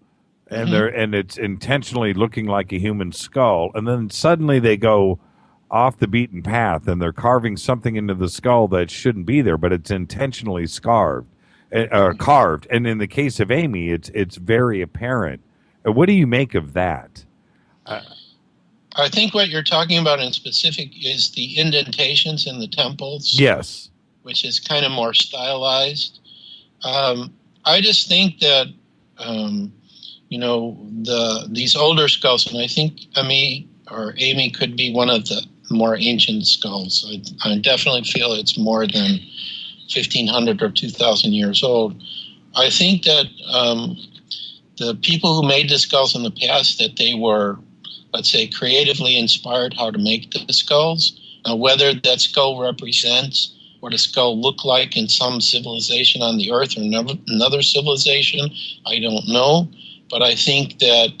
and it's intentionally looking like a human skull, and then suddenly they go off the beaten path and they're carving something into the skull that shouldn't be there, but it's intentionally carved. And in the case of Amy, it's very apparent. What do you make of that? I think what you're talking about in specific is the indentations in the temples. Yes. Which is kind of more stylized. I just think that, these older skulls, and I think Amy could be one of the more ancient skulls. I definitely feel it's more than 1,500 or 2,000 years old. I think that the people who made the skulls in the past, that they were, let's say, creatively inspired how to make the skulls. Whether that skull represents what a skull looked like in some civilization on the earth or another civilization, I don't know. But I think that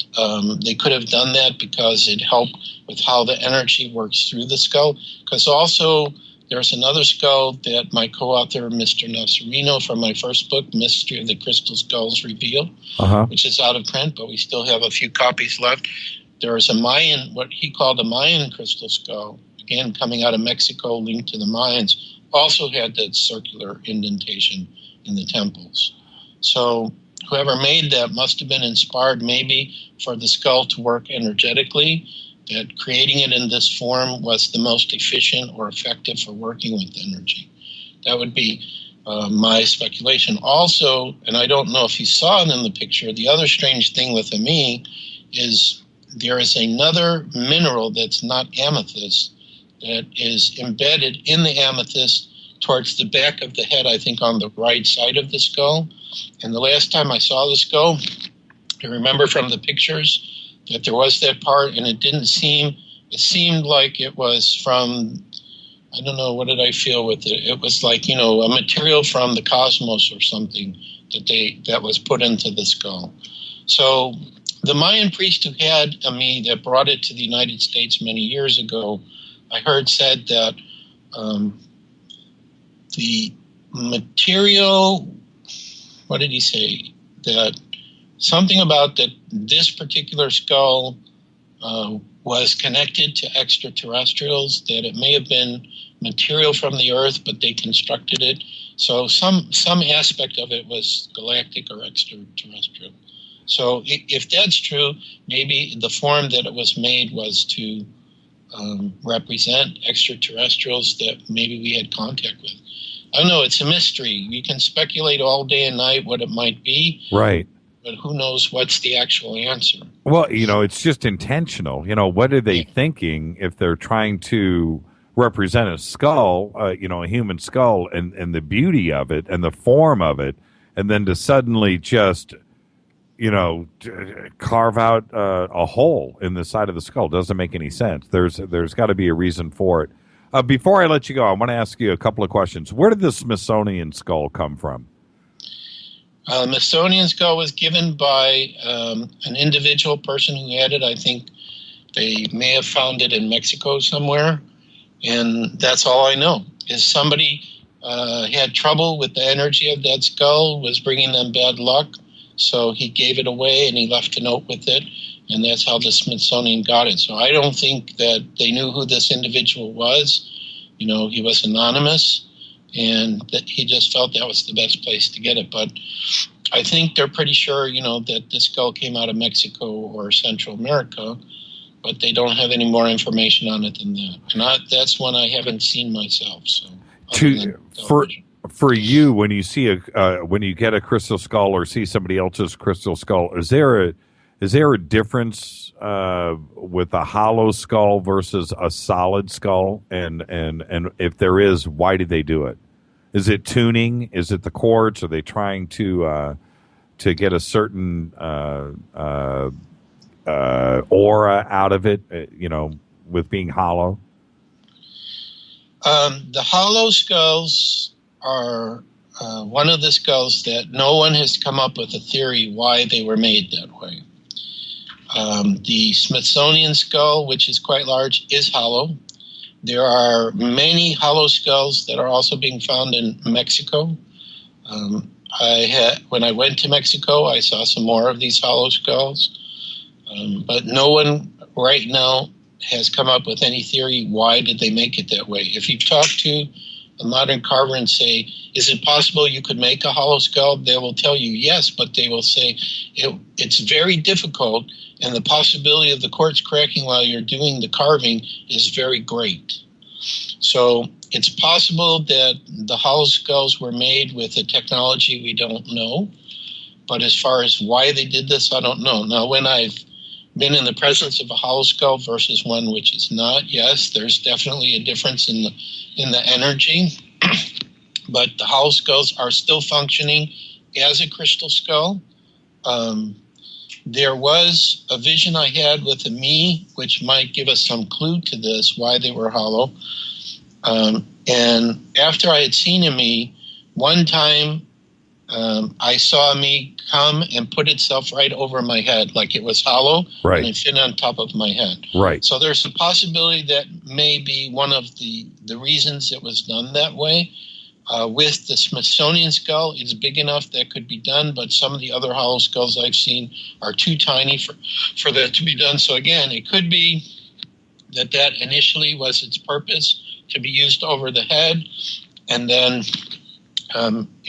they could have done that because it helped with how the energy works through the skull. Because also there's another skull that my co-author, Mr. Nasserino, from my first book, Mystery of the Crystal Skulls Revealed, which is out of print, but we still have a few copies left. There is a Mayan, what he called a Mayan crystal skull, again, coming out of Mexico, linked to the Mayans, also had that circular indentation in the temples. So whoever made that must have been inspired maybe for the skull to work energetically, that creating it in this form was the most efficient or effective for working with energy. That would be my speculation. Also, and I don't know if you saw it in the picture, the other strange thing with Ami is there is another mineral that's not amethyst that is embedded in the amethyst towards the back of the head, I think on the right side of the skull. And the last time I saw the skull, I remember from the pictures that there was that part, and it seemed like it was from, I don't know, what did I feel with it? It was like, a material from the cosmos or something that was put into the skull. So the Mayan priest who had Ami that brought it to the United States many years ago, I heard said that the material, what did he say? That something about that this particular skull was connected to extraterrestrials, that it may have been material from the Earth, but they constructed it. So some aspect of it was galactic or extraterrestrial. So if that's true, maybe the form that it was made was to represent extraterrestrials that maybe we had contact with. I don't know. It's a mystery. We can speculate all day and night what it might be. Right. But who knows what's the actual answer? Well, it's just intentional. What are they thinking if they're trying to represent a skull, a human skull, and the beauty of it and the form of it, and then to suddenly just, carve out a hole in the side of the skull? Doesn't make any sense. There's got to be a reason for it. Before I let you go, I want to ask you a couple of questions. Where did the Smithsonian skull come from? The Smithsonian skull was given by an individual person who had it. I think they may have found it in Mexico somewhere, and that's all I know. Is somebody had trouble with the energy of that skull, was bringing them bad luck, so he gave it away and he left a note with it, and that's how the Smithsonian got it. So I don't think that they knew who this individual was. He was anonymous, and that he just felt that was the best place to get it. But I think they're pretty sure, that the skull came out of Mexico or Central America, but they don't have any more information on it than that. And that's one I haven't seen myself. So for you, when you see when you get a crystal skull or see somebody else's crystal skull, is there a difference with a hollow skull versus a solid skull? And if there is, why did they do it? Is it tuning? Is it the quartz? Are they trying to get a certain aura out of it? With being hollow. The hollow skulls are one of the skulls that no one has come up with a theory why they were made that way. The Smithsonian skull, which is quite large, is hollow. There are many hollow skulls that are also being found in Mexico. When I went to Mexico, I saw some more of these hollow skulls. But no one right now has come up with any theory why did they make it that way. If you talk to a modern carver and say, is it possible you could make a hollow skull? They will tell you yes, but they will say it's very difficult, and the possibility of the quartz cracking while you're doing the carving is very great. So it's possible that the hollow skulls were made with a technology we don't know, but as far as why they did this, I don't know. Now, when I've been in the presence of a hollow skull versus one which is not, yes, there's definitely a difference in the energy, but the hollow skulls are still functioning as a crystal skull. There was a vision I had with a me, which might give us some clue to this, why they were hollow. And after I had seen a me, one time I saw a me come and put itself right over my head, like it was hollow, right, and it fit on top of my head. Right. So there's a possibility that may be one of the reasons it was done that way. With the Smithsonian skull, it's big enough that could be done, but some of the other hollow skulls I've seen are too tiny for that to be done. So again, it could be that initially was its purpose, to be used over the head, and then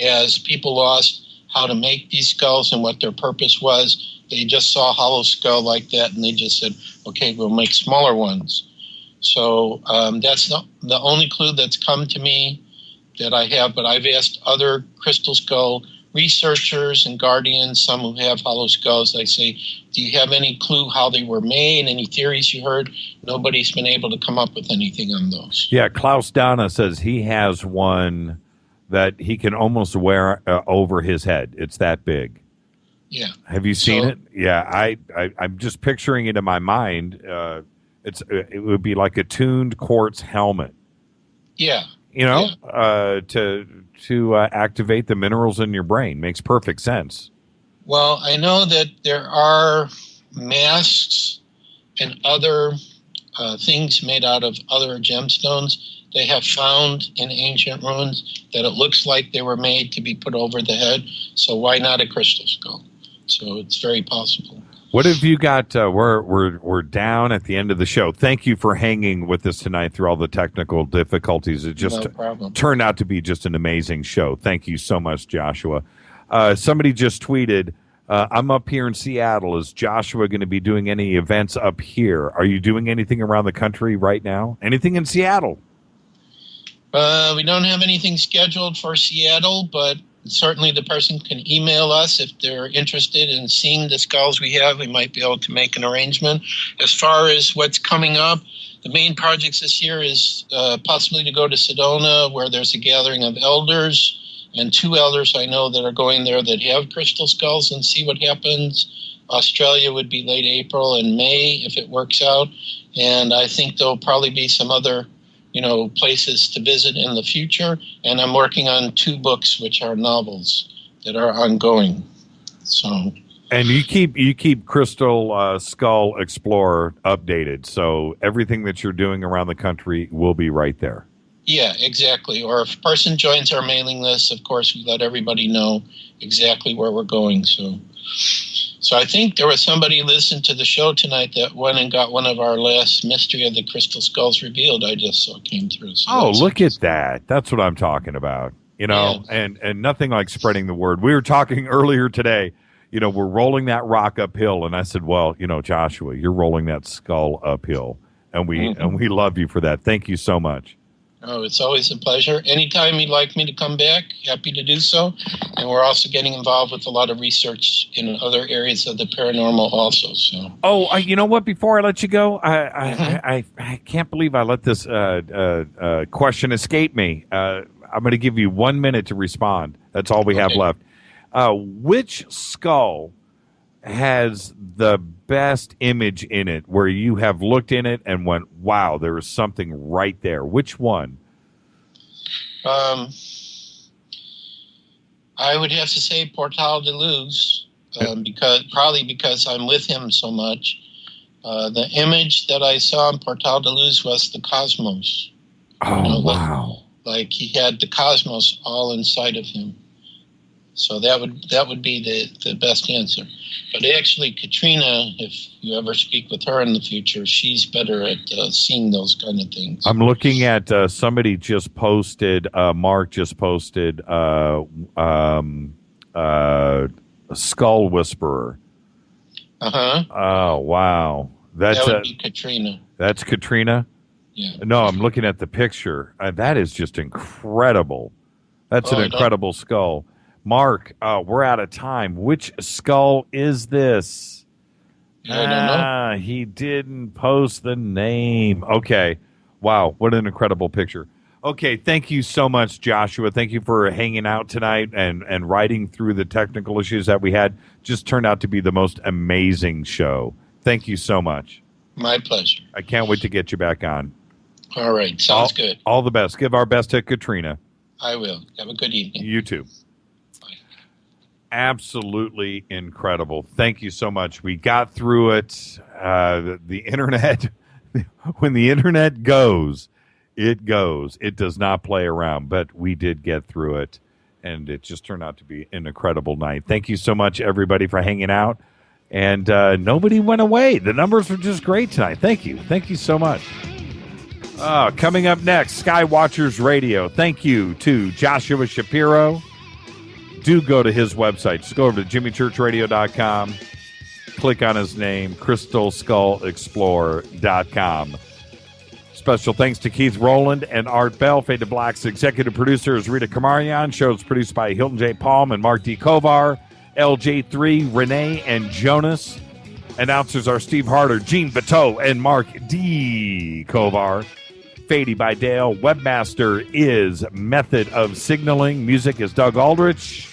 as people lost how to make these skulls and what their purpose was, they just saw a hollow skull like that, and they just said, okay, we'll make smaller ones. So that's not the only clue that's come to me that I have, but I've asked other crystal skull researchers and guardians, some who have hollow skulls. I say, do you have any clue how they were made, any theories you heard? Nobody's been able to come up with anything on those. Yeah, Klaus Dana says he has one that he can almost wear over his head. It's that big. Yeah. Have you seen it? Yeah, I'm just picturing it in my mind. It would be like a tuned quartz helmet. Yeah. To activate the minerals in your brain. Makes perfect sense. Well, I know that there are masks and other things made out of other gemstones they have found in ancient ruins that it looks like they were made to be put over the head. So why not a crystal skull? So it's very possible. What have you got? We're down at the end of the show. Thank you for hanging with us tonight through all the technical difficulties. It just turned out to be just an amazing show. Thank you so much, Joshua. Somebody just tweeted, I'm up here in Seattle. Is Joshua going to be doing any events up here? Are you doing anything around the country right now? Anything in Seattle? We don't have anything scheduled for Seattle, but certainly the person can email us if they're interested in seeing the skulls we have. We might be able to make an arrangement. As far as what's coming up, the main projects this year is possibly to go to Sedona, where there's a gathering of elders, and 2 elders I know that are going there that have crystal skulls, and see what happens. Australia would be late April and May if it works out. And I think there'll probably be some other places to visit in the future. And I'm working on 2 books, which are novels that are ongoing. So. And you keep Crystal Skull Explorer updated. So everything that you're doing around the country will be right there. Yeah, exactly. Or if a person joins our mailing list, of course, we let everybody know exactly where we're going. So I think there was somebody listened to the show tonight that went and got one of our last Mystery of the Crystal Skulls Revealed. I just saw came through. So look at that. That's what I'm talking about. And nothing like spreading the word. We were talking earlier today, we're rolling that rock uphill. And I said, well, Joshua, you're rolling that skull uphill. And we love you for that. Thank you so much. Oh, it's always a pleasure. Anytime you'd like me to come back, happy to do so. And we're also getting involved with a lot of research in other areas of the paranormal also. So. Oh, you know what? Before I let you go, I can't believe I let this question escape me. I'm going to give you 1 minute to respond. That's all we have left. Which skull has the best image in it where you have looked in it and went, wow, there is something right there? Which one? I would have to say Portal de Luz, because I'm with him so much. The image that I saw in Portal de Luz was the cosmos. Oh, wow. Like he had the cosmos all inside of him. So that would be the best answer. But actually, Katrina, if you ever speak with her in the future, she's better at seeing those kind of things. I'm looking at somebody just posted, Mark just posted, Skull Whisperer. Uh-huh. Oh, wow. That would be Katrina. That's Katrina? Yeah. No, I'm looking at the picture. That is just incredible. That's an incredible skull. Mark, we're out of time. Which skull is this? I don't know. He didn't post the name. Okay. Wow, what an incredible picture. Okay, thank you so much, Joshua. Thank you for hanging out tonight and riding through the technical issues that we had. Just turned out to be the most amazing show. Thank you so much. My pleasure. I can't wait to get you back on. All right, sounds good. All the best. Give our best to Katrina. I will. Have a good evening. You too. Absolutely incredible. Thank you so much. We got through it. The internet, when the internet goes, it goes. It does not play around, but we did get through it, and it just turned out to be an incredible night. Thank you so much, everybody, for hanging out. And nobody went away. The numbers were just great tonight. Thank you. Thank you so much. Coming up next, Skywatchers Radio. Thank you to Joshua Shapiro. Do go to his website. Just go over to jimmychurchradio.com. Click on his name, crystalskullexplorer.com. Special thanks to Keith Rowland and Art Bell. Fade to Black's executive producer is Rita Kamarian. Show is produced by Hilton J. Palm and Mark D. Kovar. LJ3, Renee, and Jonas. Announcers are Steve Harder, Gene Bateau, and Mark D. Kovar. Fady by Dale. Webmaster is Method of Signaling. Music is Doug Aldrich.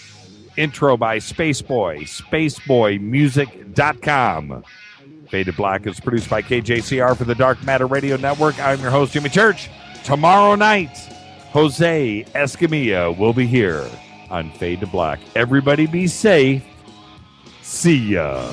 Intro by Spaceboy. SpaceboyMusic.com. Faded Black is produced by KJCR for the Dark Matter Radio Network. I'm your host, Jimmy Church. Tomorrow night, Jose Escamilla will be here on Fade to Black. Everybody be safe. See ya.